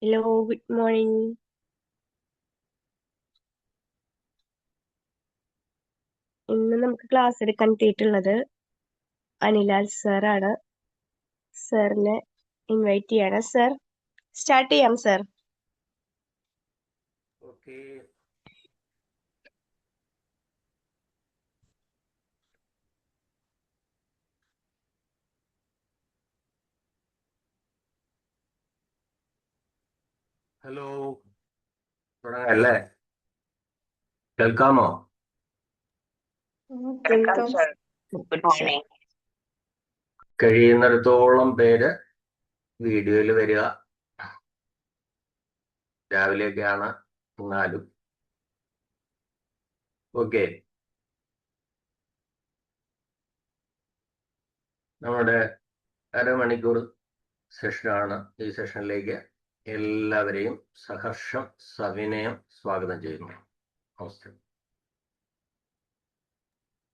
Hello, good morning. ഇന്ന് നമുക്ക് class എടുക്കാൻ കിട്ടിയിട്ടുള്ളത് അനിലാൽ സാറാണ്. സാറിനെ ഇൻവൈറ്റ് ചെയ്യാണ്. സർ സ്റ്റാർട്ട് ചെയ്യാം സർ. ഓക്കെ. ഹലോ, തുടങ്ങല്ലേ? കേൾക്കാമോ? കേൾക്കാം സർ. Good morning. കഴിയുന്നിടത്തോളം പേര് വീഡിയോയിൽ വരിക. രാവിലെയൊക്കെയാണ്, എന്നാലും ഓക്കെ. നമ്മുടെ അരമണിക്കൂർ സെഷനാണ്. ഈ സെഷനിലേക്ക് എല്ലാവരെയും സഹർഷം സവിനയം സ്വാഗതം ചെയ്യുന്നു. നമസ്തേ.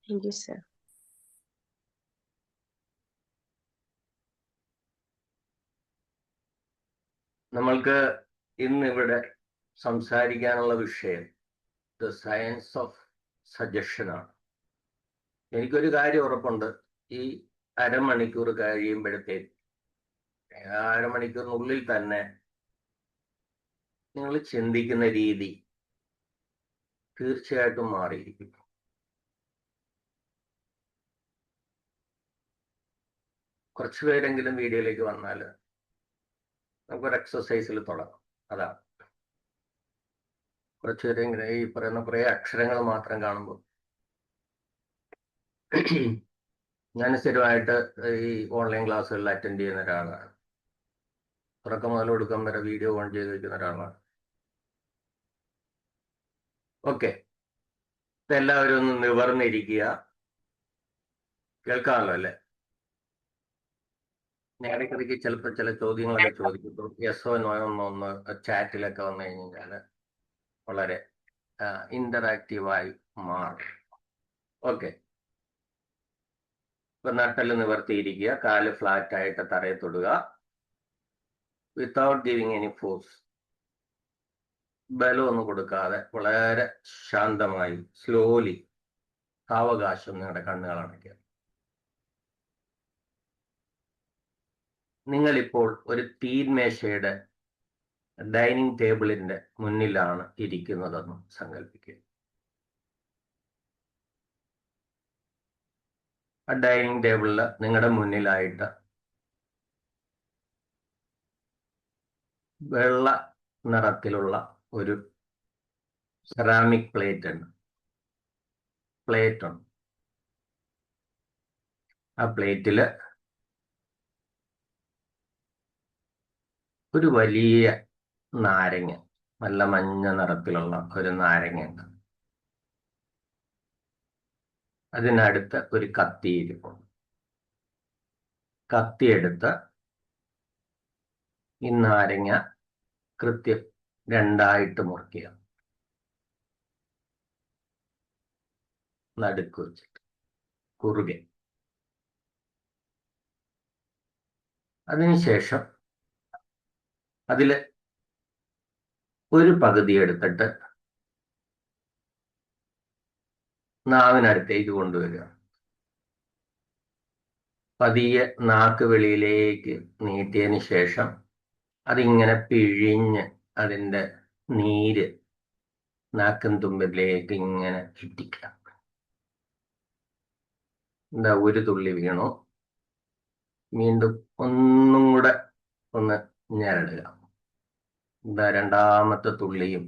Thank you sir. നമ്മൾക്ക് ഇന്നിവിടെ സംസാരിക്കാനുള്ള വിഷയം ദ സയൻസ് ഓഫ് സജഷൻ ആണ്. എനിക്കൊരു കാര്യം ഉറപ്പുണ്ട്, ഈ അരമണിക്കൂർ കഴിയുമ്പോഴത്തേക്ക് അരമണിക്കൂറിനുള്ളിൽ തന്നെ നിങ്ങൾ ചിന്തിക്കുന്ന രീതി തീർച്ചയായിട്ടും മാറിയിരിക്കും. കുറച്ചു പേരെങ്കിലും വീഡിയോയിലേക്ക് വന്നാൽ നമുക്കൊരു എക്സസൈസിൽ തുടങ്ങാം. അതാണ് കുറച്ചു പേരെങ്കിലും ഈ പറയുന്ന കുറെ അക്ഷരങ്ങൾ മാത്രം കാണുമ്പോൾ ഞാൻ സ്ഥിരമായിട്ട് ഈ ഓൺലൈൻ ക്ലാസ്സുകളിൽ അറ്റൻഡ് ചെയ്യുന്ന ഒരാളാണ്. തുടക്കം മുതൽ ഒടുക്കം വരെ വീഡിയോ ഓൺ ചെയ്ത് വെക്കുന്ന ഒരാളാണ്. ഓക്കെ, എല്ലാവരും ഒന്ന് നിവർന്നിരിക്കുക. കേൾക്കാമല്ലോ അല്ലേ? ഇടയ്ക്കിടയ്ക്ക് ചിലപ്പോൾ ചില ചോദ്യങ്ങളൊക്കെ ചോദിക്കും. യെസോ നോയൊന്നൊന്ന് ചാറ്റിലൊക്കെ വന്നു കഴിഞ്ഞാൽ വളരെ ഇന്ററാക്റ്റീവായി മാറും. ഓക്കെ, ഇപ്പൊ നട്ടല് നിവർത്തിയിരിക്കുക, കാല് ഫ്ലാറ്റ് ആയിട്ട് തറയെ തൊടുക. വിത്തൗട്ട് ഗിവിങ് എനി ഫോഴ്സ്, ബലമൊന്നും കൊടുക്കാതെ വളരെ ശാന്തമായി സ്ലോലി സാവകാശം നിങ്ങളുടെ കണ്ണുകൾ അടയ്ക്കുക. നിങ്ങളിപ്പോൾ ഒരു തീൻമേശയുടെ ഡൈനിങ് ടേബിളിന്റെ മുന്നിലാണ് ഇരിക്കുന്നതെന്ന് സങ്കല്പിക്കുക. ആ ഡൈനിങ് ടേബിളിൽ നിങ്ങളുടെ മുന്നിലായിട്ട് വെള്ള നിറത്തിലുള്ള ഒരു സെറാമിക് പ്ലേറ്റ് ഉണ്ട്. ആ പ്ലേറ്റില് ഒരു വലിയ നാരങ്ങ, നല്ല മഞ്ഞ നിറത്തിലുള്ള ഒരു നാരങ്ങയുണ്ട്. അതിനടുത്ത് ഒരു കത്തി ഇരിപ്പുണ്ട്. കത്തിയെടുത്ത് ഈ നാരങ്ങ കൃത്യം രണ്ടായിട്ട് മുറിക്കുക, നടുക്ക് വെച്ചിട്ട് കുറുകെ. അതിനുശേഷം അതില് ഒരു പകുതി എടുത്തിട്ട് നാവിനടുത്തേക്ക് കൊണ്ടുവരിക. പതിയെ നാക്ക് വെളിയിലേക്ക് നീട്ടിയതിന് ശേഷം അതിങ്ങനെ പിഴിഞ്ഞ് അതിൻ്റെ നീര് നാക്കും തുമ്പിലേക്ക് ഇങ്ങനെ ഇറ്റിക്കുക. എന്താ, ഒരു തുള്ളി വീണു, വീണ്ടും ഒന്നും കൂടെ ഒന്ന് ഞരടുക. എന്താ, രണ്ടാമത്തെ തുള്ളിയും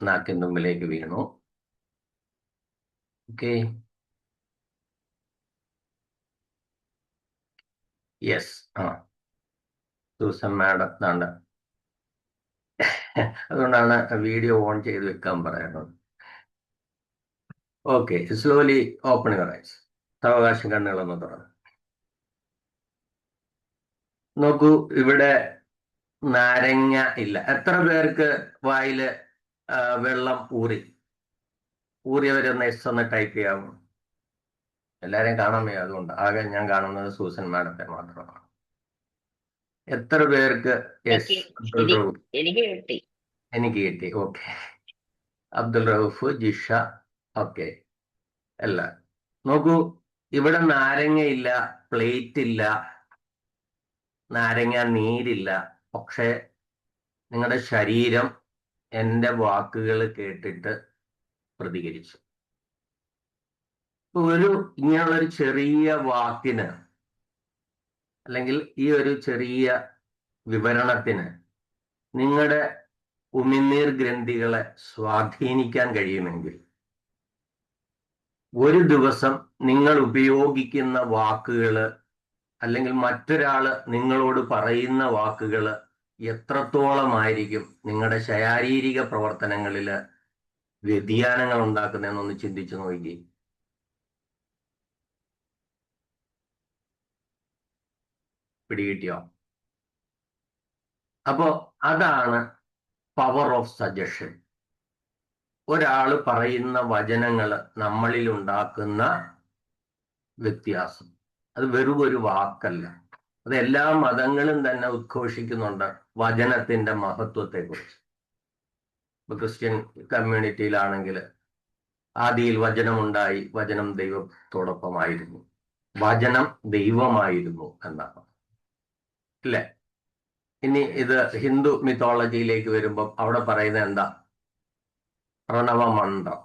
നാക്കിൻ തുമ്പിലേക്ക് വീണു. Okay, yes. സൂസൻ മാഡം താണ്ട. അതുകൊണ്ടാണ് വീഡിയോ ഓൺ ചെയ്ത് വെക്കാൻ പറയുന്നത്. Okay, slowly open your eyes. സാവകാശം കണ്ണുകളൊന്ന് തുറന്നു നോക്കൂ. ഇവിടെ നാരങ്ങ ഇല്ല. എത്ര പേർക്ക് വായില് വെള്ളം ഊറിയവരൊന്ന് എസ് ഒന്ന് ടൈപ്പ് ചെയ്യാമോ? എല്ലാരെയും കാണാൻ വയ്യ, അതുകൊണ്ട് ആകെ ഞാൻ കാണുന്നത് സൂസൻ മാഡത്തെ മാത്രമാണ്. എത്ര പേർക്ക് യെസ്? അബ്ദുൾ റൌഫ് എനിക്ക് കിട്ടി. എനിക്ക് കിട്ടി. ഓക്കെ. അബ്ദുൾ റൌഫ്, ജിഷ, ഓക്കെ. അല്ല, നോക്കൂ, ഇവിടെ നാരങ്ങയില്ല, പ്ലേറ്റ് ഇല്ല, നാരങ്ങ നീരില്ല. പക്ഷെ നിങ്ങളുടെ ശരീരം എൻ്റെ വാക്കുകൾ കേട്ടിട്ട് പ്രതികരിച്ചു. ഇങ്ങനെയുള്ളൊരു ചെറിയ വാക്കിന് അല്ലെങ്കിൽ ഈ ഒരു ചെറിയ വിവരണത്തിന് നിങ്ങളുടെ ഉമിനീർ ഗ്രന്ഥികളെ സ്വാധീനിക്കാൻ കഴിയുമെങ്കിൽ ഒരു ദിവസം നിങ്ങൾ ഉപയോഗിക്കുന്ന വാക്കുകൾ അല്ലെങ്കിൽ മറ്റൊരാള് നിങ്ങളോട് പറയുന്ന വാക്കുകൾ എത്രത്തോളമായിരിക്കും നിങ്ങളുടെ ശാരീരിക പ്രവർത്തനങ്ങളിൽ വ്യതിയാനങ്ങൾ ഉണ്ടാക്കുന്നതെന്നൊന്ന് ചിന്തിച്ചു നോക്കി. പിടികിട്ടിയോ? അപ്പോ അതാണ് പവർ ഓഫ് സജഷൻ. ഒരാൾ പറയുന്ന വചനങ്ങൾ നമ്മളിൽ ഉണ്ടാക്കുന്ന വ്യത്യാസം. അത് വെറും ഒരു വാക്കല്ല. അത് എല്ലാ മതങ്ങളും തന്നെ ഉദ്ഘോഷിക്കുന്നുണ്ട് വചനത്തിന്റെ മഹത്വത്തെക്കുറിച്ച്. ഇപ്പൊ ക്രിസ്ത്യൻ കമ്മ്യൂണിറ്റിയിലാണെങ്കിൽ ആദിയിൽ വചനമുണ്ടായി, വചനം ദൈവത്തോടൊപ്പമായിരുന്നു, വചനം ദൈവമായിരുന്നു എന്നാണ്, ഇല്ലേ? ഇനി ഇത് ഹിന്ദു മിത്തോളജിയിലേക്ക് വരുമ്പോൾ അവിടെ പറയുന്നത് എന്താ? പ്രണവമന്ത്രം.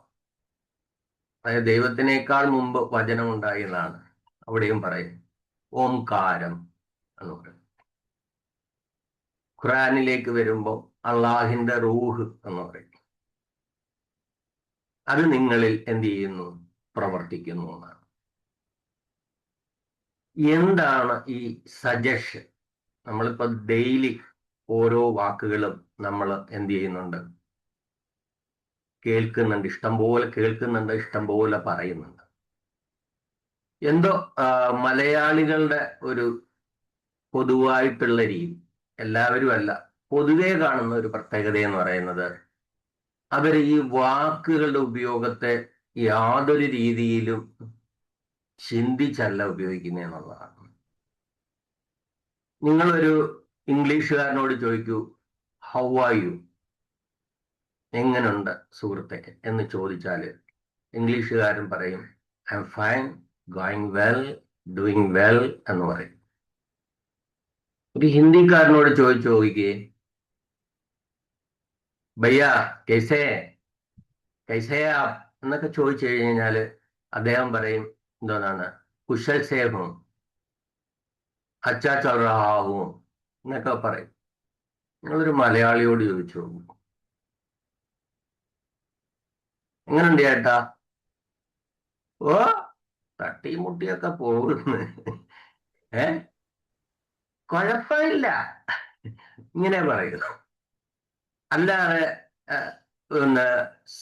അതായത് ദൈവത്തിനേക്കാൾ മുമ്പ് വചനം ഉണ്ടായി എന്നാണ് അവിടെയും പറയും. ഓംകാരം എന്ന് പറയും. ഖുറാനിലേക്ക് വരുമ്പോൾ അള്ളാഹിന്റെ റൂഹ് എന്ന് പറയും. അത് നിങ്ങളിൽ എന്ത് ചെയ്യുന്നു? പ്രവർത്തിക്കുന്നു എന്നാണ്. എന്താണ് ഈ സജഷൻ? നമ്മളിപ്പോ ഡെയിലി ഓരോ വാക്കുകളും നമ്മൾ എന്ത് ചെയ്യുന്നുണ്ട്? കേൾക്കുന്നുണ്ട്, ഇഷ്ടംപോലെ കേൾക്കുന്നുണ്ട്, ഇഷ്ടംപോലെ പറയുന്നുണ്ട്. എന്തോ മലയാളികളുടെ ഒരു പൊതുവായിട്ടുള്ള രീതി, എല്ലാവരും അല്ല, പൊതുവെ കാണുന്ന ഒരു പ്രത്യേകത എന്ന് പറയുന്നത് അവർ ഈ വാക്കുകളുടെ ഉപയോഗത്തെ യാതൊരു രീതിയിലും ചിന്തിച്ചല്ല ഉപയോഗിക്കുന്നത് എന്നുള്ളതാണ്. നിങ്ങളൊരു ഇംഗ്ലീഷുകാരനോട് ചോദിക്കൂ, ഹൗ ആർ യു, എങ്ങനുണ്ട് സുഹൃത്തെ എന്ന് ചോദിച്ചാൽ ഇംഗ്ലീഷുകാരൻ പറയും I am fine, going well, doing well എന്ന് പറയും. ഒരു ഹിന്ദിക്കാരനോട് ചോദിച്ചു നോക്കിക്കേ, ഭയ്യ കൈസേ കൈസേ ആപ് എന്നൊക്കെ ചോദിച്ചു കഴിഞ്ഞാൽ അദ്ദേഹം പറയും എന്തോന്നാണ്, കുശൽ സേഹും, അച്ചാ ചൽ റഹാഹും എന്നൊക്കെ പറയും. നിങ്ങളൊരു മലയാളിയോട് ചോദിച്ചു നോക്കും, എങ്ങനുണ്ട് ചേട്ടാ? ഓ തട്ടിയും മുട്ടിയൊക്കെ പോകുന്നു, കുഴപ്പമില്ല, ഇങ്ങനെ പറയുന്നു. അല്ലാതെ പിന്നെ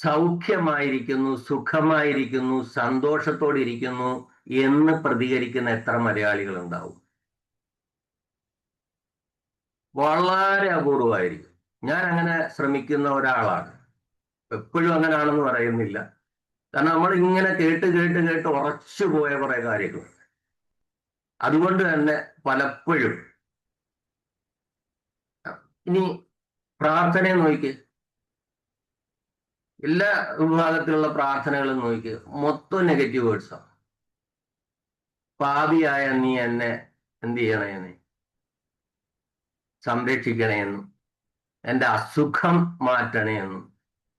സൗഖ്യമായിരിക്കുന്നു, സുഖമായിരിക്കുന്നു, സന്തോഷത്തോടെ ഇരിക്കുന്നു എന്ന് പ്രതികരിക്കുന്ന എത്ര മലയാളികൾ ഉണ്ടാവും? വളരെ അപൂർവമായിരിക്കും. ഞാൻ അങ്ങനെ ശ്രമിക്കുന്ന ഒരാളാണ്. എപ്പോഴും അങ്ങനെയാണെന്ന് പറയുന്നില്ല. കാരണം നമ്മൾ ഇങ്ങനെ കേട്ട് കേട്ട് കേട്ട് ഉറച്ചു പോയ കുറെ കാര്യങ്ങൾ. അതുകൊണ്ട് തന്നെ പലപ്പോഴും ഇനി പ്രാർത്ഥനയെ നോക്കി, എല്ലാ വിഭാഗത്തിലുള്ള പ്രാർത്ഥനകളും നോക്കി, മൊത്തം നെഗറ്റീവ് വേർഡ്സാണ്. പാപിയായ നീ എന്നെ എന്ത് ചെയ്യണേന്ന്, സംരക്ഷിക്കണേന്നും എൻ്റെ അസുഖം മാറ്റണേന്നും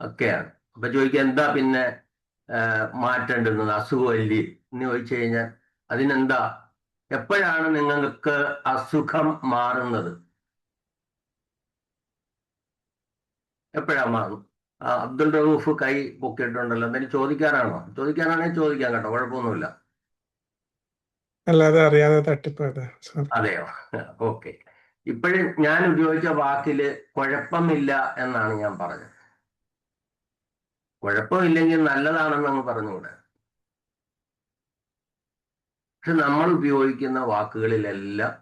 ഒക്കെയാണ്. അപ്പൊ ചോദിക്കുക, എന്താ പിന്നെ മാറ്റേണ്ടുന്നത്? അസുഖമല്ലേ എന്ന് ചോദിച്ചു കഴിഞ്ഞാൽ അതിനെന്താ? എപ്പോഴാണ് നിങ്ങൾക്ക് അസുഖം മാറുന്നത്? എപ്പോഴാ മാറും? അബ്ദുൾ റഊഫ് കൈ പൊക്കിയിട്ടുണ്ടല്ലോ, എന്തെങ്കിലും ചോദിക്കാനാണോ? ചോദിക്കാനാണെങ്കിൽ ചോദിക്കാം കേട്ടോ, കുഴപ്പമൊന്നുമില്ല. അല്ലാതെ അറിയാതെ തട്ടിപ്പോയതാ. അതെയോ? ഓക്കെ. ഇപ്പോഴും ഞാൻ ഉപയോഗിച്ച വാക്കില് കുഴപ്പമില്ല എന്നാണ് ഞാൻ പറഞ്ഞത്. കുഴപ്പമില്ലെങ്കിൽ നല്ലതാണെന്ന് അങ്ങ് പറഞ്ഞുകൂടെ? പക്ഷെ നമ്മൾ ഉപയോഗിക്കുന്ന വാക്കുകളിലെല്ലാം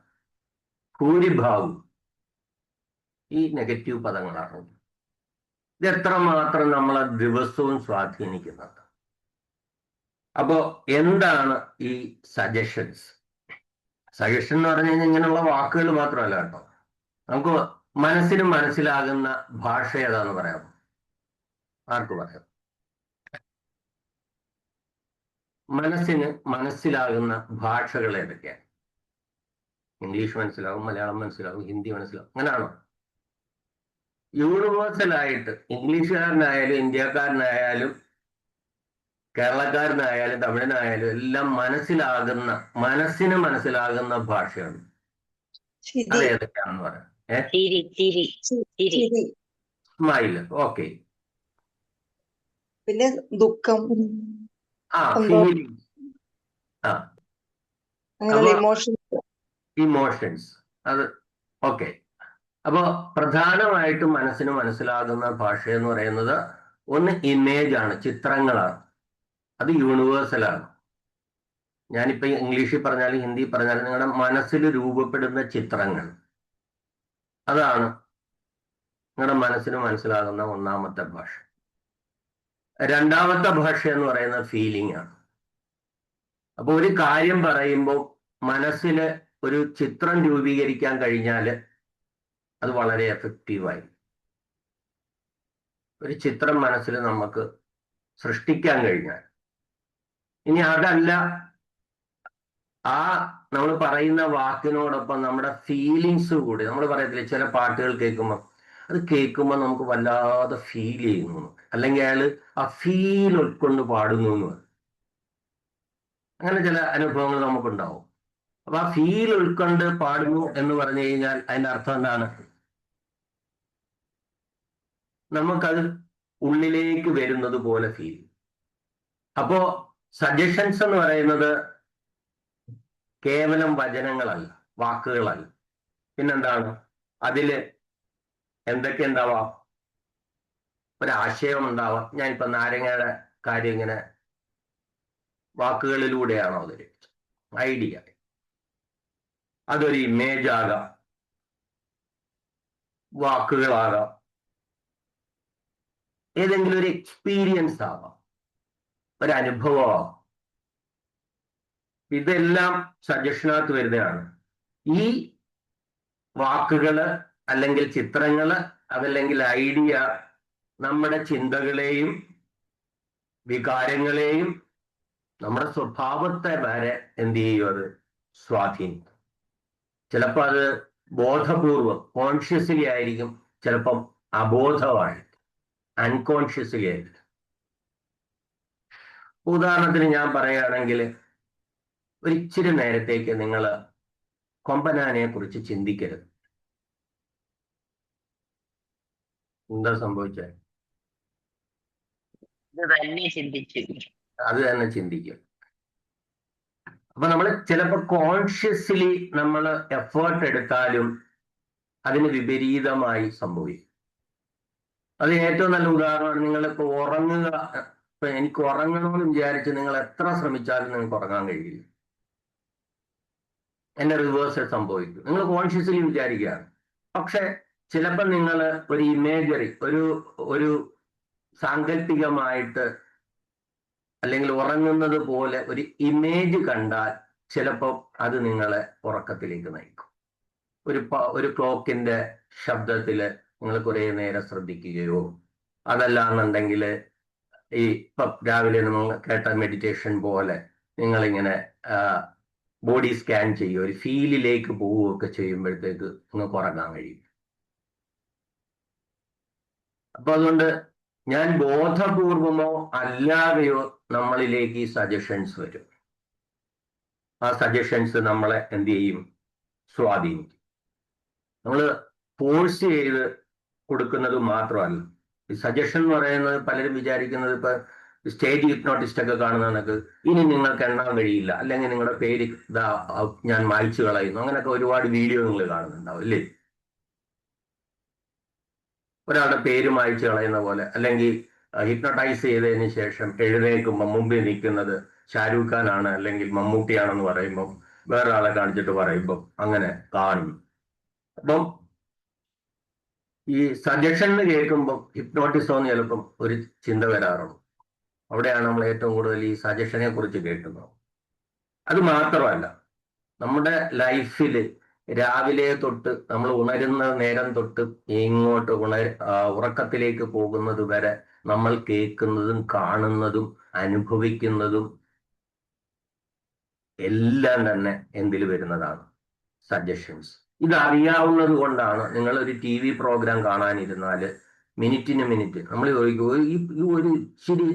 ഭൂരിഭാഗവും ഈ നെഗറ്റീവ് പദങ്ങളാണ്. ഇത് എത്രമാത്രം നമ്മളെ ദിവസവും സ്വാധീനിക്കുന്നുണ്ട്. അപ്പോ എന്താണ് ഈ സജഷൻസ്? സജഷൻ എന്ന് പറഞ്ഞു കഴിഞ്ഞാൽ ഇങ്ങനെയുള്ള വാക്കുകൾ മാത്രമല്ല കേട്ടോ, നമുക്ക് മനസ്സിന് മനസ്സിലാകുന്ന ഭാഷ ഏതാന്ന് പറയാം? ആർക്ക് പറയാം? മനസ്സിന് മനസ്സിലാകുന്ന ഭാഷകൾ ഏതൊക്കെയാണ്? ഇംഗ്ലീഷ് മനസ്സിലാവും, മലയാളം മനസ്സിലാവും, ഹിന്ദി മനസ്സിലാവും, അങ്ങനെയാണോ? യൂണിവേഴ്സൽ ആയിട്ട് ഇംഗ്ലീഷുകാരനായാലും ഇന്ത്യക്കാരനായാലും കേരളക്കാരനായാലും തമിഴനായാലും എല്ലാം മനസ്സിന് മനസ്സിലാകുന്ന ഭാഷയാണ്. അത് ഏതൊക്കെയാണെന്ന് പറയാം. Smile, okay. പിന്നെ ദുഃഖം, ഫീലിംഗ്, അങ്ങനെയുള്ള ഇമോഷൻസ്, അത് ഓക്കെ. അപ്പോ പ്രധാനമായിട്ടും മനസ്സിന് മനസ്സിലാകുന്ന ഭാഷ എന്ന് പറയുന്നത് ഒന്ന് ഇമേജ് ആണ്, ചിത്രങ്ങളാണ്. അത് യൂണിവേഴ്സലാണ്. ഞാനിപ്പോ ഇംഗ്ലീഷിൽ പറഞ്ഞാലും ഹിന്ദി പറഞ്ഞാലും നിങ്ങളുടെ മനസ്സിൽ രൂപപ്പെടുന്ന ചിത്രങ്ങൾ, അതാണ് നിങ്ങളുടെ മനസ്സിന് മനസ്സിലാകുന്ന ഒന്നാമത്തെ ഭാഷ. രണ്ടാമത്തെ ഭാഷ എന്ന് പറയുന്നത് ഫീലിംഗ് ആണ്. അപ്പൊ ഒരു കാര്യം പറയുമ്പോൾ മനസ്സിൽ ഒരു ചിത്രം രൂപീകരിക്കാൻ കഴിഞ്ഞാൽ അത് വളരെ എഫക്റ്റീവായി. ഒരു ചിത്രം മനസ്സിൽ നമുക്ക് സൃഷ്ടിക്കാൻ കഴിഞ്ഞാൽ, ഇനി അതല്ല, ആ നമ്മൾ പറയുന്ന വാക്കിനോടൊപ്പം നമ്മുടെ ഫീലിങ്സ് കൂടി, നമ്മൾ പറയത്തില്ലേ ചില പാട്ടുകൾ കേൾക്കുമ്പോൾ അത് കേൾക്കുമ്പോൾ നമുക്ക് വല്ലാതെ ഫീൽ ചെയ്യുന്നു, അല്ലെങ്കിൽ അയാൾ ആ ഫീൽ ഉൾക്കൊണ്ട് പാടുന്നു എന്ന് പറയും. അങ്ങനെ ചില അനുഭവങ്ങൾ നമുക്കുണ്ടാവും. അപ്പൊ ആ ഫീൽ ഉൾക്കൊണ്ട് പാടുന്നു എന്ന് പറഞ്ഞു കഴിഞ്ഞാൽ അതിന്റെ അർത്ഥം എന്താണ്? നമുക്കത് ഉള്ളിലേക്ക് വരുന്നത് പോലെ ഫീൽ. അപ്പോ സജഷൻസ് എന്ന് പറയുന്നത് കേവലം വചനങ്ങളല്ല, വാക്കുകളല്ല. പിന്നെന്താണ്? അതില് എന്തൊക്കെ ഉണ്ടാവാം? ഒരാശയം ഉണ്ടാവാം. ഞാനിപ്പോ നാരങ്ങയുടെ കാര്യം ഇങ്ങനെ വാക്കുകളിലൂടെയാണോ അവതരിപ്പിച്ചത്? ഐഡിയ. അതൊരു ഇമേജ് ആകാം, വാക്കുകളാകാം, ഏതെങ്കിലും ഒരു എക്സ്പീരിയൻസ് ആവാം, ഒരനുഭവമാവാം. ഇതെല്ലാം സജഷനകത്ത് വരുന്നതാണ്. ഈ വാക്കുകള് അല്ലെങ്കിൽ ചിത്രങ്ങള് അതല്ലെങ്കിൽ ഐഡിയ നമ്മുടെ ചിന്തകളെയും വികാരങ്ങളെയും നമ്മുടെ സ്വഭാവത്തെ വരെ എന്ത് ചെയ്യും? അത് സ്വാധീനിക്കും. ചിലപ്പോൾ അത് ബോധപൂർവം കോൺഷ്യസ്ലി ആയിരിക്കും, ചിലപ്പം അബോധമായിരിക്കും, അൺകോൺഷ്യസ്ലി ആയിരിക്കും. ഉദാഹരണത്തിന് ഞാൻ പറയുകയാണെങ്കിൽ, ഒരിച്ചിരി നേരത്തേക്ക് നിങ്ങൾ കൊമ്പനാനയെ കുറിച്ച് ചിന്തിക്കരുത്. എന്താ സംഭവിച്ചത്? അത് തന്നെ ചിന്തിക്കും. അപ്പൊ നമ്മൾ ചിലപ്പോൾ കോൺഷ്യസ്ലി നമ്മൾ എഫേർട്ട് എടുത്താലും അതിന് വിപരീതമായി സംഭവിക്കും. അത് ഏറ്റവും നല്ല ഉദാഹരണമാണ്. നിങ്ങളിപ്പോ ഉറങ്ങുക. ഇപ്പൊ എനിക്ക് ഉറങ്ങണമെന്ന് വിചാരിച്ച് നിങ്ങൾ എത്ര ശ്രമിച്ചാലും നിങ്ങൾക്ക് ഉറങ്ങാൻ കഴിയില്ല. എന്റെ റിവേഴ്സ് സംഭവിക്കും. നിങ്ങൾ കോൺഷ്യസ്ലി വിചാരിക്കുകയാണ്, പക്ഷെ ചിലപ്പോൾ നിങ്ങൾ ഒരു ഇമേജറി, ഒരു സാങ്കല്പികമായിട്ട് അല്ലെങ്കിൽ ഉറങ്ങുന്നത് പോലെ ഒരു ഇമേജ് കണ്ടാൽ ചിലപ്പോൾ അത് നിങ്ങളെ ഉറക്കത്തിലേക്ക് നയിക്കും. ഒരു ക്ലോക്കിന്റെ ശബ്ദത്തില് നിങ്ങൾ കുറെ നേരം ശ്രദ്ധിക്കുകയോ, അതല്ലാന്നുണ്ടെങ്കിൽ ഈ ഇപ്പൊ രാവിലെ നമ്മൾ കേട്ട മെഡിറ്റേഷൻ പോലെ നിങ്ങളിങ്ങനെ ബോഡി സ്കാൻ ചെയ്യുക, ഒരു ഫീലിലേക്ക് പോവുകയൊക്കെ ചെയ്യുമ്പോഴത്തേക്ക് നിങ്ങൾക്ക് ഉറങ്ങാൻ കഴിയും. അപ്പൊ അതുകൊണ്ട് ഞാൻ ബോധപൂർവമോ അല്ലാതെയോ നമ്മളിലേക്ക് ഈ സജഷൻസ് വരും. ആ സജഷൻസ് നമ്മളെ എന്ത് ചെയ്യും? സ്വാധീനിക്കും. നമ്മൾ ഫോഴ്സ് ചെയ്ത് കൊടുക്കുന്നത് മാത്രമല്ല. ഈ സജഷൻ എന്ന് പറയുന്നത് പലരും വിചാരിക്കുന്നത്, ഇപ്പൊ സ്റ്റേജ് ഹിപ്നോട്ടിസ്റ്റ് ഒക്കെ കാണുന്ന കണക്ക് ഇനി നിങ്ങൾക്ക് എണ്ണാൻ കഴിയില്ല, അല്ലെങ്കിൽ നിങ്ങളുടെ പേര് ഇതാ ഞാൻ മായ്ച്ചു കളയുന്നു, അങ്ങനെയൊക്കെ ഒരുപാട് വീഡിയോ നിങ്ങൾ കാണുന്നുണ്ടാവും അല്ലേ? ഒരാളുടെ പേര് മായ്ച്ചു കളയുന്ന പോലെ, അല്ലെങ്കിൽ ഹിപ്നോട്ടൈസ് ചെയ്തതിന് ശേഷം എഴുന്നേൽക്കുമ്പോൾ മുമ്പിൽ നിൽക്കുന്നത് ഷാരൂഖ് ഖാൻ ആണ് അല്ലെങ്കിൽ മമ്മൂട്ടിയാണെന്ന് പറയുമ്പോൾ വേറെ ആളെ കാണിച്ചിട്ട് പറയുമ്പോൾ അങ്ങനെ കാണുന്നു. അപ്പം ഈ സജഷൻ കേൾക്കുമ്പോൾ ഹിപ്നോട്ടിസം എന്ന് ചിലപ്പം ഒരു ചിന്ത വരാറുണ്ട്. അവിടെയാണ് നമ്മൾ ഏറ്റവും കൂടുതൽ ഈ സജഷനെ കുറിച്ച് കേൾക്കുന്നത്. അത് മാത്രമല്ല, നമ്മുടെ ലൈഫിൽ രാവിലെ തൊട്ട് നമ്മൾ ഉണരുന്ന നേരം തൊട്ട് ഇങ്ങോട്ട് ഉറക്കത്തിലേക്ക് പോകുന്നത് വരെ നമ്മൾ കേൾക്കുന്നതും കാണുന്നതും അനുഭവിക്കുന്നതും എല്ലാം തന്നെ എന്തിൽ വരുന്നതാണ്? സജഷൻസ്. ഇത് അറിയാവുന്നത് കൊണ്ടാണ് നിങ്ങൾ ഒരു ടി വി പ്രോഗ്രാം കാണാനിരുന്നാല് മിനിറ്റിന് മിനിറ്റ് നമ്മൾ ചോദിക്കും, ഈ ഒരു ഇച്ചിരി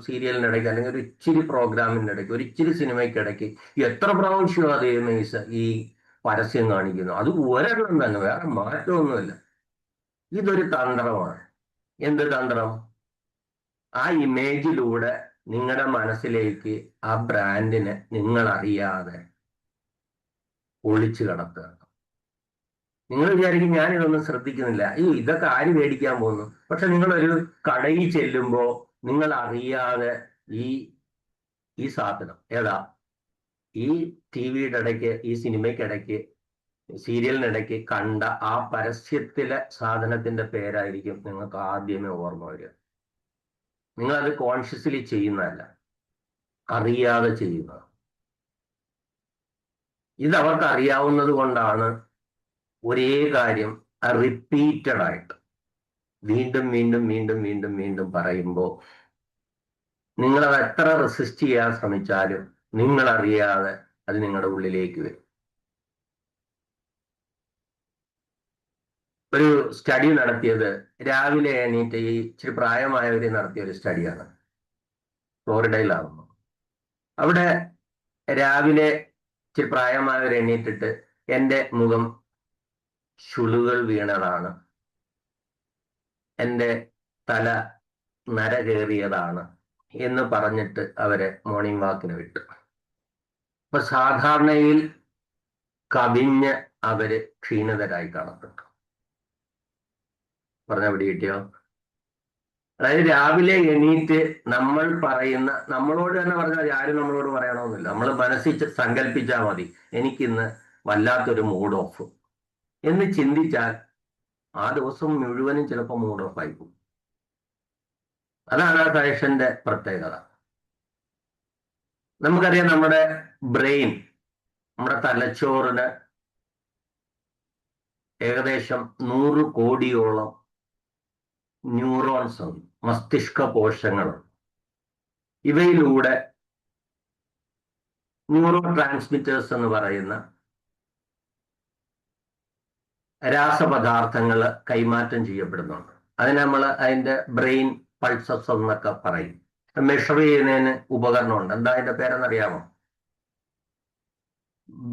സീരിയലിനിടയ്ക്ക് അല്ലെങ്കിൽ ഒരു ഇച്ചിരി പ്രോഗ്രാമിന്റെ ഇടയ്ക്ക് ഒരു ഇച്ചിരി സിനിമയ്ക്കിടയ്ക്ക് എത്ര പ്രാവശ്യം അതേ ഈ പരസ്യം കാണിക്കുന്നു? അത് ഒരെണ്ണം തന്നെ, വേറെ മാറ്റമൊന്നുമില്ല. ഇതൊരു തന്ത്രമാണ്. എന്ത് തന്ത്രം? ആ ഇമേജിലൂടെ നിങ്ങളുടെ മനസ്സിലേക്ക് ആ ബ്രാൻഡിനെ നിങ്ങൾ അറിയാതെ ഒളിച്ചു കടത്തുക. നിങ്ങൾ വിചാരിക്കും ഞാനിതൊന്നും ശ്രദ്ധിക്കുന്നില്ല, ഇതൊക്കെ ആര് മേടിക്കാൻ പോകുന്നു? പക്ഷെ നിങ്ങളൊരു കടയിൽ ചെല്ലുമ്പോൾ നിങ്ങൾ അറിയാതെ ഈ സാധനം ഏതാ, ഈ ടി വിയുടെ ഇടയ്ക്ക്, ഈ സിനിമയ്ക്കിടയ്ക്ക്, സീരിയലിനിടയ്ക്ക് കണ്ട ആ പരസ്യത്തിലെ സാധനത്തിന്റെ പേരായിരിക്കും നിങ്ങൾക്ക് ആദ്യമേ ഓർമ്മ വരിക. നിങ്ങളത് കോൺഷ്യസ്ലി ചെയ്യുന്നതല്ല, അറിയാതെ ചെയ്യുന്നത്. ഇത് അവർക്ക് അറിയാവുന്നത് കൊണ്ടാണ് ഒരേ കാര്യം റിപ്പീറ്റഡ് ആയിട്ട് വീണ്ടും വീണ്ടും വീണ്ടും വീണ്ടും വീണ്ടും പറയുമ്പോൾ നിങ്ങളത് എത്ര റെസിസ്റ്റ് ചെയ്യാൻ ശ്രമിച്ചാലും നിങ്ങൾ അറിയാതെ അത് നിങ്ങളുടെ ഉള്ളിലേക്ക് വരും. ഒരു സ്റ്റഡി നടത്തിയത് രാവിലെ എണീറ്റ് ഈ ഇച്ചിരി പ്രായമായവരെ നടത്തിയ ഒരു സ്റ്റഡിയാണ്. ഫ്ലോറിഡയിലാകുന്നു. അവിടെ രാവിലെ ഇച്ചിരി പ്രായമായവർ എണീറ്റിട്ട് എൻ്റെ മുഖം ചുളുകൾ വീണതാണ്, എൻ്റെ തല നര കയറിയതാണ് എന്ന് പറഞ്ഞിട്ട് അവരെ മോർണിംഗ് വാക്കിന് വിട്ടു. അപ്പൊ സാധാരണയിൽ കവിഞ്ഞ് അവര് ക്ഷീണിതരായി കാണപ്പെട്ടു. പറഞ്ഞ പിടി കിട്ടിയോ? അതായത് രാവിലെ എണീറ്റ് നമ്മൾ പറയുന്ന, നമ്മളോട് തന്നെ പറഞ്ഞാൽ ആരും നമ്മളോട് പറയണമെന്നില്ല, നമ്മൾ മനസ്സിൽ സങ്കല്പിച്ചാൽ മതി എനിക്കിന്ന് വല്ലാത്തൊരു മൂഡ് ഓഫ് എന്ന് ചിന്തിച്ചാൽ ആ ദിവസം മുഴുവനും ചിലപ്പോൾ മൂഡ് ഓഫ് ആയി പോകും. അതാണ് ആ സജഷന്റെ പ്രത്യേകത. നമുക്കറിയാം നമ്മുടെ ബ്രെയിൻ, നമ്മുടെ തലച്ചോറിന് ഏകദേശം 100 കോടിയോളം ന്യൂറോൺസ് ഉണ്ട്, മസ്തിഷ്ക കോശങ്ങളുണ്ട്. ഇവയിലൂടെ ന്യൂറോ ട്രാൻസ്മിറ്റേഴ്സ് എന്ന് പറയുന്ന രാസപദാർത്ഥങ്ങൾ കൈമാറ്റം ചെയ്യപ്പെടുന്നുണ്ട്. അതിന് നമ്മൾ അതിന്റെ ബ്രെയിൻ പൾസസ് എന്നൊക്കെ പറയും. മെഷർ ചെയ്യുന്നതിന് ഉപകരണമുണ്ട്. എന്താ അതിന്റെ പേരെന്നറിയാമോ?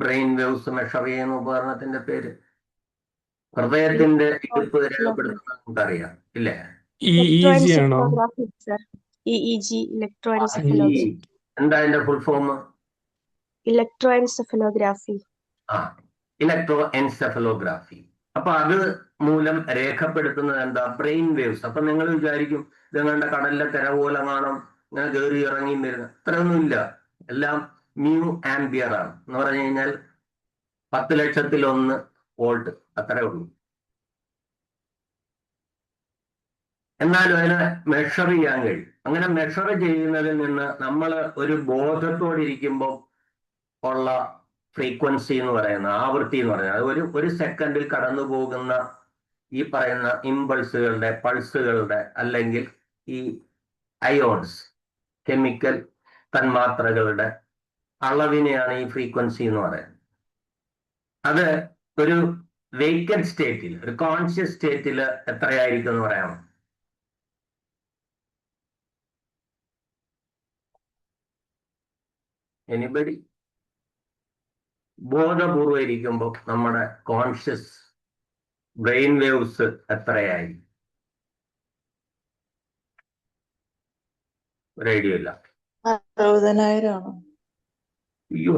ബ്രെയിൻ വേവ്സ് മെഷർ ചെയ്യുന്ന ഉപകരണത്തിന്റെ പേര്, ഹൃദയത്തിന്റെ ഇടിപ്പ് രേഖപ്പെടുത്തുന്നത് നമുക്കറിയാം ഇല്ലേ? എന്താ അതിന്റെ ഫുൾ ഫോം? ഇലക്ട്രോഎൻസെഫലോഗ്രാഫി. ഇലക്ട്രോ എൻസെഫലോഗ്രാഫി. അപ്പൊ അത് മൂലം രേഖപ്പെടുത്തുന്നത് എന്താ? Brain waves. അപ്പൊ നിങ്ങൾ വിചാരിക്കും ഇതെങ്ങളുടെ കടലിലെ തിര പോലെ കാണും, ഇങ്ങനെ കയറി ഇറങ്ങി വരുന്ന. അത്രയൊന്നുമില്ല. എല്ലാം മ്യൂ ആംബിയർ ആണ്. എന്ന് പറഞ്ഞു കഴിഞ്ഞാൽ 10,00,000 വോൾട്ട്, അത്രേ ഉള്ളൂ. എന്നാലും അതിനെ മെഷർ ചെയ്യാൻ കഴിയും. അങ്ങനെ മെഷർ ചെയ്യുന്നതിൽ നിന്ന് നമ്മൾ ഒരു ബോധത്തോടിരിക്കുമ്പോൾ ഉള്ള ഫ്രീക്വൻസി എന്ന് പറയുന്ന, ആവൃത്തി എന്ന് പറയുന്നത്, ഒരു സെക്കൻഡിൽ കടന്നു പോകുന്ന ഈ പറയുന്ന ഇമ്പൾസുകളുടെ, പൾസുകളുടെ, അല്ലെങ്കിൽ ഈ അയോൺസ്, കെമിക്കൽ തന്മാത്രകളുടെ അളവിനെയാണ് ഈ ഫ്രീക്വൻസി എന്ന് പറയുന്നത്. അത് ഒരു വേക്കന്റ് സ്റ്റേറ്റിൽ, ഒരു കോൺഷ്യസ് സ്റ്റേറ്റിൽ എത്രയായിരിക്കും എന്ന് പറയാമോ? എനിബഡി? ബോധപൂർവം ഇരിക്കുമ്പോൾ നമ്മുടെ കോൺഷ്യസ് ബ്രെയിൻ വേവ്സ് എത്രയായി? ഒരു ഐഡിയ ഇല്ല. 60,000 ആണോ? അയ്യോ,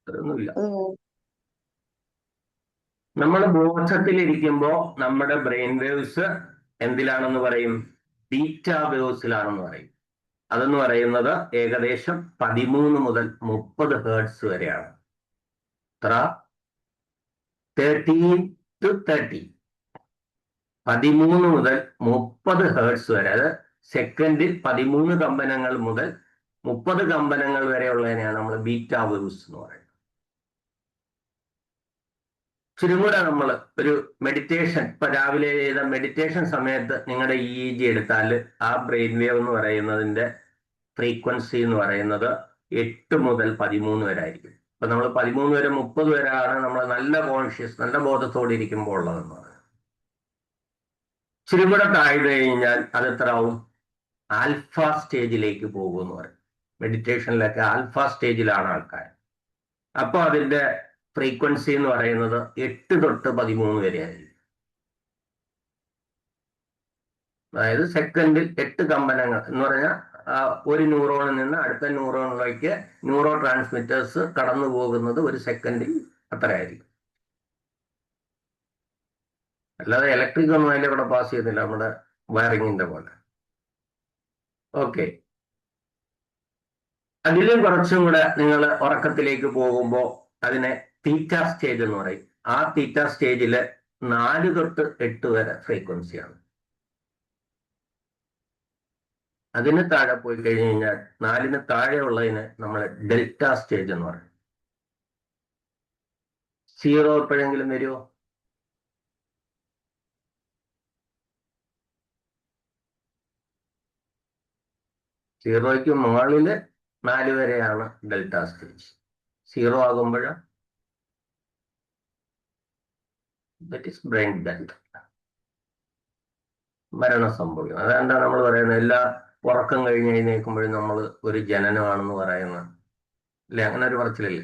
അതൊന്നുമില്ല. നമ്മൾ ബോധത്തിലിരിക്കുമ്പോ നമ്മുടെ ബ്രെയിൻ വേവ്സ് എന്തിലാണെന്ന് പറയും? ബീറ്റ വേവ്സിലാണെന്ന് പറയും. അതെന്ന് പറയുന്നത് ഏകദേശം 13 മുതൽ 30 ഹേർട്സ് വരെയാണ്. 13 to 30, 13 മുതൽ 30 ഹേർട്സ് വരെ. അത് സെക്കൻഡിൽ 13 കമ്പനങ്ങൾ മുതൽ 30 കമ്പനങ്ങൾ വരെ ഉള്ളതിനെയാണ് നമ്മൾ ബീറ്റ വേവ്സ് എന്ന് പറയുന്നത്. ഇച്ചിരി കൂടെ നമ്മൾ ഒരു മെഡിറ്റേഷൻ, ഇപ്പൊ രാവിലെ ചെയ്ത മെഡിറ്റേഷൻ സമയത്ത് നിങ്ങളുടെ EEG എടുത്താൽ ആ ബ്രെയിൻ വേവ് എന്ന് പറയുന്നതിന്റെ ഫ്രീക്വൻസി എന്ന് പറയുന്നത് 8 മുതൽ 13 വരെ ആയിരിക്കും. ഇപ്പൊ നമ്മൾ 13 വരെ 30 വരെയാണ് നമ്മൾ നല്ല കോൺഷ്യസ്, നല്ല ബോധത്തോടെ ഇരിക്കുമ്പോൾ ഉള്ളതെന്ന് പറയുന്നത്. ഇച്ചിരി കൂടെ താഴ്ന്നു കഴിഞ്ഞാൽ അത് എത്ര ആവും? ആൽഫ സ്റ്റേജിലേക്ക് പോകുമെന്ന് പറയും. മെഡിറ്റേഷനിലൊക്കെ ആൽഫ സ്റ്റേജിലാണ് ആൾക്കാർ. അപ്പൊ അതിന്റെ ഫ്രീക്വൻസി എന്ന് പറയുന്നത് 8 തൊട്ട് 13 വരെ ആയിരിക്കും. അതായത് സെക്കൻഡിൽ 8 കമ്പനങ്ങൾ എന്ന് പറഞ്ഞാൽ ഒരു ന്യൂറോണിൽ നിന്ന് അടുത്ത ന്യൂറോണിലേക്ക് ന്യൂറോ ട്രാൻസ്മിറ്റേഴ്സ് കടന്നു പോകുന്നത് ഒരു സെക്കൻഡിൽ അത്രയായിരിക്കും. അല്ലാതെ ഇലക്ട്രിക് ഒന്നും അതിൻ്റെ കൂടെ പാസ് ചെയ്യുന്നില്ല, നമ്മുടെ വയറിങ്ങിന്റെ പോലെ. ഓക്കെ, അതിലും കുറച്ചും കൂടെ നിങ്ങൾ ഉറക്കത്തിലേക്ക് പോകുമ്പോൾ അതിനെ തീറ്റ സ്റ്റേജ് എന്ന് പറയും. ആ തീറ്റ സ്റ്റേജില് 4 തൊട്ട് 8 വരെ ഫ്രീക്വൻസിയാണ്. അതിന് താഴെ പോയി കഴിഞ്ഞു കഴിഞ്ഞാൽ 4-ന് താഴെ ഉള്ളതിന് നമ്മൾ ഡെൽറ്റ സ്റ്റേജ് എന്ന് പറയും. 0 എപ്പോഴെങ്കിലും വരുമോ? സീറോയ്ക്ക് മുകളില് 4 വരെയാണ് ഡെൽറ്റ സ്റ്റേജ്. 0 ആകുമ്പോൾ ദറ്റ് ഈസ് ബ്രെയിൻ ഡെൽറ്റ, മരണം സംഭവിക്കും. അതുകൊണ്ടാണ് നമ്മൾ പറയുന്നത് എല്ലാ ഉറക്കം കഴിഞ്ഞ് എഴുന്നേൽക്കുമ്പോഴും നമ്മൾ ഒരു ജനനമാണെന്ന് പറയുന്നത് അല്ലെ? അങ്ങനെ ഒരു പറച്ചിലല്ലേ?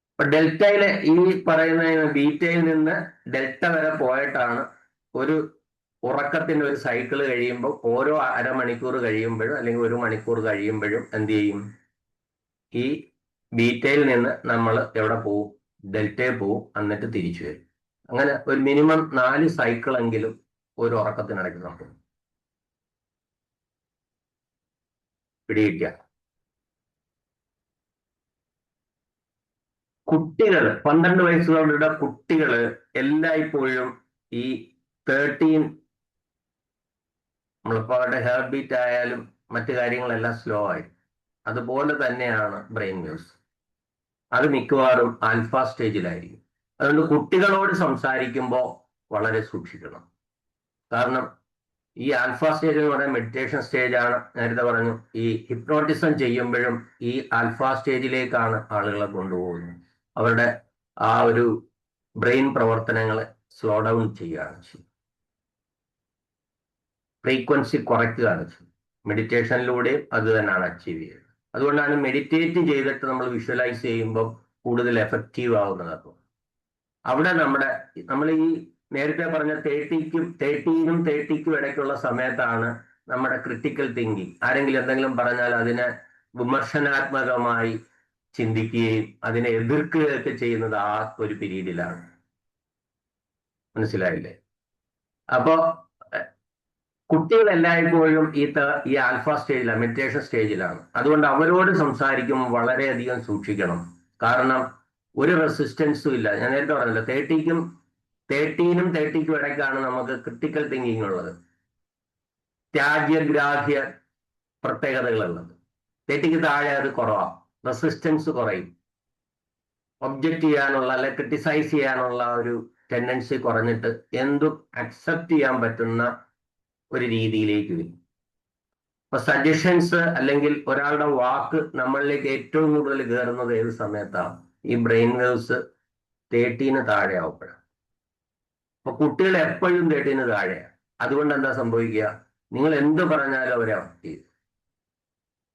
അപ്പൊ ഡെൽറ്റയിലെ ഈ പറയുന്ന ബീറ്റയിൽ നിന്ന് ഡെൽറ്റ വരെ പോയിട്ടാണ് ഒരു ഉറക്കത്തിന്റെ ഒരു സൈക്കിൾ കഴിയുമ്പോൾ ഓരോ അരമണിക്കൂർ കഴിയുമ്പോഴും അല്ലെങ്കിൽ 1 മണിക്കൂർ കഴിയുമ്പോഴും എന്ത് ചെയ്യും? ഈ ബീറ്റയിൽ നിന്ന് നമ്മൾ എവിടെ പോവും? ഡെൽറ്റയിൽ പോവും, എന്നിട്ട് തിരിച്ചു വരും. അങ്ങനെ ഒരു മിനിമം 4 സൈക്കിളെങ്കിലും ഒരു ഉറക്കത്തിനിടയ്ക്ക് നടക്കും. പിടിയില്ല. കുട്ടികൾ 12 വയസ്സുകളുടെ കുട്ടികള് എല്ലായ്പ്പോഴും ഈ 13 നമ്മളിപ്പോ അവരുടെ ഹെയർ ബീറ്റ് ആയാലും മറ്റു കാര്യങ്ങളെല്ലാം സ്ലോ ആയി. അതുപോലെ തന്നെയാണ് ബ്രെയിൻ വേവ്സ്. അത് മിക്കവാറും ആൽഫ സ്റ്റേജിലായിരിക്കും. അതുകൊണ്ട് കുട്ടികളോട് സംസാരിക്കുമ്പോൾ വളരെ സൂക്ഷിക്കണം. കാരണം ഈ ആൽഫ സ്റ്റേജ് എന്ന് പറയുന്നത് മെഡിറ്റേഷൻ സ്റ്റേജാണ്. നേരത്തെ പറഞ്ഞു, ഈ ഹിപ്നോട്ടിസം ചെയ്യുമ്പോഴും ഈ ആൽഫ സ്റ്റേജിലേക്കാണ് ആളുകളെ കൊണ്ടുപോകുന്നത്. അവരുടെ ആ ഒരു ബ്രെയിൻ പ്രവർത്തനങ്ങളെ സ്ലോ ഡൗൺ ചെയ്യുകയാണ് ചെയ്യുന്നത്, ഫ്രീക്വൻസി കുറയ്ക്കുകയാണ് ചെയ്യുന്നത്. മെഡിറ്റേഷനിലൂടെയും അത് തന്നെയാണ് അച്ചീവ് ചെയ്യുന്നത്. അതുകൊണ്ടാണ് മെഡിറ്റേറ്റ് ചെയ്തിട്ട് നമ്മൾ വിഷ്വലൈസ് ചെയ്യുമ്പോൾ കൂടുതൽ എഫക്റ്റീവ് ആവുന്നത്. അപ്പോൾ അവിടെ നമ്മൾ ഈ നേരത്തെ പറഞ്ഞ 30-നും 30ക്കും ഇടയ്ക്കുള്ള സമയത്താണ് നമ്മുടെ ക്രിട്ടിക്കൽ തിങ്കിങ്. ആരെങ്കിലും എന്തെങ്കിലും പറഞ്ഞാൽ അതിനെ വിമർശനാത്മകമായി ചിന്തിക്കുകയും അതിനെ എതിർക്കുകയൊക്കെ ചെയ്യുന്നത് ആ ഒരു പീരീഡിലാണ്. മനസ്സിലായില്ലേ? അപ്പോ കുട്ടികൾ എല്ലായ്പ്പോഴും ഈ ആൽഫ സ്റ്റേജിലാണ്, മെഡിറ്റേഷൻ സ്റ്റേജിലാണ്. അതുകൊണ്ട് അവരോട് സംസാരിക്കുമ്പോൾ വളരെയധികം സൂക്ഷിക്കണം. കാരണം ഒരു റെസിസ്റ്റൻസും ഇല്ല. ഞാൻ നേരത്തെ പറഞ്ഞല്ലോ, 30-നും 30ക്കും ഇടയ്ക്കാണ് നമുക്ക് ക്രിട്ടിക്കൽ തിങ്കിങ് ഉള്ളത്, ത്യാജ്യഗ്രാഹ്യ പ്രത്യേകതകളുള്ളത്. 30ക്ക് താഴെ അത് കുറവാണ്, റെസിസ്റ്റൻസ് കുറയും. ഒബ്ജക്റ്റ് ചെയ്യാനുള്ള അല്ലെ ക്രിട്ടിസൈസ് ചെയ്യാനുള്ള ഒരു ടെൻഡൻസി കുറഞ്ഞിട്ട് എന്തും അക്സെപ്റ്റ് ചെയ്യാൻ പറ്റുന്ന ഒരു രീതിയിലേക്ക് വരും. അപ്പൊ സജഷൻസ് അല്ലെങ്കിൽ ഒരാളുടെ വാക്ക് നമ്മളിലേക്ക് ഏറ്റവും കൂടുതൽ കയറുന്നത് ഏത് സമയത്താണ്? ഈ ബ്രെയിൻ വേവ്സ് 30-ന് താഴെ ആവുമ്പോഴാണ്. അപ്പൊ കുട്ടികൾ എപ്പോഴും 30-ന് താഴെയാണ്. അതുകൊണ്ട് എന്താ സംഭവിക്കുക? നിങ്ങൾ എന്ത് പറഞ്ഞാലും അവരെ അഫക്ട് ചെയ്യും.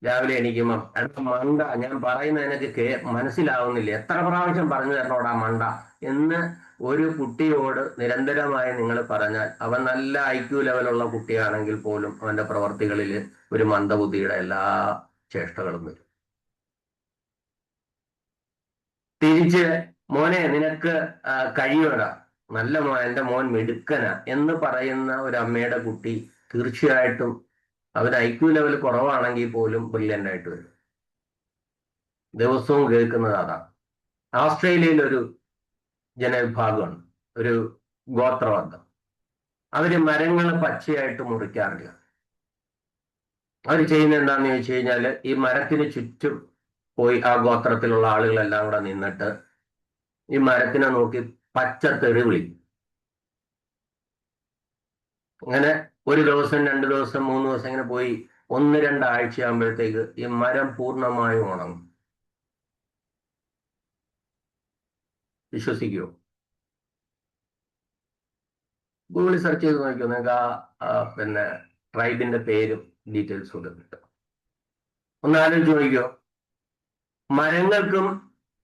രാവിലെ എണീക്കുമ്പോൾ അടുത്ത മണ്ട, ഞാൻ പറയുന്നത് എനിക്ക് മനസ്സിലാവുന്നില്ല, എത്ര പ്രാവശ്യം പറഞ്ഞു തരണോടാ മണ്ട എന്ന് ഒരു കുട്ടിയോട് നിരന്തരമായി നിങ്ങൾ പറഞ്ഞാൽ, അവൻ നല്ല IQ ലെവലുള്ള കുട്ടിയാണെങ്കിൽ പോലും അവന്റെ പ്രവർത്തികളിൽ ഒരു മന്ദബുദ്ധിയുടെ എല്ലാ ചേഷ്ടകളും വരും. തിരിച്ച് മോനെ നിനക്ക് കഴിയടാ, നല്ല മോൻ, എൻ്റെ മോൻ മിടുക്കന എന്ന് പറയുന്ന ഒരു അമ്മയുടെ കുട്ടി തീർച്ചയായിട്ടും അവന് IQ ലെവൽ കുറവാണെങ്കിൽ പോലും ബ്രില്യൻ്റ് ആയിട്ട് വരും. ദിവസവും കേൾക്കുന്നത് അതാണ്. ഓസ്ട്രേലിയയിൽ ഒരു ജനവിഭാഗമാണ്, ഒരു ഗോത്രവർഗം. അവര് മരങ്ങൾ പച്ചയായിട്ട് മുറിക്കാറില്ല. അവർ ചെയ്യുന്നത് എന്താണെന്ന് ചോദിച്ചു കഴിഞ്ഞാൽ, ഈ മരത്തിന് ചുറ്റും പോയി ആ ഗോത്രത്തിലുള്ള ആളുകളെല്ലാം കൂടെ നിന്നിട്ട് ഈ മരത്തിനെ നോക്കി പച്ച തെറി വിളിക്കും. അങ്ങനെ ഒരു ദിവസം, 2 ദിവസം, 3 ദിവസം ഇങ്ങനെ പോയി 1-2 ആഴ്ചയാകുമ്പോഴത്തേക്ക് ഈ മരം പൂർണ്ണമായും ഉണങ്ങും. വിശ്വസിക്കുമോ? ഗൂഗിളിൽ സെർച്ച് ചെയ്ത് നോക്കിയോ, നിങ്ങൾക്ക് പിന്നെ ട്രൈബിന്റെ പേരും ഡീറ്റെയിൽസും ഒക്കെ കിട്ടും. ഒന്ന് ആലോചിച്ച് നോക്കിയോ, മരങ്ങൾക്കും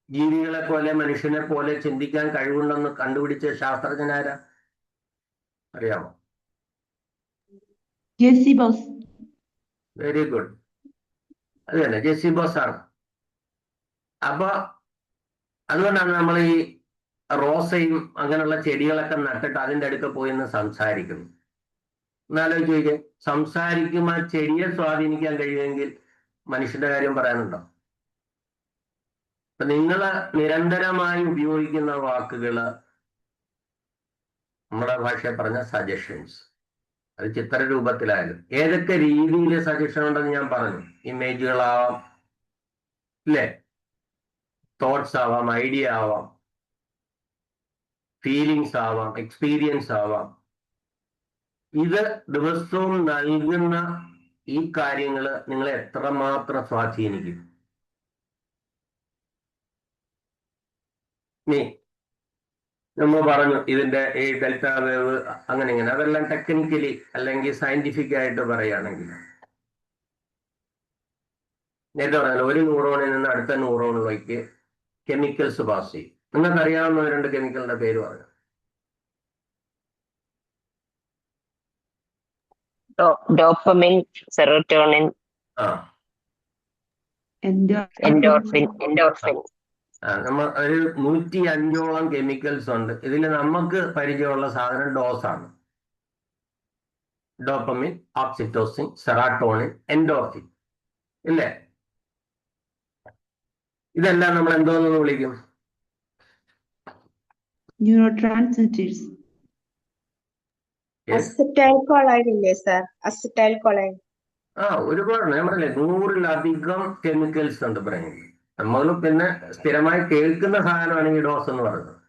ജീവികളെ പോലെ മനുഷ്യനെ പോലെ ചിന്തിക്കാൻ കഴിവുണ്ടെന്ന് കണ്ടുപിടിച്ച ശാസ്ത്രജ്ഞനാരാ അറിയാമോ? Jessy boss. വെരി ഗുഡ്, അത് തന്നെ, ജെസ്സി ബോസ് ആണ്. അപ്പൊ അതുകൊണ്ടാണ് നമ്മൾ ഈ റോസയും അങ്ങനെയുള്ള ചെടികളൊക്കെ നട്ടിട്ട് അതിൻ്റെ അടുക്ക പോയി എന്ന് സംസാരിക്കുന്നു. എന്നാലോചിച്ച് നോക്കിയേ, സംസാരിക്കുമ്പോൾ ആ ചെടിയെ സ്വാധീനിക്കാൻ കഴിയുമെങ്കിൽ മനുഷ്യന്റെ കാര്യം പറയാനുണ്ടോ? അപ്പൊ നിങ്ങൾ നിരന്തരമായി ഉപയോഗിക്കുന്ന വാക്കുകള്, നമ്മുടെ ഭാഷയിൽ പറഞ്ഞ സജഷൻസ്, അത് ചിത്രരൂപത്തിലായാലും ഏതൊക്കെ രീതിയിൽ സജഷൻ ഉണ്ടെന്ന് ഞാൻ പറഞ്ഞു. ഇമേജുകളാവാം, ഇല്ലേ, തോട്ട്സ് ആവാം, ഐഡിയ ആവാം, ഫീലിങ്സ് ആവാം, എക്സ്പീരിയൻസ് ആവാം. ഇത് ദിവസവും നൽകുന്ന ഈ കാര്യങ്ങൾ നിങ്ങളെ എത്രമാത്രം സ്വാധീനിക്കും? നീ നമ്മൾ പറഞ്ഞു ഇതിന്റെ ഈ ഡെൽറ്റ വേവ് അങ്ങനെ ഇങ്ങനെ, അതെല്ലാം ടെക്നിക്കലി അല്ലെങ്കിൽ സയന്റിഫിക് ആയിട്ട് പറയുകയാണെങ്കിൽ, നേരത്തെ പറഞ്ഞാൽ ഒരു ന്യൂറോണിൽ നിന്ന് അടുത്ത ന്യൂറോണിലേക്ക് കെമിക്കൽസ് പാസ് ചെയ്യും. നിങ്ങൾക്ക് അറിയാവുന്ന 2 കെമിക്കലിന്റെ പേര് പറഞ്ഞു. ഡോപ്പമിൻ, സെറോട്ടോണിൻ, ആ എൻഡോർഫിൻ. നമ്മൾ ഒരു 105ഓളം കെമിക്കൽസ് ഉണ്ട്. ഇതിൽ നമുക്ക് പരിചയമുള്ള സാധനം ഡോസാണ്. ഡോപ്പമിൻ, ഓക്സിറ്റോസിൻ, സെറാട്ടോണിൻ, എൻഡോർഫിൻ, ഇല്ലേ? ഇതെല്ലാം നമ്മൾ എന്തോന്ന് വിളിക്കും? Neuro transmitters. അസറ്റൈൽ കൊളൈൻ ഇല്ലേ സർ? Acetyl choline. ഒരുപാട്, ഞാൻ പറഞ്ഞില്ലേ, 100-ലധികം കെമിക്കൽസ് ഉണ്ട് ബ്രെയിനിൽ. നമ്മൾ പിന്നെ സ്ഥിരമായി കേൾക്കുന്ന സാധനമാണ് ഈ ഡോസ് എന്ന് പറയുന്നത്.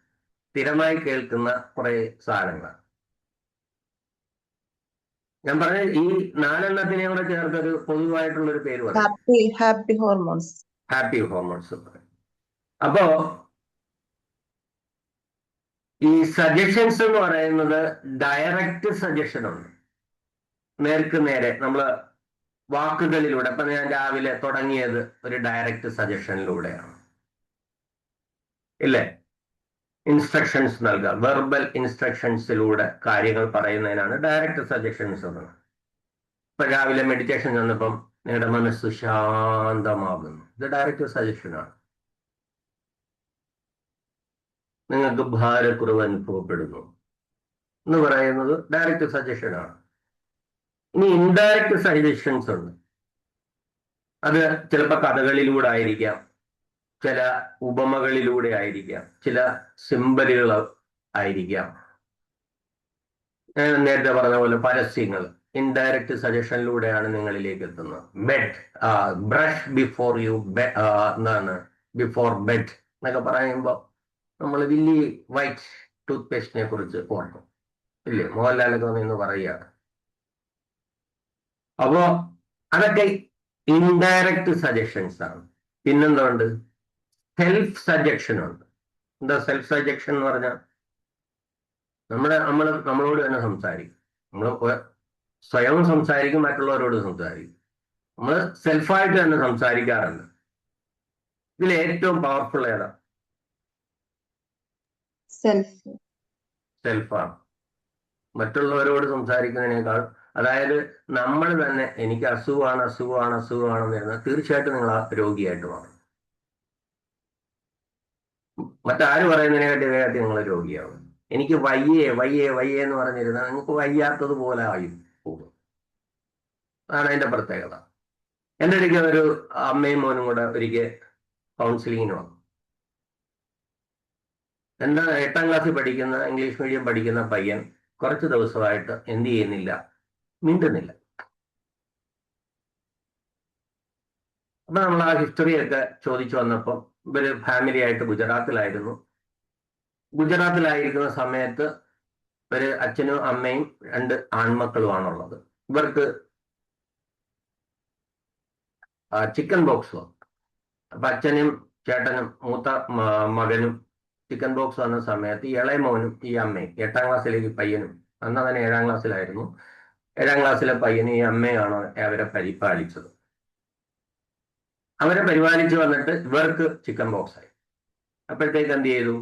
സ്ഥിരമായി കേൾക്കുന്ന കുറെ സാധനങ്ങൾ ഞാൻ പറഞ്ഞ ഈ 4 കൂടെ ചേർത്തൊരു പൊതുവായിട്ടുള്ളൊരു പേര് പറയും, ഹാപ്പി ഹോർമോൺസ്. Happy hormones. അപ്പോ ഈ സജഷൻസ് എന്ന് പറയുന്നത് ഡയറക്റ്റ് സജഷൻ ഉണ്ട്, നേർക്ക് നേരെ നമ്മൾ വാക്കുകളിലൂടെ. അപ്പൊ ഞാൻ രാവിലെ തുടങ്ങിയത് ഒരു ഡയറക്റ്റ് സജഷനിലൂടെയാണ്, ഇല്ലേ? ഇൻസ്ട്രക്ഷൻസ് നൽകുക, വെർബൽ ഇൻസ്ട്രക്ഷൻസിലൂടെ കാര്യങ്ങൾ പറയുന്നതിനാണ് ഡയറക്റ്റ് സജഷൻസ് എന്ന്. ഇപ്പൊ രാവിലെ മെഡിറ്റേഷൻ ചെന്നപ്പം നിങ്ങളുടെ മനസ്സ് ശാന്തമാകുന്നു, ഇത് ഡയറക്റ്റ് സജഷനാണ്. നിങ്ങൾക്ക് ഭാരക്കുറവ് അനുഭവപ്പെടുന്നു എന്ന് പറയുന്നത് ഡയറക്റ്റ് സജഷനാണ്. ഇനി ഇൻഡയറക്റ്റ് സജഷൻസ് ഉണ്ട്. അത് ചിലപ്പോൾ കഥകളിലൂടെ ആയിരിക്കാം, ചില ഉപമകളിലൂടെ ആയിരിക്കാം, ചില സിമ്പലുകൾ ആയിരിക്കാം. നേരത്തെ പറഞ്ഞ പോലെ പരസ്യങ്ങൾ ഇൻഡയറക്റ്റ് സജഷനിലൂടെയാണ് നിങ്ങളിലേക്ക് എത്തുന്നത്. ബ്രഷ് ബിഫോർ യു എന്താണ് ബിഫോർ ബെഡ് എന്നൊക്കെ പറയുമ്പോൾ നമ്മൾ വില്ലി വൈറ്റ് ടൂത്ത് പേസ്റ്റിനെ കുറിച്ച് ഓർക്കും, ഇല്ലേ? മോഹൻലാലൊക്കെ നിന്ന് പറയുകയാണ്. അപ്പോ അതൊക്കെ ഇൻഡയറക്റ്റ് സജഷൻസ് ആണ്. പിന്നെന്തുണ്ട്? സെൽഫ് സജഷൻ ഉണ്ട്. എന്താ സെൽഫ് സജഷൻ എന്ന് പറഞ്ഞാൽ? നമ്മളോട് തന്നെ സംസാരിക്കും. നമ്മൾ സ്വയം സംസാരിക്കും, മറ്റുള്ളവരോട് സംസാരിക്കും. നമ്മൾ സെൽഫായിട്ട് തന്നെ സംസാരിക്കാറുണ്ട്. ഇതിൽ ഏറ്റവും പവർഫുൾ ഏതാ? സെൽഫാണ്. മറ്റുള്ളവരോട് സംസാരിക്കുന്നതിനേക്കാൾ, അതായത് നമ്മൾ തന്നെ എനിക്ക് അസുഖമാണെന്ന് വരുന്നത് തീർച്ചയായിട്ടും നിങ്ങൾ ആ രോഗിയായിട്ട് മാറും. മറ്റാര് പറയുന്നതിനെക്കാട്ടി വേഗത്തിൽ നിങ്ങൾ രോഗിയാവും. എനിക്ക് വയ്യേ എന്ന് പറഞ്ഞിരുന്നാൽ നിങ്ങൾക്ക് വയ്യാത്തതുപോലെ ആയി പോകും. അതാണ് അതിന്റെ പ്രത്യേകത. എൻ്റെ ഒരിക്കൽ ഒരു അമ്മയും മോനും കൂടെ ഒരിക്കൽ കൗൺസിലിങ്ങിന് വന്നു. എന്താ 8ാം ക്ലാസ്സിൽ പഠിക്കുന്ന ഇംഗ്ലീഷ് മീഡിയം പഠിക്കുന്ന പയ്യൻ കുറച്ച് ദിവസമായിട്ട് എന്ത് ചെയ്യുന്നില്ല, മിണ്ടുന്നില്ല. അപ്പൊ നമ്മൾ ആ ഹിസ്റ്ററിയൊക്കെ ചോദിച്ചു വന്നപ്പോൾ ഇവര് ഫാമിലി ആയിട്ട് ഗുജറാത്തിലായിരുന്നു. ഗുജറാത്തിലായിരിക്കുന്ന സമയത്ത് ഒരു അച്ഛനും അമ്മയും 2 ആൺമക്കളുമാണുള്ളത്. ഇവർക്ക് ചിക്കൻ ബോക്സ് വന്നു. അപ്പൊ അച്ഛനും ചേട്ടനും മൂത്ത മകനും ചിക്കൻ ബോക്സ് വന്ന സമയത്ത് ഇളയ മോനും ഈ അമ്മയും 8ാം ക്ലാസ്സിലേക്ക് പയ്യനും, അന്ന് അങ്ങനെ 7ാം ക്ലാസ്സിലായിരുന്നു, 7ാം ക്ലാസ്സിലെ പയ്യനും ഈ അമ്മയാണ് അവരെ പരിപാലിച്ചത്. അവരെ പരിപാലിച്ച് വന്നിട്ട് ഇവർക്ക് ചിക്കൻ ബോക്സ് ആയി. അപ്പോഴത്തേക്ക് എന്ത് ചെയ്തു,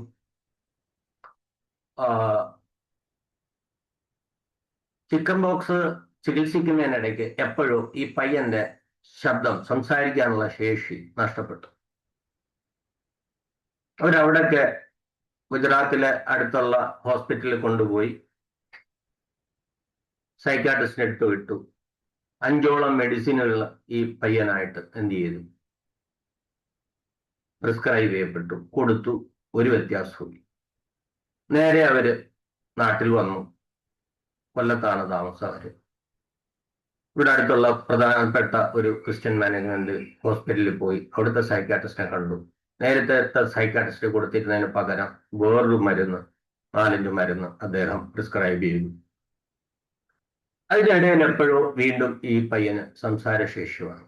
ചിക്കൻ ബോക്സ് ചികിത്സിക്കുന്നതിനിടയ്ക്ക് എപ്പോഴും ഈ പയ്യന്റെ ശബ്ദം, സംസാരിക്കാനുള്ള ശേഷി നഷ്ടപ്പെട്ടു. അവരവിടൊക്കെ ഗുജറാത്തിലെ അടുത്തുള്ള ഹോസ്പിറ്റലിൽ കൊണ്ടുപോയി സൈക്കാട്രിസ്റ്റിനെ എടുത്തു വിട്ടു. 5ഓളം മെഡിസിനുകൾ ഈ പയ്യനായിട്ട് എന്ത് ചെയ്തു, പ്രിസ്ക്രൈബ് ചെയ്യപ്പെട്ടു, കൊടുത്തു. ഒരു വ്യത്യാസവും. നേരെ അവര് നാട്ടിൽ വന്നു. കൊല്ലത്താണ് താമസം അവര്. ഇവിടെ അടുത്തുള്ള പ്രധാനപ്പെട്ട ഒരു ക്രിസ്ത്യൻ മാനേജ്മെന്റ് ഹോസ്പിറ്റലിൽ പോയി അവിടുത്തെ സൈക്കാട്രിസ്റ്റിനെ കണ്ടു. നേരത്തെ സൈക്കാട്രിസ്റ്റ് കൊടുത്തിരുന്നതിന് പകരം വേറൊരു മരുന്ന്, 4-5 മരുന്ന് അദ്ദേഹം പ്രിസ്ക്രൈബ് ചെയ്തു. അതിനിടയിൽ എപ്പോഴോ വീണ്ടും ഈ പയ്യന് സംസാരശേഷിയാണ്.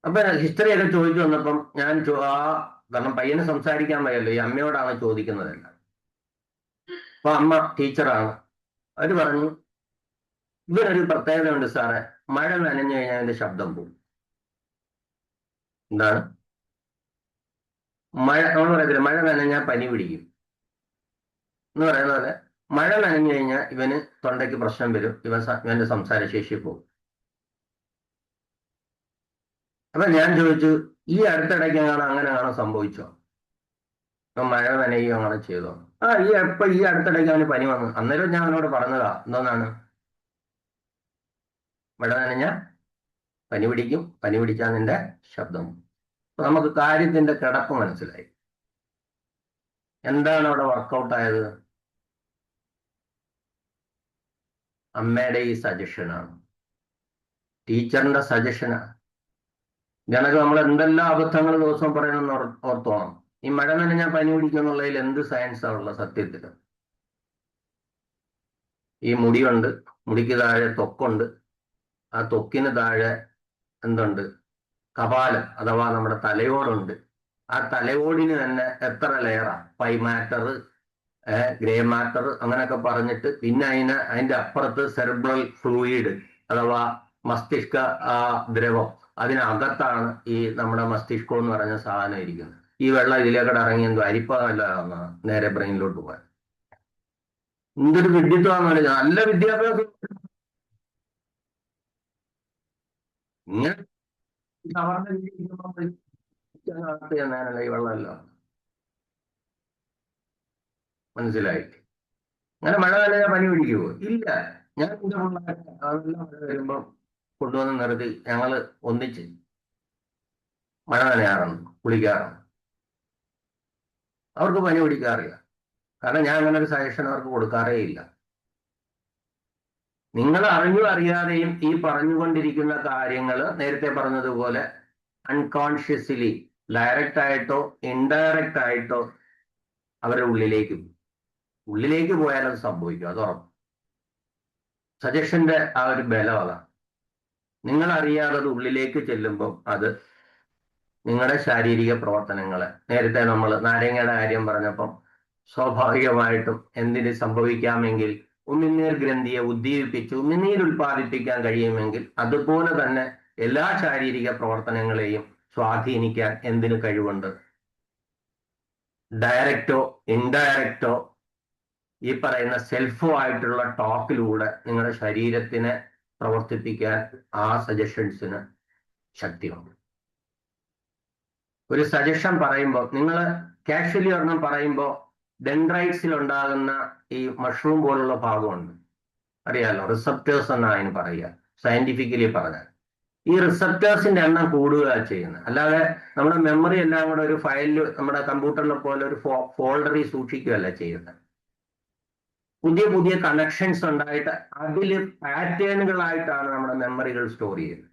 അപ്പൊ ഹിസ്റ്ററിയൊക്കെ ചോദിച്ചു വന്നപ്പം ഞാൻ കാരണം പയ്യന് സംസാരിക്കാൻ വയ്യല്ലോ, ഈ അമ്മയോടാണ് ചോദിക്കുന്നതല്ല. അപ്പൊ അമ്മ ടീച്ചറാണ്. അവര് പറഞ്ഞു, ഇവരൊരു പ്രത്യേകതയുണ്ട് സാറേ, മഴ നനഞ്ഞു കഴിഞ്ഞാൽ അതിന്റെ ശബ്ദം പോകും. എന്താണ് മഴ? നമ്മൾ പറയത്തില്ല മഴ നനഞ്ഞാൽ പനി പിടിക്കും എന്ന് പറയുന്ന പോലെ, മഴ നനഞ്ഞു കഴിഞ്ഞാൽ ഇവന് തൊണ്ടയ്ക്ക് പ്രശ്നം വരും, ഇവന്റെ സംസാരശേഷി പോകും. അപ്പൊ ഞാൻ ചോദിച്ചു, ഈ അടുത്തിടയ്ക്കാണ് അങ്ങനെയാണോ സംഭവിച്ചോ? ഇപ്പൊ മഴ നനയുകയോ അങ്ങനെ ചെയ്തോ? ഈ അടുത്തിടയ്ക്ക് അവന് പനി വന്നു. അന്നേരം ഞാൻ അവനോട് പറഞ്ഞതാ, എന്തോന്നാണ്, മഴ നനഞ്ഞ പനി പിടിക്കും, പനി പിടിച്ചാൽ നിന്റെ ശബ്ദം. അപ്പൊ നമുക്ക് കാര്യത്തിന്റെ കിടപ്പ് മനസ്സിലായി. എന്താണ് അവിടെ വർക്കൗട്ട് ആയത്? അമ്മയുടെ ഈ സജഷനാണ്, ടീച്ചറിന്റെ സജഷനാണ്. ഇതിനൊക്കെ നമ്മൾ എന്തെല്ലാം അബദ്ധങ്ങൾ ദിവസവും പറയണമെന്ന് ഓർത്തോണം. ഈ മഴ നനഞ്ഞാൽ പനി പിടിക്കും എന്നുള്ളതിൽ എന്ത് സയൻസാണ് ഉള്ളത് സത്യത്തിൽ? ഈ മുടിയുണ്ട്, മുടിക്ക് താഴെ തൊക്കുണ്ട്, ആ തൊക്കിന് താഴെ എന്തുണ്ട്, കപാലം അഥവാ നമ്മുടെ തലയോടുണ്ട്. ആ തലയോടിന് തന്നെ എത്ര ലെയറാ, പൈ മാറ്റർ, ഗ്രേ മാറ്റർ അങ്ങനെയൊക്കെ പറഞ്ഞിട്ട്, പിന്നെ അതിന്റെ അപ്പുറത്ത് സെറിബ്രൽ ഫ്ലൂയിഡ് അഥവാ മസ്തിഷ്ക ദ്രവം, അതിനകത്താണ് ഈ നമ്മുടെ മസ്തിഷ്കം എന്ന് പറഞ്ഞ സാധനം ഇരിക്കുന്നത്. ഈ വെള്ളം ഇതിലേക്കടെ ഇറങ്ങി എന്തോ അരിപ്പല്ല നേരെ ബ്രെയിനിലോട്ട് പോകാൻ. എന്തൊരു വിഡ്ഢിത്വമാണെന്നല്ല, നല്ല വിദ്യാഭ്യാസം. ഇങ്ങനെ ഞാനല്ല ഈ വെള്ളമല്ല, മനസ്സിലായി? അങ്ങനെ മഴ നനഞ്ഞാൽ പനി പിടിക്കുവോ? ഇല്ല. ഞാൻ എന്റെ അതെല്ലാം മഴ വരുമ്പോ കൊണ്ടുവന്ന് നിർത്തി ഞങ്ങള് ഒന്നിച്ച് മഴ നനയാറുണ്ട്, കുളിക്കാറുണ്ട്. അവർക്ക് പനി പിടിക്കാറില്ല. കാരണം ഞാൻ അങ്ങനെ ഒരു സജഷൻ അവർക്ക് കൊടുക്കാറേ ഇല്ല. നിങ്ങൾ അറിഞ്ഞു അറിയാതെയും ഈ പറഞ്ഞുകൊണ്ടിരിക്കുന്ന കാര്യങ്ങൾ നേരത്തെ പറഞ്ഞതുപോലെ അൺകോൺഷ്യസ്ലി, ഡയറക്റ്റ് ആയിട്ടോ ഇൻഡയറക്റ്റ് ആയിട്ടോ അവരുടെ ഉള്ളിലേക്ക് പോയാലത് സംഭവിക്കും. അത് ഉറപ്പ്. സജഷന്റെ ആ ഒരു ബലം അതാണ്. നിങ്ങൾ അറിയാതെ ഉള്ളിലേക്ക് ചെല്ലുമ്പോൾ അത് നിങ്ങളുടെ ശാരീരിക പ്രവർത്തനങ്ങളെ, നേരത്തെ നമ്മൾ നാരങ്ങയുടെ കാര്യം പറഞ്ഞപ്പം സ്വാഭാവികമായിട്ടും എന്തിന് സംഭവിക്കാമെങ്കിൽ ഉമിനീർ ഗ്രന്ഥിയെ ഉദ്ദീപിപ്പിച്ച് ഉമിനീർ ഉൽപ്പാദിപ്പിക്കാൻ കഴിയുമെങ്കിൽ അതുപോലെ തന്നെ എല്ലാ ശാരീരിക പ്രവർത്തനങ്ങളെയും സ്വാധീനിക്കാൻ എന്തിനു കഴിവുണ്ട്? ഡയറക്റ്റോ ഇൻഡയറക്റ്റോ ഈ പറയുന്ന സെൽഫോ ആയിട്ടുള്ള ടോക്കിലൂടെ നിങ്ങളുടെ ശരീരത്തിനെ പ്രവർത്തിപ്പിക്കാൻ ആ സജഷൻസിന് ശക്തിയുണ്ട്. ഒരു സജഷൻ പറയുമ്പോൾ, നിങ്ങൾ കാഷ്വലി ഒരെണ്ണം പറയുമ്പോൾ ഡെൻഡ്രൈറ്റ്സിൽ ഉണ്ടാകുന്ന ഈ മഷ്റൂം പോലുള്ള ഭാഗമുണ്ട്, അറിയാലോ, റിസപ്റ്റേഴ്സ് എന്നാണ് അതിന് പറയുക സയന്റിഫിക്കലി പറഞ്ഞാൽ. ഈ റിസപ്റ്റേഴ്സിന്റെ എണ്ണം കൂടുക ചെയ്യുന്നത്. അല്ലാതെ നമ്മുടെ മെമ്മറി എല്ലാം കൂടെ ഒരു ഫയലിൽ, നമ്മുടെ കമ്പ്യൂട്ടറിലെ പോലെ ഒരു ഫോൾഡറിൽ സൂക്ഷിക്കുകയല്ല ചെയ്യുന്നത്. പുതിയ പുതിയ കണക്ഷൻസ് ഉണ്ടായിട്ട് അതിൽ പാറ്റേണുകളായിട്ടാണ് നമ്മുടെ മെമ്മറികൾ സ്റ്റോർ ചെയ്യുന്നത്.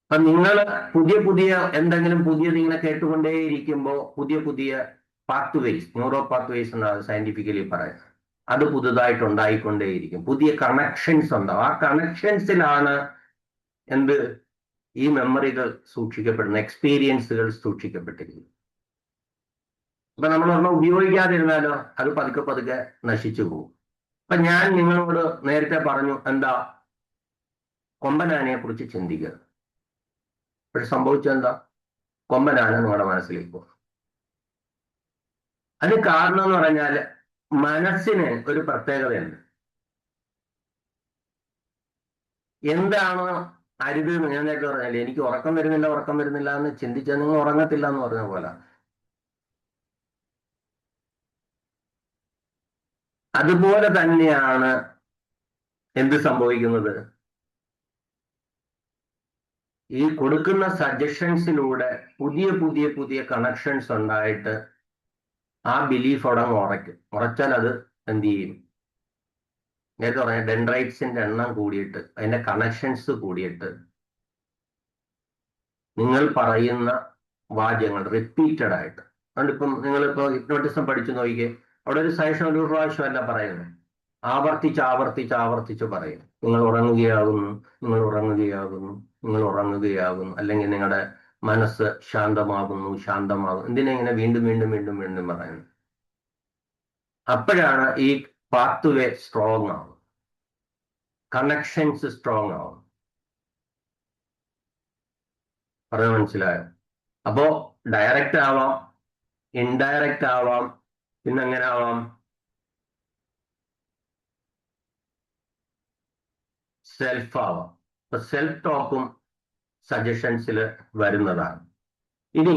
അപ്പൊ നിങ്ങൾ പുതിയ പുതിയ എന്തെങ്കിലും പുതിയത് ഇങ്ങനെ കേട്ടുകൊണ്ടേയിരിക്കുമ്പോൾ പുതിയ പുതിയ പാത്വേസ്, ന്യൂറോ പാത്വേസ് എന്നാണ് സയന്റിഫിക്കലി പറയുന്നത്, അത് പുതുതായിട്ട് ഉണ്ടായിക്കൊണ്ടേയിരിക്കും. പുതിയ കണക്ഷൻസ് ഉണ്ടാവും. ആ കണക്ഷൻസിലാണ് എന്ത് ഈ മെമ്മറികൾ സൂക്ഷിക്കപ്പെടുന്ന, എക്സ്പീരിയൻസുകൾ സൂക്ഷിക്കപ്പെട്ടിരിക്കുന്നു. അപ്പൊ നമ്മൾ ഒരെണ്ണം ഉപയോഗിക്കാതിരുന്നാലോ അത് പതുക്കെ പതുക്കെ നശിച്ചു പോകും. അപ്പൊ ഞാൻ നിങ്ങളോട് നേരത്തെ പറഞ്ഞു എന്താ, കൊമ്പനാനയെ കുറിച്ച് ചിന്തിക്കുക. പക്ഷെ സംഭവിച്ചെന്താ, കൊമ്പനാന നിങ്ങളുടെ മനസ്സിലേക്ക് പോകും. അതിന് കാരണം എന്ന് പറഞ്ഞാൽ മനസ്സിന് ഒരു പ്രത്യേകതയുണ്ട്. എന്താണ് അരുത് എന്ന് ഞാൻ നേരത്തെ പറഞ്ഞാൽ, എനിക്ക് ഉറക്കം വരുന്നില്ല എന്ന് ചിന്തിച്ചാൽ നിങ്ങൾ ഉറങ്ങത്തില്ല എന്ന് പറഞ്ഞ പോലെ. അതുപോലെ തന്നെയാണ് എന്ത് സംഭവിക്കുന്നത്, ഈ കൊടുക്കുന്ന സജഷൻസിലൂടെ പുതിയ പുതിയ പുതിയ കണക്ഷൻസ് ഉണ്ടായിട്ട് ആ ബിലീഫ് അവിടെ ഉറച്ചാൽ അത് എന്ത് ചെയ്യും, നേരത്തെ പറഞ്ഞ ഡെൻഡ്രൈറ്റ്സിന്റെ എണ്ണം കൂടിയിട്ട് അതിന്റെ കണക്ഷൻസ് കൂടിയിട്ട് നിങ്ങൾ പറയുന്ന വാചകങ്ങൾ റിപ്പീറ്റഡ് ആയിട്ട്. അതുകൊണ്ട് ഇപ്പം നിങ്ങളിപ്പോ ഹിപ്നോട്ടിസം പഠിച്ചു നോക്കിക്കേ, അവിടെ ഒരു സജഷൻ ഒരു പ്രാവശ്യമല്ല പറയുന്നത്, ആവർത്തിച്ച് പറയും. നിങ്ങൾ ഉറങ്ങുകയാകുന്നു, അല്ലെങ്കിൽ നിങ്ങളുടെ മനസ്സ് ശാന്തമാകുന്നു. എന്തിനെങ്ങനെ വീണ്ടും പറയുന്നു. അപ്പോഴാണ് ഈ പാത്വേ സ്ട്രോങ് ആവും, കണക്ഷൻസ് സ്ട്രോങ് ആവും. പറഞ്ഞത് മനസ്സിലായോ? അപ്പോ ഡയറക്റ്റ് ആവാം, ഇൻഡയറക്റ്റ് ആവാം, പിന്നെ എങ്ങനെ ആവാം, സെൽഫ് ആവാം. അപ്പൊ സെൽഫ് ടോക്കും സജഷൻസിൽ വരുന്നതാണ്. ഇനി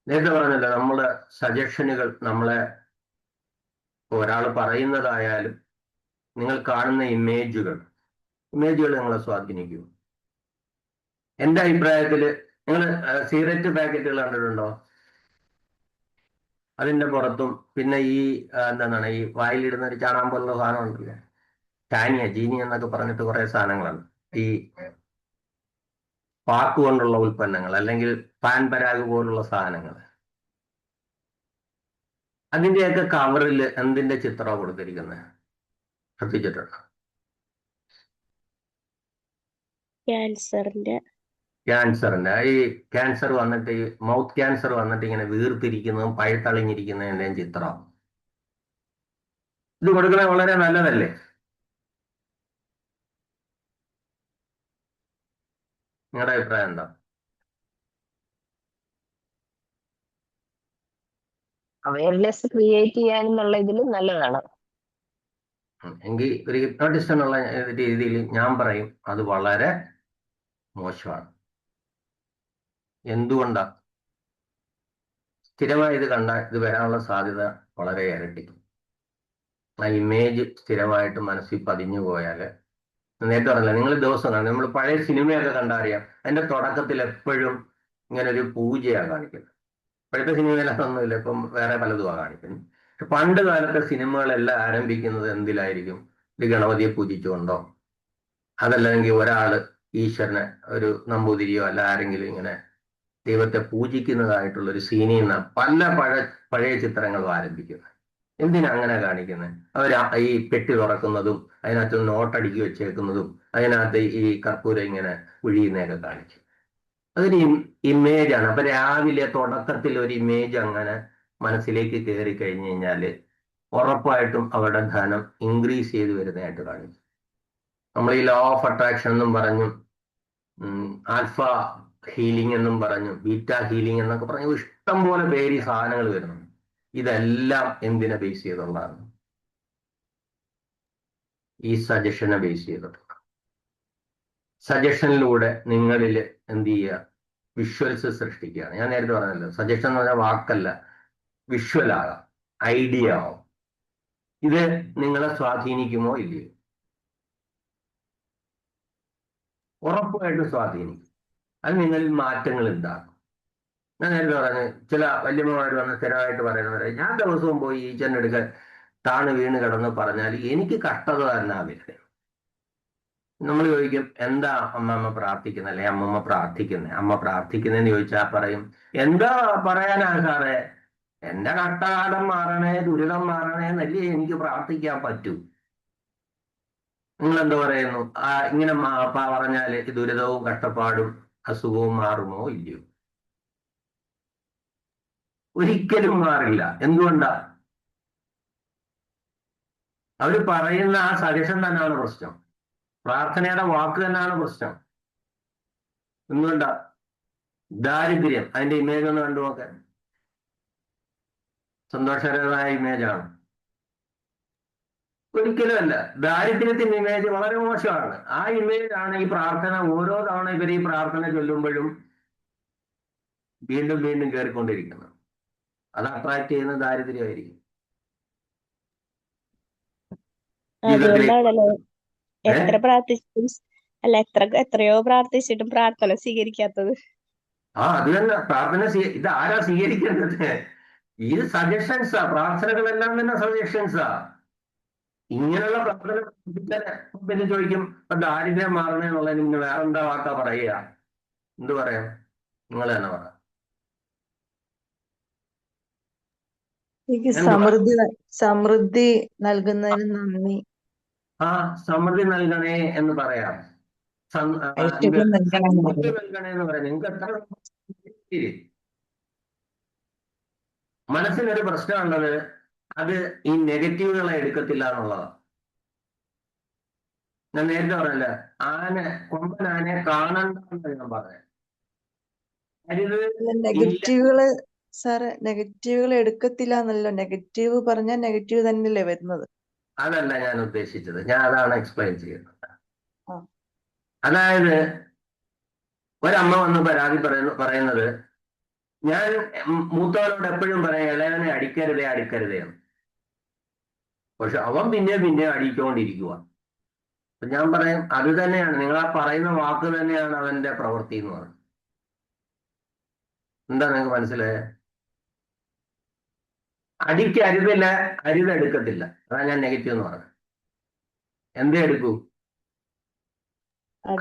നേരത്തെ പറഞ്ഞല്ലോ, നമ്മള് സജഷനുകൾ നമ്മളെ ഒരാൾ പറയുന്നതായാലും നിങ്ങൾ കാണുന്ന ഇമേജുകൾ നിങ്ങളെ സ്വാധീനിക്കും. എൻ്റെ അഭിപ്രായത്തിൽ നിങ്ങൾ സിഗരറ്റ് പാക്കറ്റുകൾ കണ്ടിട്ടുണ്ടോ? അതിന്റെ പുറത്തും പിന്നെ ഈ എന്താണ് ഈ വായിലിടുന്ന ഒരു ചാണകം പോലുള്ള സാധനം ഉണ്ടല്ലോ, ജീനി എന്നൊക്കെ പറഞ്ഞിട്ട് കുറെ സാധനങ്ങളാണ്. ഈ പാക്ക് കൊണ്ടുള്ള ഉൽപ്പന്നങ്ങൾ അല്ലെങ്കിൽ പാൻ പരാഗ് പോലുള്ള സാധനങ്ങൾ. അതിന്റെയൊക്കെ കവറിൽ എന്തിന്റെ ചിത്രമാണ് കൊടുത്തിരിക്കുന്നത്, ശ്രദ്ധിച്ചിട്ടുണ്ടോ? ക്യാൻസറിന്റെ. ഈ ക്യാൻസർ വന്നിട്ട്, ഈ മൗത്ത് ക്യാൻസർ വന്നിട്ട് ഇങ്ങനെ വീർത്തിരിക്കുന്നതും പഴുത്തളിഞ്ഞിരിക്കുന്നതിന്റെയും ചിത്രം. ഇത് കൊടുക്കുന്നത് വളരെ നല്ലതല്ലേ? നിങ്ങളുടെ അഭിപ്രായം എന്താ? അവയർനെസ് ക്രിയേറ്റ് ചെയ്യാനെന്നുള്ള ഇതിൽ നല്ലതാണ്. എങ്കിൽ ഒരു ഹിപ്നോട്ടിസ്റ്റ് എന്നുള്ള രീതിയിൽ ഞാൻ പറയും അത് വളരെ മോശമാണ്. എന്തുകൊണ്ടാ? സ്ഥിരമായി ഇത് കണ്ടാൽ ഇത് വരാനുള്ള സാധ്യത വളരെ ഇരട്ടിക്കും. ആ ഇമേജ് സ്ഥിരമായിട്ട് മനസ്സിൽ പതിഞ്ഞു പോയാൽ, നേരത്തെ പറഞ്ഞില്ല, നിങ്ങൾ ദിവസം കാണും, നമ്മൾ പഴയ സിനിമയൊക്കെ കണ്ടറിയാം, അതിന്റെ തുടക്കത്തിൽ എപ്പോഴും ഇങ്ങനെ ഒരു പൂജയാണ് കാണിക്കുന്നത്. ഇപ്പോഴത്തെ സിനിമയിൽ അതൊന്നുമില്ല, ഇപ്പം വേറെ പലതുമാണ് കാണിക്കുന്നത്. പക്ഷെ പണ്ട് കാലത്തെ സിനിമകളെല്ലാം ആരംഭിക്കുന്നത് എന്തിലായിരിക്കും? ഒരു ഗണപതിയെ പൂജിച്ചുകൊണ്ടോ, അതല്ലെങ്കിൽ ഒരാള് ഈശ്വരനെ, ഒരു നമ്പൂതിരിയോ അല്ല ആരെങ്കിലും ഇങ്ങനെ ദൈവത്തെ പൂജിക്കുന്നതായിട്ടുള്ള ഒരു സീനിൽ നിന്ന് പഴയ ചിത്രങ്ങളും ആരംഭിക്കുന്നത്. എന്തിനാ അങ്ങനെ കാണിക്കുന്നത്? അവർ ഈ പെട്ടി തുറക്കുന്നതും അതിനകത്ത് നോട്ടടുക്കി വെച്ചേക്കുന്നതും അതിനകത്ത് ഈ കർപ്പൂരം ഇങ്ങനെ കുഴിയുന്നതൊക്കെ കാണിക്കും. അതൊരു ഇമേജാണ്. അപ്പൊ രാവിലെ തുടക്കത്തിൽ ഒരു ഇമേജ് അങ്ങനെ മനസ്സിലേക്ക് കയറി കഴിഞ്ഞു കഴിഞ്ഞാൽ ഉറപ്പായിട്ടും അവരുടെ ധനം ഇൻക്രീസ് ചെയ്ത് വരുന്നതായിട്ട് കാണിക്കും. നമ്മൾ ഈ ലോ ഓഫ് അട്രാക്ഷൻ എന്നും പറഞ്ഞു, ആൽഫ ഹീലിംഗ് എന്നും പറഞ്ഞു, ബീറ്റ ഹീലിംഗ് എന്നൊക്കെ പറഞ്ഞു, ഇഷ്ടം പോലെ പേര് ഈ സാധനങ്ങൾ വരുന്നു. ഇതെല്ലാം എന്തിനെ ബേസ് ചെയ്തുള്ളതാണ്? ഈ സജഷനെ ബേസ് ചെയ്തിട്ടുള്ള. സജഷനിലൂടെ നിങ്ങളിൽ എന്ത് ചെയ്യുക? വിഷ്വൽസ് സൃഷ്ടിക്കുകയാണ്. ഞാൻ നേരത്തെ പറഞ്ഞല്ലോ, സജഷൻ എന്ന് പറഞ്ഞാൽ വാക്കല്ല, വിഷ്വൽ ആകാം, ഐഡിയ ആവും. ഇത് നിങ്ങളെ സ്വാധീനിക്കുമോ ഇല്ലയോ? ഉറപ്പായിട്ടും സ്വാധീനിക്കും. അത് നിങ്ങളിൽ മാറ്റങ്ങൾ ഉണ്ടാക്കും. ഞാൻ നേരത്തെ പറഞ്ഞു ചില വല്യമ്മമാർ വന്ന് സ്ഥിരമായിട്ട് പറയുന്നവരെ ഞാൻ ദിവസവും പോയി ഈച്ചന്റെ അടുക്ക താണ് വീണ് കിടന്ന് പറഞ്ഞാൽ എനിക്ക് കഷ്ടത തന്നെ ആവില്ല. നമ്മൾ ചോദിക്കും എന്താ അമ്മമ്മ പ്രാർത്ഥിക്കുന്നത്, അല്ലെ അമ്മമ്മ പ്രാർത്ഥിക്കുന്നത്, അമ്മ പ്രാർത്ഥിക്കുന്നതെന്ന് ചോദിച്ചാൽ പറയും എന്താ പറയാനാ സാറേ, എന്റെ കഷ്ടകാലം മാറണേ, ദുരിതം മാറണേ എന്നല്ലേ എനിക്ക് പ്രാർത്ഥിക്കാൻ പറ്റൂ. നിങ്ങൾ എന്താ പറയുന്നു? ഇങ്ങനെ പറഞ്ഞാല് ദുരിതവും കഷ്ടപ്പാടും അസുഖവും മാറുമോ ഇല്ലയോ? ഒരിക്കലും മാറില്ല. എന്തുകൊണ്ടാ? അവര് പറയുന്ന ആ സജഷൻ തന്നെയാണ് പ്രശ്നം, പ്രാർത്ഥനയുടെ വാക്ക് തന്നെയാണ് പ്രശ്നം. എന്തുകൊണ്ടാ? ദാരിദ്ര്യം, അതിന്റെ ഇമേജ് ഒന്ന് കണ്ടു നോക്കാൻ. സന്തോഷകരമായ ഇമേജാണ്? ഒരിക്കലും അല്ല. ദാരിദ്ര്യത്തിന്റെ ഇമേജ് വളരെ മോശമാണ്. ആ ഇമേജാണ് ഈ പ്രാർത്ഥന ഓരോ തവണ ഇവർ ഈ പ്രാർത്ഥന ചൊല്ലുമ്പോഴും വീണ്ടും വീണ്ടും കയറിക്കൊണ്ടിരിക്കുന്നത്. അത് അട്രാക്ട് ചെയ്യുന്ന ദാരിദ്ര്യമായിരിക്കും. അതുകൊണ്ടാണല്ലോ എത്ര പ്രാർത്ഥിച്ചിട്ടും എത്രയോ പ്രാർത്ഥിച്ചിട്ടും പ്രാർത്ഥന സ്വീകരിക്കാത്തത്. അത് തന്നെ പ്രാർത്ഥന ഇത് ആരാ സ്വീകരിക്കേണ്ടത്? ഇത് സജഷൻസാ, പ്രാർത്ഥനകളെല്ലാം തന്നെ സജഷൻസാ. ഇങ്ങനെയുള്ള പ്രാർത്ഥന പിന്നെ ചോദിക്കും ദാരിദ്ര്യം മാറണേ എന്നുള്ളത് നിങ്ങൾ വേറെ എന്താ വാക്കാ പറയുക? എന്ത് പറയാം? നിങ്ങൾ തന്നെ പറ. സമൃദ്ധി നൽകുന്നതിന് നന്ദി. സമൃദ്ധി നൽകണേ എന്ന് പറയാം. സമൃദ്ധി നൽകണേ എന്ന് പറയാം. നിങ്ങൾക്ക് എത്ര മനസ്സിനൊരു പ്രശ്നമുള്ളത് അത് ഈ നെഗറ്റീവുകളെ എടുക്കത്തില്ല എന്നുള്ളതാണ്. ഞാൻ നേരത്തെ പറഞ്ഞില്ല, കൊമ്പൻ ആനയെ കാണണ്ടെന്ന് ഞാൻ പറഞ്ഞത്. നെഗറ്റീവുകൾ എടുക്കത്തില്ല എന്നല്ലോ, നെഗറ്റീവ് പറഞ്ഞാൽ നെഗറ്റീവ് തന്നെയല്ലേ വരുന്നത്. അതല്ല ഞാൻ ഉദ്ദേശിച്ചത്, ഞാൻ അതാണ് എക്സ്പ്ലെയിൻ ചെയ്യുന്നത്. അതായത് ഒരമ്മ വന്ന് പരാതി പറയുന്നത് ഞാൻ മൂത്തവനോട് എപ്പോഴും പറയാം ഇളയവനെ അടിക്കരുതേ അടിക്കരുതേ എന്ന്. പക്ഷെ അവൻ പിന്നെ അടിച്ചുകൊണ്ടിരിക്കുക. അപ്പൊ ഞാൻ പറയും അത് തന്നെയാണ്, നിങ്ങൾ ആ പറയുന്ന വാക്ക് തന്നെയാണ് അവന്റെ പ്രവൃത്തി എന്ന് പറയുന്നത്. എന്താ നിങ്ങൾക്ക് മനസ്സിലായ? അടിക്ക് അരുതെടുക്കത്തില്ല. അതാണ് ഞാൻ നെഗറ്റീവ് എന്ന് പറഞ്ഞത്. എന്തേ എടുക്കൂ?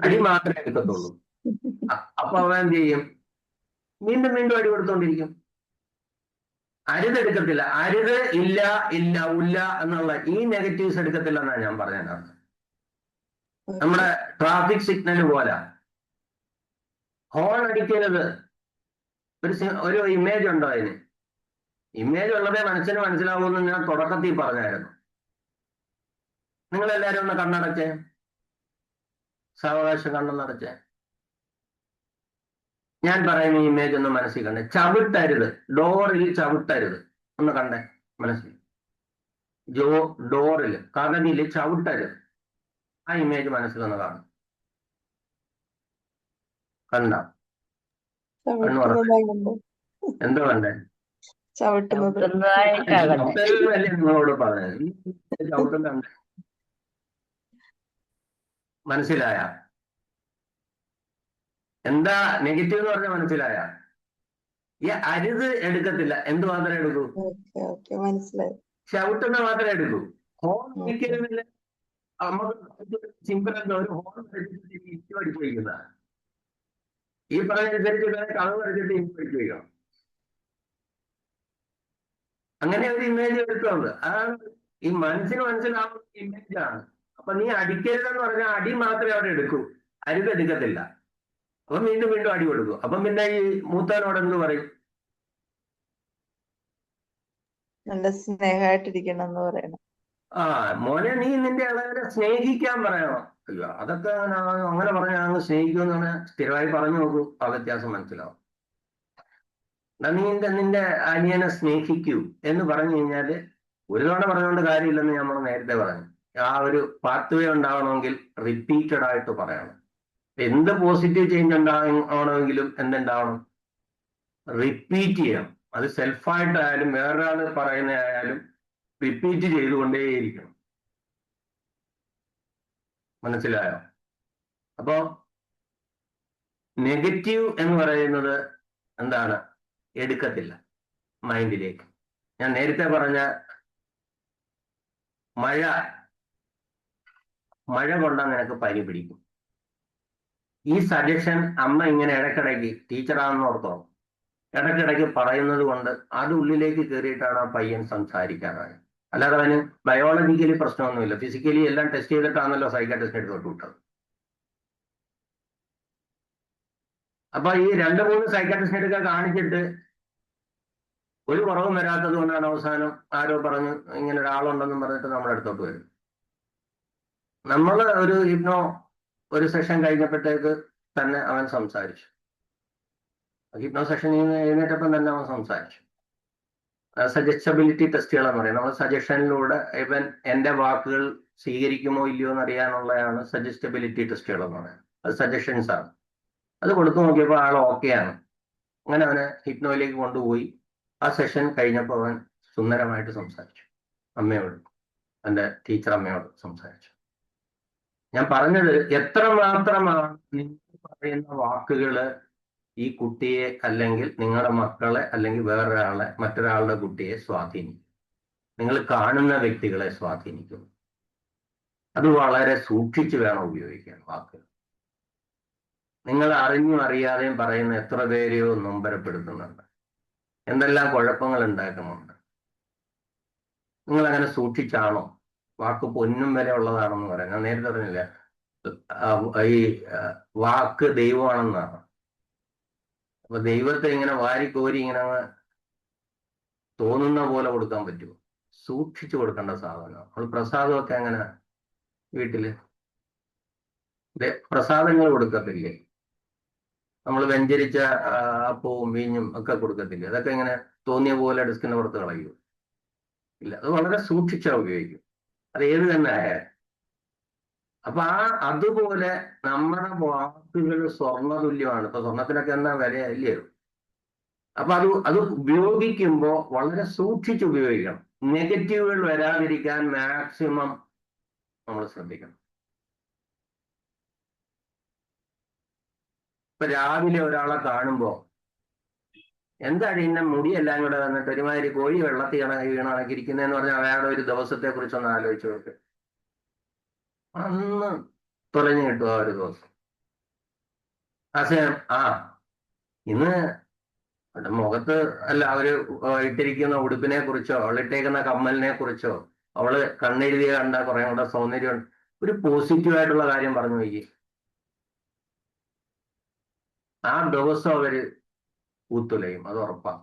അടി മാത്രമേ എടുക്കത്തുള്ളൂ. അപ്പൊ അവൻ എന്ത് ചെയ്യും? വീണ്ടും അടി കൊടുത്തോണ്ടിരിക്കും. അരുതെടുക്കത്തില്ല. അരുത്, ഇല്ല എന്നുള്ള ഈ നെഗറ്റീവ്സ് എടുക്കത്തില്ല എന്നാണ് ഞാൻ പറഞ്ഞത്. നമ്മുടെ ട്രാഫിക് സിഗ്നൽ പോലെ ഹോൺ അടിക്കരുത്. ഒരു ഇമേജ് ഉണ്ടോ അതിന്? ഇമേജ് ഉള്ളതേ മനസ്സിന് മനസ്സിലാവുമെന്ന് ഞാൻ തുടക്കത്തിൽ പറഞ്ഞായിരുന്നു. നിങ്ങളെല്ലാരും ഒന്ന് കണ്ണടച്ചേ, സാവകാശം കണ്ണടച്ചേ. ഞാൻ പറയുന്ന ഇമേജ് ഒന്ന് മനസ്സിൽ കണ്ടേ. ചവിട്ടരുത്, ഡോറിൽ ചവിട്ടരുത്. ഒന്ന് കണ്ടേ മനസ്സിൽ. ഡോറിൽ കതകിൽ ചവിട്ടരുത്. ആ ഇമേജ് മനസ്സിലൊന്ന് കാണും. കണ്ട? എന്തോ കണ്ടേ? ചവിട്ടുന്നതല്ലേ നിങ്ങളോട് പറഞ്ഞത്. ചവിട്ടുന്ന മനസ്സിലായ? എന്താ നെഗറ്റീവ് എന്ന് പറഞ്ഞാൽ മനസ്സിലായ? ഈ അരുത് എടുക്കത്തില്ല. എന്ത് മാത്രമേ എടുക്കൂ? ചവിട്ടുന്ന മാത്രമേ എടുക്കൂ. ഹോൺ അടിക്കരുതില്ല. നമുക്ക് സിമ്പിൾ എന്താ, ഒരു ഹോൺ അടിച്ചിട്ട് അടിച്ചു വയ്ക്കുന്ന ഈ പറഞ്ഞനുസരിച്ച് കളവ് അടിച്ചിട്ട് പഠിച്ചു വയ്ക്കണം. അങ്ങനെ ഒരു ഇമേജ് എടുക്കുന്നത് അതാണ് ഈ മനസ്സിന് മനസ്സിലാവുന്ന ഇമേജാണ്. അപ്പൊ നീ അടിക്കരുതെന്ന് പറഞ്ഞാൽ അടി മാത്രമേ അവിടെ എടുക്കൂ, അരുതെടുക്കത്തില്ല. അപ്പം വീണ്ടും അടി കൊടുക്കും. അപ്പം പിന്നെ ഈ മൂത്തവനോട് എന്ത് പറയും? നല്ല സ്നേഹമായിട്ടിരിക്കണം എന്ന് പറയണം. മോനെ നീ നിന്റെ ഇളയവരെ സ്നേഹിക്കാൻ പറയണം. അയ്യോ അതൊക്കെ അങ്ങനെ പറഞ്ഞാൽ അങ്ങ് സ്നേഹിക്കുമെന്ന് പറഞ്ഞാൽ സ്ഥിരമായി പറഞ്ഞു നോക്കൂ, ആ വ്യത്യാസം മനസ്സിലാവും. നീ നിന്റെ അനിയനെ സ്നേഹിക്കൂ എന്ന് പറഞ്ഞു കഴിഞ്ഞാല് ഒരു തവണ പറഞ്ഞുകൊണ്ട് കാര്യമില്ലെന്ന് നമ്മൾ നേരത്തെ പറഞ്ഞു. ആ ഒരു പാത്വേ ഉണ്ടാവണമെങ്കിൽ റിപ്പീറ്റഡ് ആയിട്ട് പറയണം. എന്ത് പോസിറ്റീവ് ചേഞ്ച് ഉണ്ടാവണമെങ്കിലും എന്തുണ്ടാവണം? റിപ്പീറ്റ് ചെയ്യണം. അത് സെൽഫായിട്ടായാലും വേറൊരാൾ പറയുന്നതായാലും റിപ്പീറ്റ് ചെയ്തുകൊണ്ടേയിരിക്കണം. മനസ്സിലായോ? അപ്പോ നെഗറ്റീവ് എന്ന് പറയുന്നത് എന്താണ്? എടുക്കത്തില്ല മൈൻഡിലേക്ക്. ഞാൻ നേരത്തെ പറഞ്ഞ മഴ കൊണ്ടാൽ നിനക്ക് പനി പിടിക്കും. ഈ സജഷൻ അമ്മ ഇങ്ങനെ ഇടയ്ക്കിടയ്ക്ക് ടീച്ചറാണെന്ന് ഓർത്തോ ഇടയ്ക്കിടയ്ക്ക് പറയുന്നത് കൊണ്ട് അത് ഉള്ളിലേക്ക് കയറിയിട്ടാണ് ആ പയ്യൻ സംസാരിക്കാറായത്. അല്ലാതെ അവന് ബയോളജിക്കലി പ്രശ്നമൊന്നുമില്ല. ഫിസിക്കലി എല്ലാം ടെസ്റ്റ് ചെയ്തിട്ടാണല്ലോ സൈക്കാട്രിസ്റ്റിനെ എടുത്തോട്ട് വിട്ടത്. അപ്പൊ ഈ 2-3 സൈക്കാട്രിസ്റ്റിനൊക്കെ കാണിച്ചിട്ട് ഒരു കുറവും വരാത്തത് കൊണ്ടാണ് അവസാനം ആരോ പറഞ്ഞു ഇങ്ങനെ ഒരാളുണ്ടെന്നും പറഞ്ഞിട്ട് നമ്മുടെ അടുത്തോട്ട് വരും. നമ്മൾ ഒരു സെഷൻ കഴിഞ്ഞപ്പോഴത്തേക്ക് തന്നെ അവൻ സംസാരിച്ചു. ഹിപ്നോ സെഷൻ എഴുന്നേറ്റപ്പം തന്നെ അവൻ സംസാരിച്ചു. സജസ്റ്റബിലിറ്റി ടെസ്റ്റുകളെന്ന് പറയും. നമ്മൾ സജഷനിലൂടെ ഇവൻ എൻ്റെ വാക്കുകൾ സ്വീകരിക്കുമോ ഇല്ലയോ എന്ന് അറിയാനുള്ളതാണ് സജസ്റ്റബിലിറ്റി ടെസ്റ്റുകൾ എന്ന് പറയുന്നത്. അത് സജഷൻസ് ആണ്. അത് കൊടുത്തു നോക്കിയപ്പോൾ ആൾ ഓക്കെയാണ്. അങ്ങനെ അവനെ ഹിപ്നോയിലേക്ക് കൊണ്ടുപോയി. ആ സെഷൻ കഴിഞ്ഞപ്പോൾ അവൻ സുന്ദരമായിട്ട് സംസാരിച്ചു. അമ്മയോട്, എൻ്റെ ടീച്ചർ അമ്മയോട് സംസാരിച്ചു. ഞാൻ പറഞ്ഞത് എത്രമാത്രമാണ് നിങ്ങൾ പറയുന്ന വാക്കുകള് ഈ കുട്ടിയെ അല്ലെങ്കിൽ നിങ്ങളുടെ മക്കളെ അല്ലെങ്കിൽ വേറൊരാളെ മറ്റൊരാളുടെ കുട്ടിയെ സ്വാധീനിക്കും. നിങ്ങൾ കാണുന്ന വ്യക്തികളെ സ്വാധീനിക്കും. അത് വളരെ സൂക്ഷിച്ചു വേണം ഉപയോഗിക്കാൻ വാക്കുകൾ. നിങ്ങൾ അറിഞ്ഞും അറിയാതെയും പറയുന്ന എത്ര പേരെയോ നൊമ്പരപ്പെടുത്തുന്നുണ്ട്, എന്തെല്ലാം കുഴപ്പങ്ങൾ ഉണ്ടാക്കുന്നുണ്ട്. നിങ്ങൾ അങ്ങനെ സൂക്ഷിച്ചാണോ? വാക്ക് പൊന്നും വരെ ഉള്ളതാണെന്ന് പറയാം. ഞാൻ നേരത്തെ പറഞ്ഞില്ല, ഈ വാക്ക് ദൈവമാണെന്നാണ്. അപ്പൊ ദൈവത്തെ ഇങ്ങനെ വാരിക്കോരി ഇങ്ങനെ തോന്നുന്ന പോലെ കൊടുക്കാൻ പറ്റുമോ? സൂക്ഷിച്ചു കൊടുക്കേണ്ട സാധനം. നമ്മൾ പ്രസാദമൊക്കെ അങ്ങനെ വീട്ടില് പ്രസാദങ്ങൾ കൊടുക്കത്തില്ലേ? നമ്മൾ വെഞ്ചരിച്ച അപ്പവും വീഞ്ഞും ഒക്കെ കൊടുക്കത്തില്ലേ? അതൊക്കെ ഇങ്ങനെ തോന്നിയ പോലെ ഡെസ്കിന് പുറത്ത് കളയൂ? ഇല്ല, അത് വളരെ സൂക്ഷിച്ചാ ഉപയോഗിക്കും. അത് ഏത് തന്നെ ആയാലും. അപ്പൊ അതുപോലെ നമ്മുടെ വാക്കുകൾ സ്വർണ്ണ തുല്യമാണ്. ഇപ്പൊ സ്വർണത്തിനൊക്കെ എന്താ വിലയല്ലേ? അപ്പൊ അത് ഉപയോഗിക്കുമ്പോൾ വളരെ സൂക്ഷിച്ച് ഉപയോഗിക്കണം. നെഗറ്റീവുകൾ വരാതിരിക്കാൻ മാക്സിമം നമ്മൾ ശ്രദ്ധിക്കണം. ഇപ്പൊ രാവിലെ ഒരാളെ കാണുമ്പോ എന്താണ് ഇന്ന മുടിയെല്ലാം കൂടെ വന്നിട്ട് ഒരുമാതിരി കോഴി വെള്ളത്തിൽ വീണക്കിരിക്കുന്നതെന്ന് പറഞ്ഞാൽ അയാളുടെ ഒരു ദിവസത്തെ കുറിച്ചൊന്ന് ആലോചിച്ച് നോക്ക്. അന്ന് തുലഞ്ഞു കിട്ടും ആ ഒരു ദിവസം. ഇന്ന് മുഖത്ത് അല്ല അവര് ഇട്ടിരിക്കുന്ന ഉടുപ്പിനെ കുറിച്ചോ അവളിട്ടേക്കുന്ന കമ്മലിനെ കുറിച്ചോ അവള് കണ്ണെഴുതി കണ്ട കുറെ കൂടെ സൗന്ദര്യം, ഒരു പോസിറ്റീവായിട്ടുള്ള കാര്യം പറഞ്ഞു നോക്കി. ആ ദിവസം അവര് ഊത്തുലയും, അത് ഉറപ്പാണ്.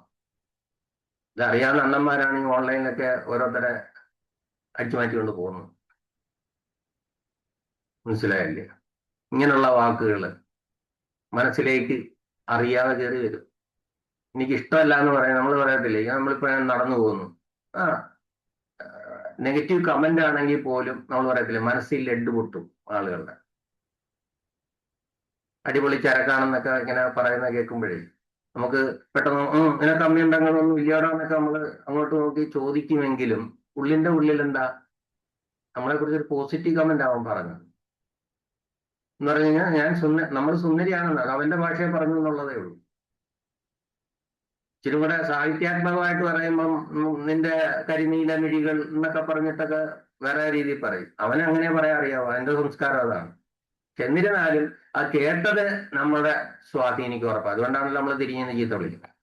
ഇതറിയാവുന്ന അണ്ണന്മാരാണെങ്കിൽ ഓൺലൈനിലൊക്കെ ഓരോരുത്തരെ അടിച്ചു മാറ്റിക്കൊണ്ട് പോകുന്നു. മനസ്സിലായില്ലേ? ഇങ്ങനെയുള്ള വാക്കുകൾ മനസ്സിലേക്ക് അറിയാതെ കയറി വരും. എനിക്ക് ഇഷ്ടമല്ല എന്ന് പറയാം. നമ്മൾ പറയത്തില്ലേ, നമ്മളിപ്പോ നടന്നു പോകുന്നു, നെഗറ്റീവ് കമന്റ് ആണെങ്കിൽ പോലും നമ്മൾ പറയത്തില്ലേ, മനസ്സിൽ ലഡ് പൊട്ടും ആളുകളുടെ. അടിപൊളി ചരക്കാണെന്നൊക്കെ ഇങ്ങനെ പറയുന്ന കേൾക്കുമ്പോഴേ നമുക്ക് പെട്ടെന്ന് ഇതിനൊക്കെ അമ്മയുണ്ടെങ്കിലൊന്നും ഇല്ലാടാന്നൊക്കെ നമ്മൾ അങ്ങോട്ട് നോക്കി ചോദിക്കുമെങ്കിലും ഉള്ളിന്റെ ഉള്ളിൽ എന്താ നമ്മളെ കുറിച്ച് ഒരു പോസിറ്റീവ് കമന്റ് ആവാൻ പറഞ്ഞത് എന്ന് പറഞ്ഞു കഴിഞ്ഞാൽ നമ്മൾ സുന്ദരിയാണെന്നാണ് അവന്റെ ഭാഷയെ പറഞ്ഞു എന്നുള്ളതേ ഉള്ളൂ. ഇച്ചിരി കൂടെ സാഹിത്യാത്മകമായിട്ട് പറയുമ്പം നിന്റെ കരിനീല മിഴികൾ എന്നൊക്കെ പറഞ്ഞിട്ടൊക്കെ വേറെ രീതിയിൽ പറയും. അവനങ്ങനെ പറയാൻ അറിയാവോ? അതിന്റെ സംസ്കാരം അതാണ്. എന്നിരുന്നാലും ആ കേട്ടത് നമ്മളെ സ്വാധീനിക്കും ഉറപ്പാണ്. അതുകൊണ്ടാണല്ലോ നമ്മൾ തിരിഞ്ഞ് ചീത്ത വിളിക്കുന്നത്.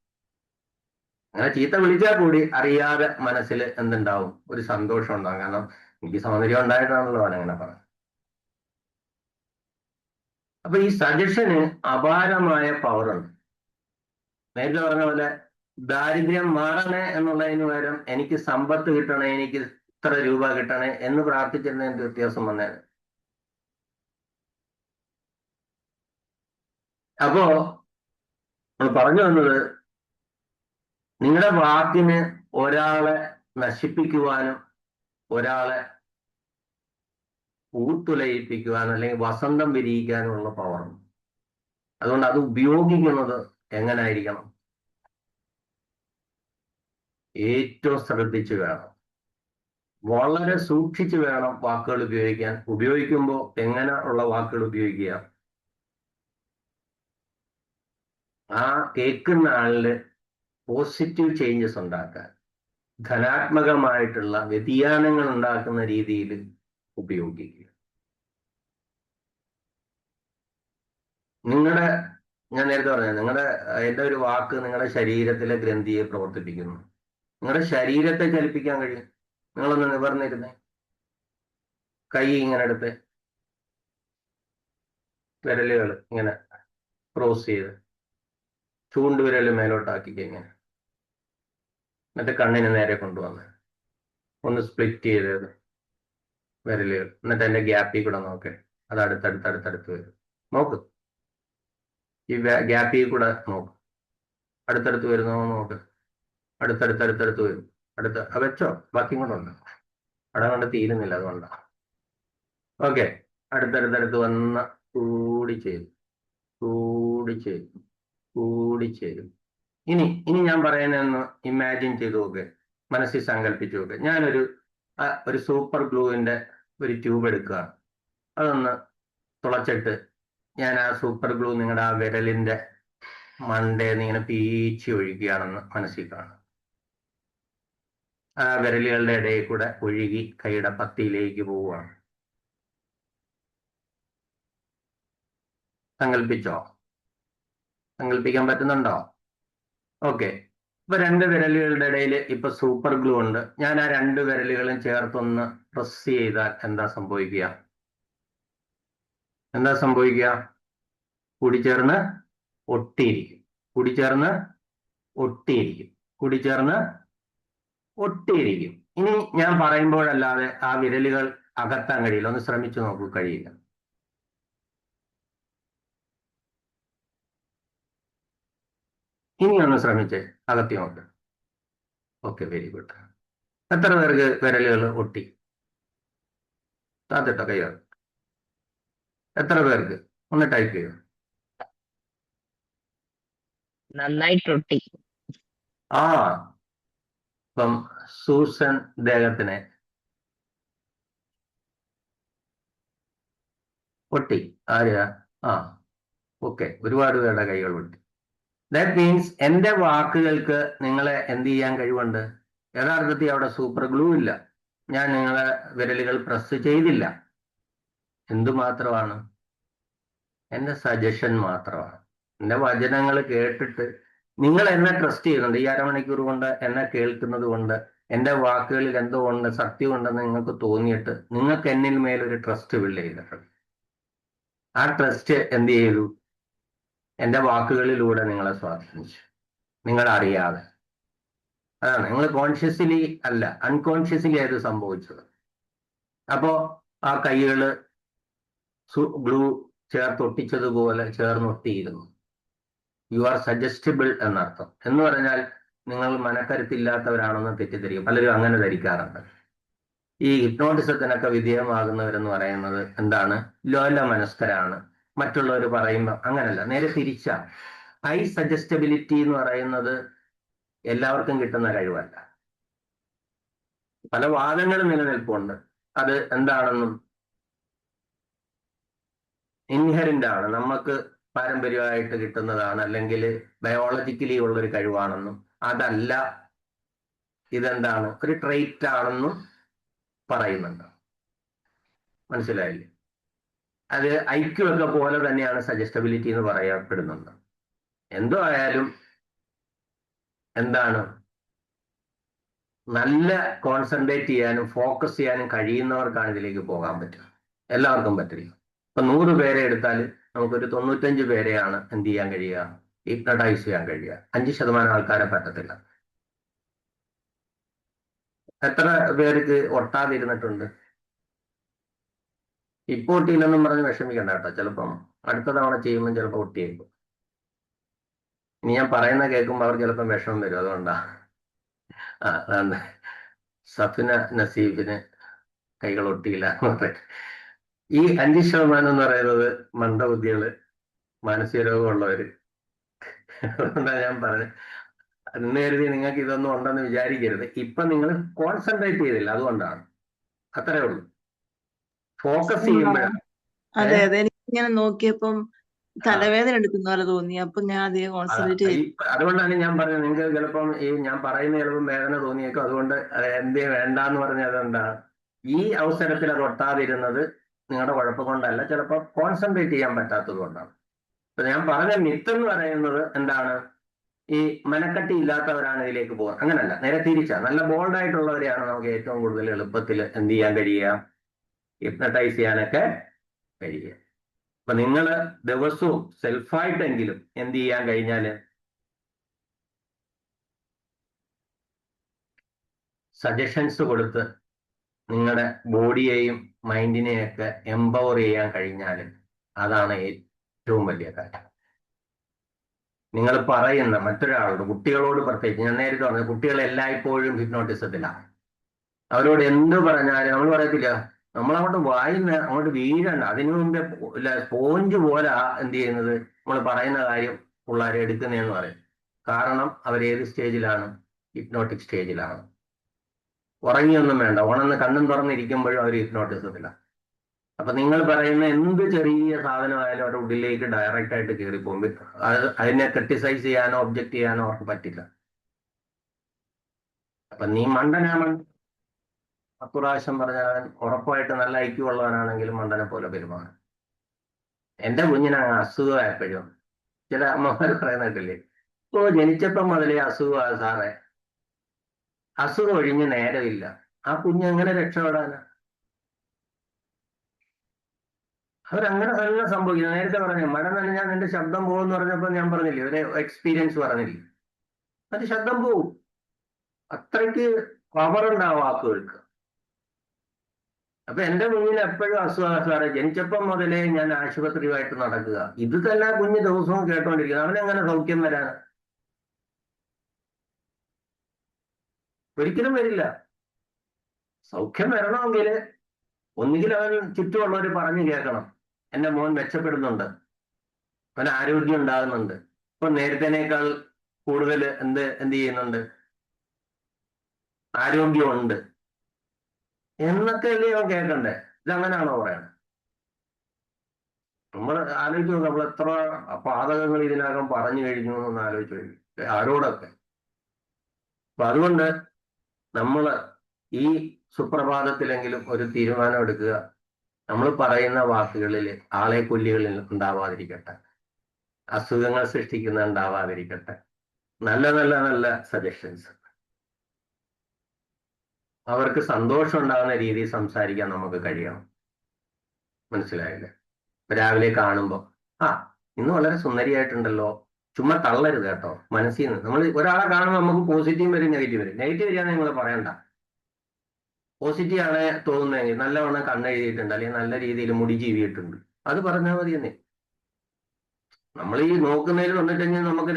അങ്ങനെ ചീത്ത വിളിച്ചാൽ കൂടി അറിയാതെ മനസ്സിൽ എന്തുണ്ടാവും? ഒരു സന്തോഷം ഉണ്ടാകും. കാരണം എനിക്ക് സൗന്ദര്യം ഉണ്ടായിട്ടാണല്ലോ അവനങ്ങനെ പറഞ്ഞത്. അപ്പൊ ഈ സജഷന് അപാരമായ പവറുണ്ട്. നേരത്തെ പറഞ്ഞ പോലെ ദാരിദ്ര്യം മാറണേ എന്നുള്ളതിന് പകരം എനിക്ക് സമ്പത്ത് കിട്ടണേ, എനിക്ക് ഇത്ര രൂപ കിട്ടണേ എന്ന് പ്രാർത്ഥിച്ചിരുന്നതിന്റെ വ്യത്യാസം വന്നേനെ. അപ്പോ നമ്മൾ പറഞ്ഞു വന്നത്, നിങ്ങളുടെ വാക്കിന് ഒരാളെ നശിപ്പിക്കുവാനും ഒരാളെ ഊത്തുലയിപ്പിക്കുവാനും അല്ലെങ്കിൽ വസന്തം വിരിയിക്കാനുമുള്ള പവറുണ്ട്. അതുകൊണ്ട് അത് ഉപയോഗിക്കുന്നത് എങ്ങനായിരിക്കണം? ഏറ്റവും ശ്രദ്ധിച്ചു വേണം, വളരെ സൂക്ഷിച്ചു വേണം വാക്കുകൾ ഉപയോഗിക്കാൻ. ഉപയോഗിക്കുമ്പോൾ എങ്ങനെ ഉള്ള വാക്കുകൾ ഉപയോഗിക്കുക? ആ കേൾക്കുന്ന ആളില് പോസിറ്റീവ് ചേഞ്ചസ് ഉണ്ടാക്കാൻ, ധനാത്മകമായിട്ടുള്ള വ്യതിയാനങ്ങൾ ഉണ്ടാക്കുന്ന രീതിയിൽ ഉപയോഗിക്കുക. ഞാൻ നേരത്തെ പറഞ്ഞ എൻ്റെ ഒരു വാക്ക് നിങ്ങളുടെ ശരീരത്തിലെ ഗ്രന്ഥിയെ പ്രവർത്തിപ്പിക്കുന്നു. നിങ്ങളുടെ ശരീരത്തെ ചലിപ്പിക്കാൻ കഴിയും. നിങ്ങളൊന്ന് നിവർന്നിരുന്നേ, കൈ ഇങ്ങനെ എടുത്ത് വിരലുകൾ ഇങ്ങനെ ക്രോസ് ചെയ്ത് ചൂണ്ടുവിരൽ മേലോട്ടാക്കിക്കുക ഇങ്ങനെ, എന്നിട്ട് കണ്ണിന് നേരെ കൊണ്ടുവന്ന് ഒന്ന് സ്പ്ലിറ്റ് ചെയ്തത് വിരലുകൾ, എന്നിട്ട് എൻ്റെ ഗ്യാപ്പിൽ കൂടെ നോക്ക്. അത് അടുത്തടുത്ത് വരും. നോക്ക്, ഈ ഗ്യാപ്പിൽ കൂടെ നോക്ക്. അടുത്തടുത്ത് വരുന്നോ നോക്ക്. അടുത്തടുത്ത് വരും. വെച്ചോ, ബാക്കി കൂടെ ഉണ്ട്. അവിടെ കൊണ്ട് തീരുന്നില്ല, അതുകൊണ്ടാണ്. ഓക്കെ, അടുത്തടുത്ത് വന്ന കൂടിച്ചേരും. ഇനി ഞാൻ പറയുന്നതെന്ന് ഇമാജിൻ ചെയ്ത് നോക്ക്, മനസ്സിൽ സങ്കല്പിച്ചു നോക്ക്. ഞാനൊരു സൂപ്പർ ഗ്ലൂവിന്റെ ഒരു ട്യൂബ് എടുക്കുക, അതൊന്ന് തുളച്ചിട്ട് ഞാൻ ആ സൂപ്പർ ഗ്ലൂ നിങ്ങളുടെ ആ വിരലിന്റെ മണ്ടേന്ന് ഇങ്ങനെ പീച്ചി ഒഴിക്കുകയാണെന്ന് മനസ്സിൽ കാണും. ആ വിരലുകളുടെ ഇടയിൽ കൂടെ ഒഴുകി കൈയുടെ പത്തിയിലേക്ക് പോവുകയാണ്. സങ്കല്പിക്കാൻ പറ്റുന്നുണ്ടോ? ഓക്കെ, ഇപ്പൊ 2 വിരലുകളുടെ ഇടയിൽ ഇപ്പൊ സൂപ്പർ ഗ്ലൂ ഉണ്ട്. ഞാൻ ആ 2 വിരലുകളും ചേർത്തൊന്ന് പ്രസ് ചെയ്താൽ എന്താ സംഭവിക്കുക? കൂടിച്ചേർന്ന് ഒട്ടിയിരിക്കും. ഇനി ഞാൻ പറയുമ്പോഴല്ലാതെ ആ വിരലുകൾ അകത്താൻ കഴിയില്ല. ഒന്ന് ശ്രമിച്ചു നോക്കൂ, കഴിയില്ല. ഇനി ഒന്ന് ശ്രമിച്ചേ, അകത്തി നോക്ക്. Okay, very good. എത്ര പേർക്ക് വിരലുകൾ ഒട്ടി? താത്തിട്ടോ കയ്യോ. എത്ര പേർക്ക്? ഒന്ന് ടൈപ്പ് ചെയ്യൂ. നന്നായിട്ടൊട്ടി. ഇപ്പം സൂസൻ ദേഹത്തിനെ ഒട്ടി. ആര്യാ? ഓക്കെ, ഒരുപാട് പേരുടെ കൈകൾ ഒട്ടി. ദാറ്റ് മീൻസ് എൻ്റെ വാക്കുകൾക്ക് നിങ്ങളെ എന്ത് ചെയ്യാൻ കഴിവുണ്ട്? യഥാർത്ഥത്തിൽ അവിടെ സൂപ്പർ ഗ്ലൂ ഇല്ല. ഞാൻ നിങ്ങളെ വിരലുകൾ പ്രസ് ചെയ്തില്ല. എന്തുമാത്രമാണ്? എൻ്റെ സജഷൻ മാത്രമാണ്. എൻ്റെ വചനങ്ങൾ കേട്ടിട്ട് നിങ്ങൾ എന്നെ ട്രസ്റ്റ് ചെയ്യുന്നുണ്ട്. ഈ അരമണിക്കൂർ കൊണ്ട് എന്നെ കേൾക്കുന്നത് കൊണ്ട് എൻ്റെ വാക്കുകളിൽ എന്തോ ഉണ്ട്, സത്യമുണ്ടെന്ന് നിങ്ങൾക്ക് തോന്നിയിട്ട് നിങ്ങൾക്ക് എന്നിൽ മേലൊരു ട്രസ്റ്റ് ബിൽഡ് ചെയ്തിട്ടുണ്ട്. ആ ട്രസ്റ്റ് എന്ത് ചെയ്തു? എൻ്റെ വാക്കുകളിലൂടെ നിങ്ങളെ സ്വാധീനിച്ചു, നിങ്ങളറിയാതെ. അതാണ്, നിങ്ങൾ കോൺഷ്യസ്ലി അല്ല, അൺകോൺഷ്യസ്ലി ആയത് സംഭവിച്ചത്. അപ്പോ ആ കൈകള് ഗ്ലൂ ചേർത്തൊട്ടിച്ചതുപോലെ ചേർന്നൊട്ടിയിരുന്നു. യു ആർ സജസ്റ്റബിൾ എന്നർത്ഥം. എന്ന് പറഞ്ഞാൽ നിങ്ങൾ മനക്കരുത്തില്ലാത്തവരാണെന്ന് തെറ്റിദ്ധരിക്കും. പലരും അങ്ങനെ ധരിക്കാറുണ്ട്. ഈ ഹിപ്നോട്ടിസത്തിനൊക്കെ വിധേയമാകുന്നവരെന്ന് പറയുന്നത് എന്താണ്? ലോല മനസ്കരാണ്. മറ്റുള്ളവർ പറയുമ്പോൾ അങ്ങനല്ല, നേരെ തിരിച്ചാ. ഹൈ സജസ്റ്റബിലിറ്റി എന്ന് പറയുന്നത് എല്ലാവർക്കും കിട്ടുന്ന കഴിവല്ല. പല വാദങ്ങളും നിലനിൽപ്പുണ്ട്. അത് എന്താണെന്നും ഇൻഹെറന്റ് ആണ്, നമുക്ക് പാരമ്പര്യമായിട്ട് കിട്ടുന്നതാണ്, അല്ലെങ്കിൽ ബയോളജിക്കലി ഉള്ളൊരു കഴിവാണെന്നും, അതല്ല ഇതെന്താണ് ഒരു ട്രെയിറ്റ് ആണെന്നും പറയുന്നുണ്ട്. മനസ്സിലായില്ലേ? അത് ഐക്യു ഒക്കെ പോലെ തന്നെയാണ് സജസ്റ്റബിലിറ്റി എന്ന് പറയപ്പെടുന്നുണ്ട്. എന്തോ ആയാലും എന്താണ്, നല്ല കോൺസെൻട്രേറ്റ് ചെയ്യാനും ഫോക്കസ് ചെയ്യാനും കഴിയുന്നവർക്കാണ് ഇതിലേക്ക് പോകാൻ പറ്റുക. എല്ലാവർക്കും പറ്റില്ല. ഇപ്പൊ 100 പേരെ എടുത്താൽ നമുക്കൊരു 95 പേരെയാണ് എന്ത് ചെയ്യാൻ കഴിയുക? ഹിപ്നട്ടൈസ് ചെയ്യാൻ കഴിയുക. 5% ആൾക്കാരെ പറ്റത്തില്ല. എത്ര പേർക്ക് ഒട്ടാതിരുന്നിട്ടുണ്ട്? ഇപ്പൊ ഒട്ടിയില്ലെന്നും പറഞ്ഞ് വിഷമിക്കണ്ട കേട്ടോ. ചിലപ്പം അടുത്ത തവണ ചെയ്യുമ്പോൾ ചിലപ്പോൾ ഒട്ടിയേക്കും. ഇനി ഞാൻ പറയുന്ന കേൾക്കുമ്പോൾ അവർ ചിലപ്പം വിഷമം വരും. അതുകൊണ്ടാ. അതാണ് സഫിന നസീബിന് കൈകൾ ഒട്ടിയില്ല എന്ന് പറയും. ഈ 5% എന്ന് പറയുന്നത് മന്ദബുദ്ധികള്, മാനസിക രോഗമുള്ളവര്. അതുകൊണ്ടാ ഞാൻ പറഞ്ഞത്. എന്ന് കരുതി നിങ്ങൾക്ക് ഇതൊന്നും ഉണ്ടെന്ന് വിചാരിക്കരുത്. ഇപ്പൊ നിങ്ങൾ കോൺസെൻട്രേറ്റ് ചെയ്തില്ല, അതുകൊണ്ടാണ്. അത്രേ ഉള്ളൂ. ഫോക്കസ് ചെയ്യുമ്പോഴാണ്. അതെ, എനിക്കിങ്ങനെ നോക്കിയപ്പം തലവേദന എടുക്കുന്ന പോലെ തോന്നി. അപ്പൊ ഞാൻ അധികം കോൺസെൻട്രേറ്റ് അതുകൊണ്ടാണ് ഞാൻ പറഞ്ഞത്, നിങ്ങൾക്ക് ചിലപ്പം ഈ ഞാൻ പറയുന്ന ചിലപ്പം വേദന തോന്നിയേക്കും. അതുകൊണ്ട് എന്തേ വേണ്ടാന്ന് പറഞ്ഞത് എന്താ, ഈ അവസരത്തിൽ അത് ഒട്ടാതിരുന്നത് നിങ്ങളുടെ കുഴപ്പം കൊണ്ടല്ല, ചിലപ്പോൾ കോൺസെൻട്രേറ്റ് ചെയ്യാൻ പറ്റാത്തത് കൊണ്ടാണ്. ഇപ്പൊ ഞാൻ പറഞ്ഞ മിത്ത് എന്ന് പറയുന്നത് എന്താണ്, ഈ മനക്കട്ടി ഇല്ലാത്തവരാണ് ഇതിലേക്ക് പോകുന്നത്. അങ്ങനല്ല, നേരെ തിരിച്ചാ. നല്ല ബോൾഡ് ആയിട്ടുള്ളവരെയാണ് നമുക്ക് ഏറ്റവും കൂടുതൽ എളുപ്പത്തിൽ എന്ത് ചെയ്യാൻ കഴിയുക, ഹിപ്നട്ടൈസ് ചെയ്യാനൊക്കെ കഴിയുക. അപ്പൊ നിങ്ങൾ ദിവസവും സെൽഫായിട്ടെങ്കിലും എന്ത് ചെയ്യാൻ കഴിഞ്ഞാല് സജഷൻസ് കൊടുത്ത് നിങ്ങളുടെ ബോഡിയെയും മൈൻഡിനെയൊക്കെ എംപവർ ചെയ്യാൻ കഴിഞ്ഞാൽ അതാണ് ഏറ്റവും വലിയ കാര്യം. നിങ്ങൾ പറയുന്ന മറ്റൊരാളോട്, കുട്ടികളോട് പ്രത്യേകിച്ച്, ഞാൻ നേരത്തെ പറഞ്ഞത് കുട്ടികൾ എല്ലായ്പ്പോഴും ഹിപ്നോട്ടിസത്തിലാണ്. അവരോട് എന്ത് പറഞ്ഞാലും നമ്മൾ പറയത്തില്ല, നമ്മളങ്ങോട്ട് വായുന്ന അങ്ങോട്ട് വീഴണ്ട, അതിനു മുമ്പേ സ്പോഞ്ച് പോലെ എന്ത് ചെയ്യുന്നത്, നമ്മൾ പറയുന്ന കാര്യം പിള്ളേരെ എടുക്കുന്നതെന്ന് പറയും. കാരണം അവരേത് സ്റ്റേജിലാണ്, ഹിപ്നോട്ടിക് സ്റ്റേജിലാണ്. ഉറങ്ങിയൊന്നും വേണ്ട, ഉണർന്ന് കണ്ണും തുറന്നിരിക്കുമ്പോഴും അവർ ഹിപ്നോട്ടിസത്തിലാണ്. അപ്പൊ നിങ്ങൾ പറയുന്ന എന്ത് ചെറിയ സാധനമായാലും അവരുടെ ഉള്ളിലേക്ക് ഡയറക്റ്റ് ആയിട്ട് കയറി പോകുമ്പോൾ അതിനെ ക്രിട്ടിസൈസ് ചെയ്യാനോ ഒബ്ജക്റ്റ് ചെയ്യാനോ അവർക്ക് പറ്റില്ല. അപ്പൊ നീ മണ്ടനാണ് 10 പ്രാവശ്യം പറഞ്ഞാൽ ഉറപ്പായിട്ട് നല്ല ഐക്യം ഉള്ളവനാണെങ്കിലും മണ്ടനെ പോലെ പെരുമാറും. എന്റെ കുഞ്ഞിന് അസുഖമായപ്പോഴും ചില അമ്മമാർ പറയുന്നിട്ടില്ലേ, ഓ ജനിച്ചപ്പം മുതലേ അസുഖമാണ് സാറേ, അസുഖം ഒഴിഞ്ഞ് നേരമില്ല. ആ കുഞ്ഞ് എങ്ങനെ രക്ഷപ്പെടാനാ? അവരങ്ങനെ തന്നെ സംഭവിക്കുന്നു. നേരത്തെ പറഞ്ഞു മഴ നനഞ്ഞാൽ നിന്റെ ശബ്ദം പോകുമെന്ന് പറഞ്ഞപ്പോൾ ഞാൻ പറഞ്ഞില്ലേ, ഒരു എക്സ്പീരിയൻസ് പറഞ്ഞില്ലേ, അത് ശബ്ദം പോവും. അത്രയ്ക്ക് പവറുണ്ട് ആ വാക്കുകൾക്ക്. അപ്പൊ എന്റെ കുഞ്ഞിന് എപ്പോഴും അസുഖമാണ് സാറേ, ജനിച്ചപ്പം മുതലേ ഞാൻ ആശുപത്രിയുമായിട്ട് നടക്കുക. ഇത് തന്നെ കുഞ്ഞ് ദിവസവും കേട്ടോണ്ടിരിക്കുന്നത്. അവനെങ്ങനെ സൗഖ്യം വരാൻ? ഒരിക്കലും വരില്ല. സൗഖ്യം വരണമെങ്കിൽ ഒന്നുകിൽ അവൻ ചുറ്റുമുള്ളവർ പറഞ്ഞു കേൾക്കണം, എന്റെ മോൻ മെച്ചപ്പെടുന്നുണ്ട്, അവൻ ആരോഗ്യം ഉണ്ടാകുന്നുണ്ട്, ഇപ്പൊ നേരത്തേനേക്കാൾ കൂടുതൽ എന്ത് ചെയ്യുന്നുണ്ട്, ആരോഗ്യമുണ്ട് എന്നൊക്കെ അല്ലേ അവൻ കേൾക്കണ്ടേ. ഇതങ്ങനെയാണോ പറയണത്? നമ്മൾ ആലോചിച്ച് നോക്കാം, നമ്മൾ എത്ര പാതകങ്ങൾ ഇതിനകം പറഞ്ഞു കഴിഞ്ഞു എന്നൊന്ന് ആലോചിച്ച് കഴിഞ്ഞു, ആരോടൊക്കെ. അപ്പൊ അതുകൊണ്ട് നമ്മൾ ഈ സുപ്രഭാതത്തിലെങ്കിലും ഒരു തീരുമാനം എടുക്കുക, നമ്മൾ പറയുന്ന വാക്കുകളിൽ ആളെ കൊല്ലികളിൽ ഉണ്ടാവാതിരിക്കട്ടെ, അസുഖങ്ങൾ സൃഷ്ടിക്കുന്ന ഉണ്ടാവാതിരിക്കട്ടെ, നല്ല നല്ല നല്ല സജഷൻസ്, അവർക്ക് സന്തോഷം ഉണ്ടാകുന്ന രീതിയിൽ സംസാരിക്കാൻ നമുക്ക് കഴിയണം. മനസ്സിലായില്ലേ? രാവിലെ കാണുമ്പോൾ ഇന്ന് വളരെ സുന്ദരിയായിട്ടുണ്ടല്ലോ, ചുമ്മാ തള്ളരുത് കേട്ടോ മനസ്സിൽ നിന്ന്. നമ്മൾ ഒരാളെ കാണുമ്പോൾ നമുക്ക് പോസിറ്റീവ് വരും നെഗറ്റീവ് വരും. നെഗറ്റീവ് വരികയാണെന്ന് നിങ്ങൾ പറയണ്ട. പോസിറ്റീവ് ആണ് തോന്നുന്നതെങ്കിൽ നല്ലവണ്ണം കണ്ണെഴുതിയിട്ടുണ്ട്, അല്ലെങ്കിൽ നല്ല രീതിയിൽ മുടി ചീവിയിട്ടുണ്ട്, അത് പറഞ്ഞാൽ മതി എന്നേ. നമ്മൾ ഈ നോക്കുന്നതിൽ വന്നിട്ടുണ്ടെങ്കിൽ നമുക്ക്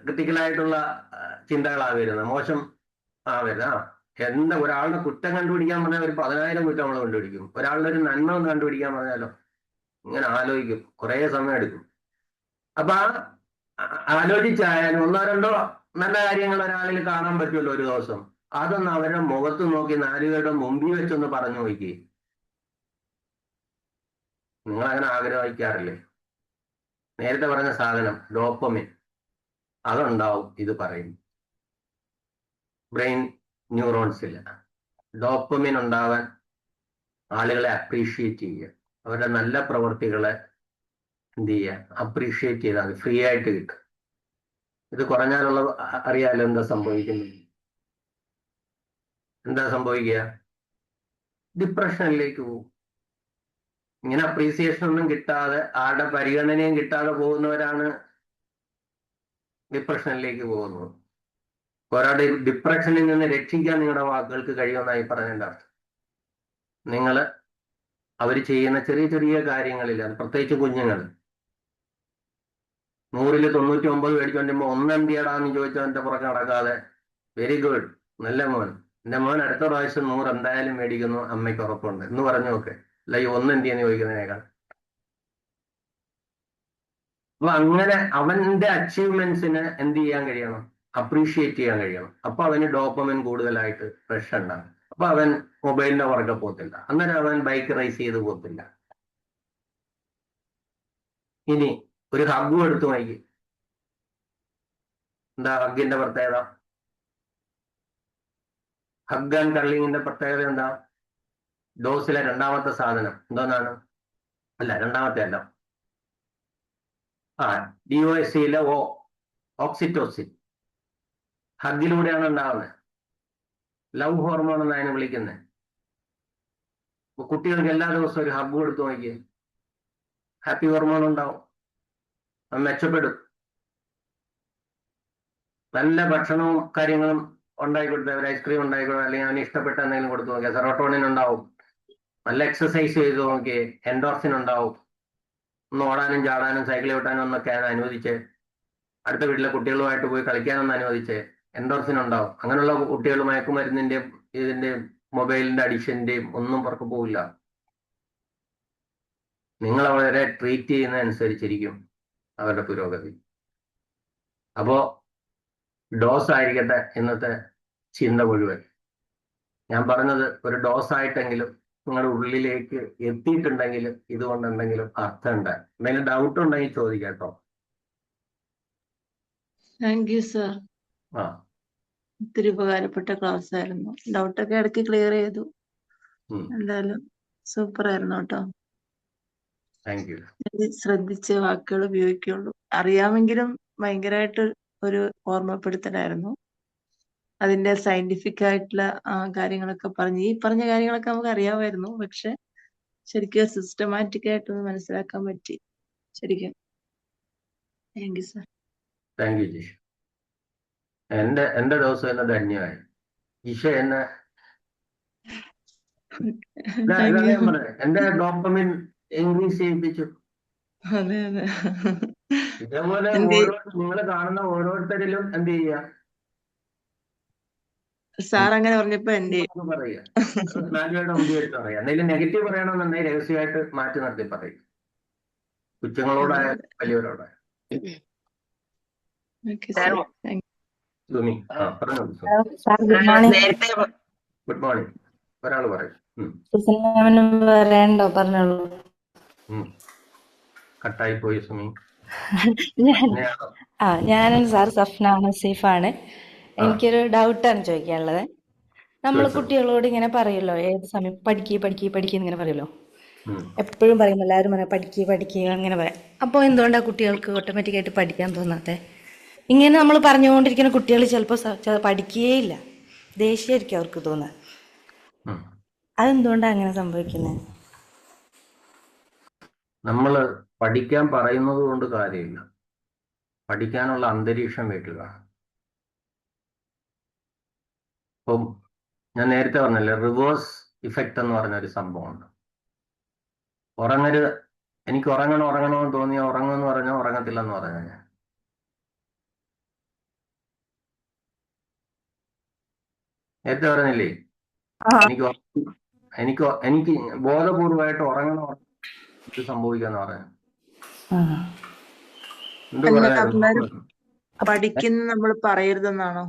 ക്രിട്ടിക്കലായിട്ടുള്ള ചിന്തകളാണ് വരുന്നത്, മോശം വരുന്നത്. എന്താ ഒരാളുടെ കുറ്റം കണ്ടുപിടിക്കാൻ പറഞ്ഞാൽ ഒരു 10,000 കുറ്റം നമ്മൾ കണ്ടുപിടിക്കും. ഒരാളുടെ ഒരു നന്മ ഒന്ന് കണ്ടുപിടിക്കാൻ പറഞ്ഞാലോ ഇങ്ങനെ ആലോചിക്കും, കുറേ സമയം എടുക്കും. അപ്പൊ ആലോചിച്ചായാലും 1-2 നല്ല കാര്യങ്ങൾ ഒരാളിൽ കാണാൻ പറ്റുമല്ലോ ഒരു ദിവസം, അതൊന്ന് അവരുടെ മുഖത്ത് നോക്കി 4 പേരുടെ മുമ്പിൽ വെച്ചൊന്ന് പറഞ്ഞു നോക്കി. നിങ്ങൾ അങ്ങനെ ആഗ്രഹിക്കാറില്ലേ? നേരത്തെ പറഞ്ഞ സാധനം ഡോപ്പമിൻ, അതുണ്ടാവും. ഇത് പറയും ബ്രെയിൻ ന്യൂറോൺസിൽ ഡോപ്പമിൻ ഉണ്ടാവാൻ ആളുകളെ അപ്രീഷിയേറ്റ് ചെയ്യുക, അവരുടെ നല്ല പ്രവൃത്തികളെ എന്ത് ചെയ്യുക, അപ്രീഷിയേറ്റ് ചെയ്താൽ ഫ്രീ ആയിട്ട് കിട്ടും. ഇത് കുറഞ്ഞാലുള്ള അറിയാലോ എന്താ സംഭവിക്കുന്നത്? എന്താ സംഭവിക്കുക? ഡിപ്രഷനിലേക്ക് പോകും. ഇങ്ങനെ അപ്രീസിയേഷൻ ഒന്നും കിട്ടാതെ, ആരുടെ പരിഗണനയും കിട്ടാതെ പോകുന്നവരാണ് ഡിപ്രഷനിലേക്ക് പോകുന്നത്. ഒരാളുടെ ഡിപ്രഷനിൽ നിന്ന് രക്ഷിക്കാൻ നിങ്ങളുടെ വാക്കുകൾക്ക് കഴിയുമെന്നായി പറഞ്ഞതിൻ്റെ അർത്ഥം, നിങ്ങൾ അവർ ചെയ്യുന്ന ചെറിയ ചെറിയ കാര്യങ്ങളിൽ, അത് പ്രത്യേകിച്ച് കുഞ്ഞുങ്ങൾ 100-ൽ 99 മേടിച്ചോണ്ടുമ്പോൾ 1 എന്തിയടാന്ന് ചോദിച്ചവൻ്റെ പുറകെ നടക്കാതെ, വെരി ഗുഡ്, നല്ല മോൻ, എൻ്റെ മോൻ അടുത്ത പ്രാവശ്യം 100 എന്തായാലും മേടിക്കുന്നു, അമ്മയ്ക്ക് ഉറപ്പുണ്ട് എന്ന് പറഞ്ഞു നോക്കെ. അല്ല ഈ 1 എന്തിയെന്ന് ചോദിക്കുന്നതിനേക്കാൾ. അപ്പൊ അങ്ങനെ അവന്റെ അച്ചീവ്മെന്റ്സിന് എന്ത് ചെയ്യാൻ കഴിയണം? അപ്രീഷിയേറ്റ് ചെയ്യാൻ കഴിയണം. അപ്പൊ അവന് ഡോപ്പമിൻ കൂടുതലായിട്ട് ഫ്രഷ് ഉണ്ടാകും. അപ്പൊ അവൻ മൊബൈലിന്റെ പുറകെ പോകത്തില്ല, അന്നേരം അവൻ ബൈക്ക് റേസ് ചെയ്ത് പോകത്തില്ല. ഇനി ഒരു ഹഗ്ഗും എടുത്തു നോക്കി. എന്താ ഹഗ്ഗിന്റെ പ്രത്യേകത? ഹഗ് ആൻഡ് കള്ളിങ്ങിന്റെ പ്രത്യേകത എന്താ? ഡോസിലെ രണ്ടാമത്തെ സാധനം എന്തോന്നാണ്? അല്ല, രണ്ടാമത്തെ അല്ല. DOSയിലെ ഓക്സിറ്റോസിൻ ഹഗ്ഗിലൂടെയാണ് ഉണ്ടാവുന്നത്. ലവ് ഹോർമോൺ എന്നാണ് അതിനെ വിളിക്കുന്നത്. കുട്ടികൾക്ക് എല്ലാ ദിവസവും ഒരു ഹഗ് കൊടുത്തു നോക്കിയേ, ഹാപ്പി ഹോർമോൺ ഉണ്ടാവും, അത് മെച്ചപ്പെടും. നല്ല ഭക്ഷണവും കാര്യങ്ങളും ഉണ്ടാക്കി കൊടുത്ത ഒരു ഐസ്ക്രീം ഉണ്ടാക്കി കൊടുക്കുക, അല്ലെങ്കിൽ അവന് ഇഷ്ടപ്പെട്ട എന്തെങ്കിലും കൊടുത്തു നോക്കിയാൽ സെറോട്ടോണിൻ ഉണ്ടാവും. നല്ല എക്സസൈസ് ചെയ്ത് നോക്കിയേ, എൻഡോർഫിൻ ഉണ്ടാവും. ഒന്ന് ഓടാനും ചാടാനും സൈക്കിൾ ചവിട്ടാനും ഒന്നൊക്കെ അനുവദിച്ച്, അടുത്ത വീട്ടിലെ കുട്ടികളുമായിട്ട് പോയി കളിക്കാനൊന്ന് അനുവദിച്ച്, എൻഡോർഫിൻ ഉണ്ടാവും. അങ്ങനെയുള്ള കുട്ടികൾ മയക്കുമരുന്നിന്റെയും ഇതിന്റെ മൊബൈലിന്റെ അഡിക്ഷന്റെയും ഒന്നും പുറത്തു പോവില്ല. നിങ്ങൾ അവരെ ട്രീറ്റ് ചെയ്യുന്നതനുസരിച്ചിരിക്കും അവരുടെ പുരോഗതി. അപ്പോ ഡോസ് ആയിരിക്കട്ടെ ഇന്നത്തെ ചിന്ത മുഴുവൻ. ഞാൻ പറഞ്ഞത് ഒരു ഡോസ് ആയിട്ടെങ്കിലും നിങ്ങളുടെ ഉള്ളിലേക്ക് എത്തിയിട്ടുണ്ടെങ്കിൽ ഇതുകൊണ്ട് എന്തെങ്കിലും അർത്ഥമുണ്ട്. എന്തെങ്കിലും ഡൗട്ട് ഉണ്ടെങ്കിൽ ചോദിക്കാം കേട്ടോ. Thank you sir. ആ, ഒത്തിരി ഉപകാരപ്പെട്ട ക്ലാസ് ആയിരുന്നു. ഡൗട്ടൊക്കെ ഇടയ്ക്ക് ക്ലിയർ ചെയ്തു. ഉം. എന്തായാലും സൂപ്പർ ആയിരുന്നു കേട്ടോ. Thank you. ശ്രദ്ധിച്ച് വാക്കുകൾ ഉപയോഗിക്കുള്ളൂ. അറിയാമെങ്കിലും ഭയങ്കരമായിട്ട് ഒരു ഓർമ്മപ്പെടുത്തലായിരുന്നു. അതിന്റെ സയന്റിഫിക് ആയിട്ടുള്ള കാര്യങ്ങളൊക്കെ ഈ പറഞ്ഞ കാര്യങ്ങളൊക്കെ നമുക്ക് അറിയാമായിരുന്നു. പക്ഷെ ശരിക്കും സിസ്റ്റമാറ്റിക് ആയിട്ടൊന്ന് മനസ്സിലാക്കാൻ പറ്റി. ശരിക്കും thank you sir. Thank you Jisha. എന്റെ ദിവസം എന്നെ ധന്യമായി. ജിഷ എന്നെ താങ്ക് യു. എന്റെ ഡോപ്പമിൻ ഇൻക്രീസ് ചെയ്യിപ്പിച്ചു. അതെ അതെ. ഇതേപോലെ നിങ്ങൾ കാണുന്ന ഓരോരുത്തരിലും എന്ത് ചെയ്യുക, സാർ അങ്ങനെ പറഞ്ഞപ്പോ എന്റെ പറയാ, നാലുപേരുടെ മുമ്പിൽ വെച്ച് പറയാം. എന്തെങ്കിലും നെഗറ്റീവ് പറയണമെന്നുണ്ടെങ്കിൽ രഹസ്യമായിട്ട് മാറ്റി നിർത്തി പറയും, കുറ്റങ്ങളോടായ വലിയവരോടായ. സുമി, പറഞ്ഞോളൂ. നേരത്തെ ഗുഡ് മോർണിംഗ്. ഒരാൾ പറയും. പറയണ്ടോ? പറഞ്ഞോളൂ. കട്ടായി പോയി സുമി. ഞാനാണ് സാർ, സഫ്ന നസീഫാണ്. എനിക്കൊരു ഡൗട്ടാണ് ചോദിക്കാനുള്ളത്. നമ്മൾ കുട്ടികളോട് ഇങ്ങനെ പറയുമല്ലോ, ഏത് സമയം പഠിക്കുക ഇങ്ങനെ പറയുമല്ലോ, എപ്പോഴും പറയും, എല്ലാവരും പറയാം പഠിക്കുക അങ്ങനെ പറയാം. അപ്പോൾ എന്തുകൊണ്ടാണ് കുട്ടികൾക്ക് ഓട്ടോമാറ്റിക്കായിട്ട് പഠിക്കാൻ തോന്നാത്തെ? ഇങ്ങനെ നമ്മൾ പറഞ്ഞുകൊണ്ടിരിക്കുന്ന കുട്ടികൾ ചിലപ്പോൾ പഠിക്കുകയില്ല, ദേഷ്യമായിരിക്കും അവർക്ക് തോന്നുക. അതെന്തുകൊണ്ടാണ് അങ്ങനെ സംഭവിക്കുന്നത്? നമ്മൾ പഠിക്കാൻ പറയുന്നത് കൊണ്ട് കാര്യമില്ല, പഠിക്കാനുള്ള അന്തരീക്ഷം വീട്ടിൽ കാണും. ഇപ്പം ഞാൻ നേരത്തെ പറഞ്ഞല്ലേ, റിവേഴ്സ് ഇഫക്റ്റ് എന്ന് പറഞ്ഞൊരു സംഭവമുണ്ട്. ഉറങ്ങരുത്, എനിക്ക് ഉറങ്ങണമെന്ന് തോന്നിയാൽ ഉറങ്ങുമെന്ന് പറഞ്ഞാൽ ഉറങ്ങത്തില്ലെന്ന് പറഞ്ഞാൽ ഞാൻ നേരത്തെ പറഞ്ഞില്ലേ, എനിക്ക് ബോധപൂർവമായിട്ട് ഉറങ്ങണം ഇത് സംഭവിക്കാന്ന് പറയാൻ. എന്ത് പറയാ, പഠിക്കുന്ന നമ്മൾ പറയരുതെന്നാണോ?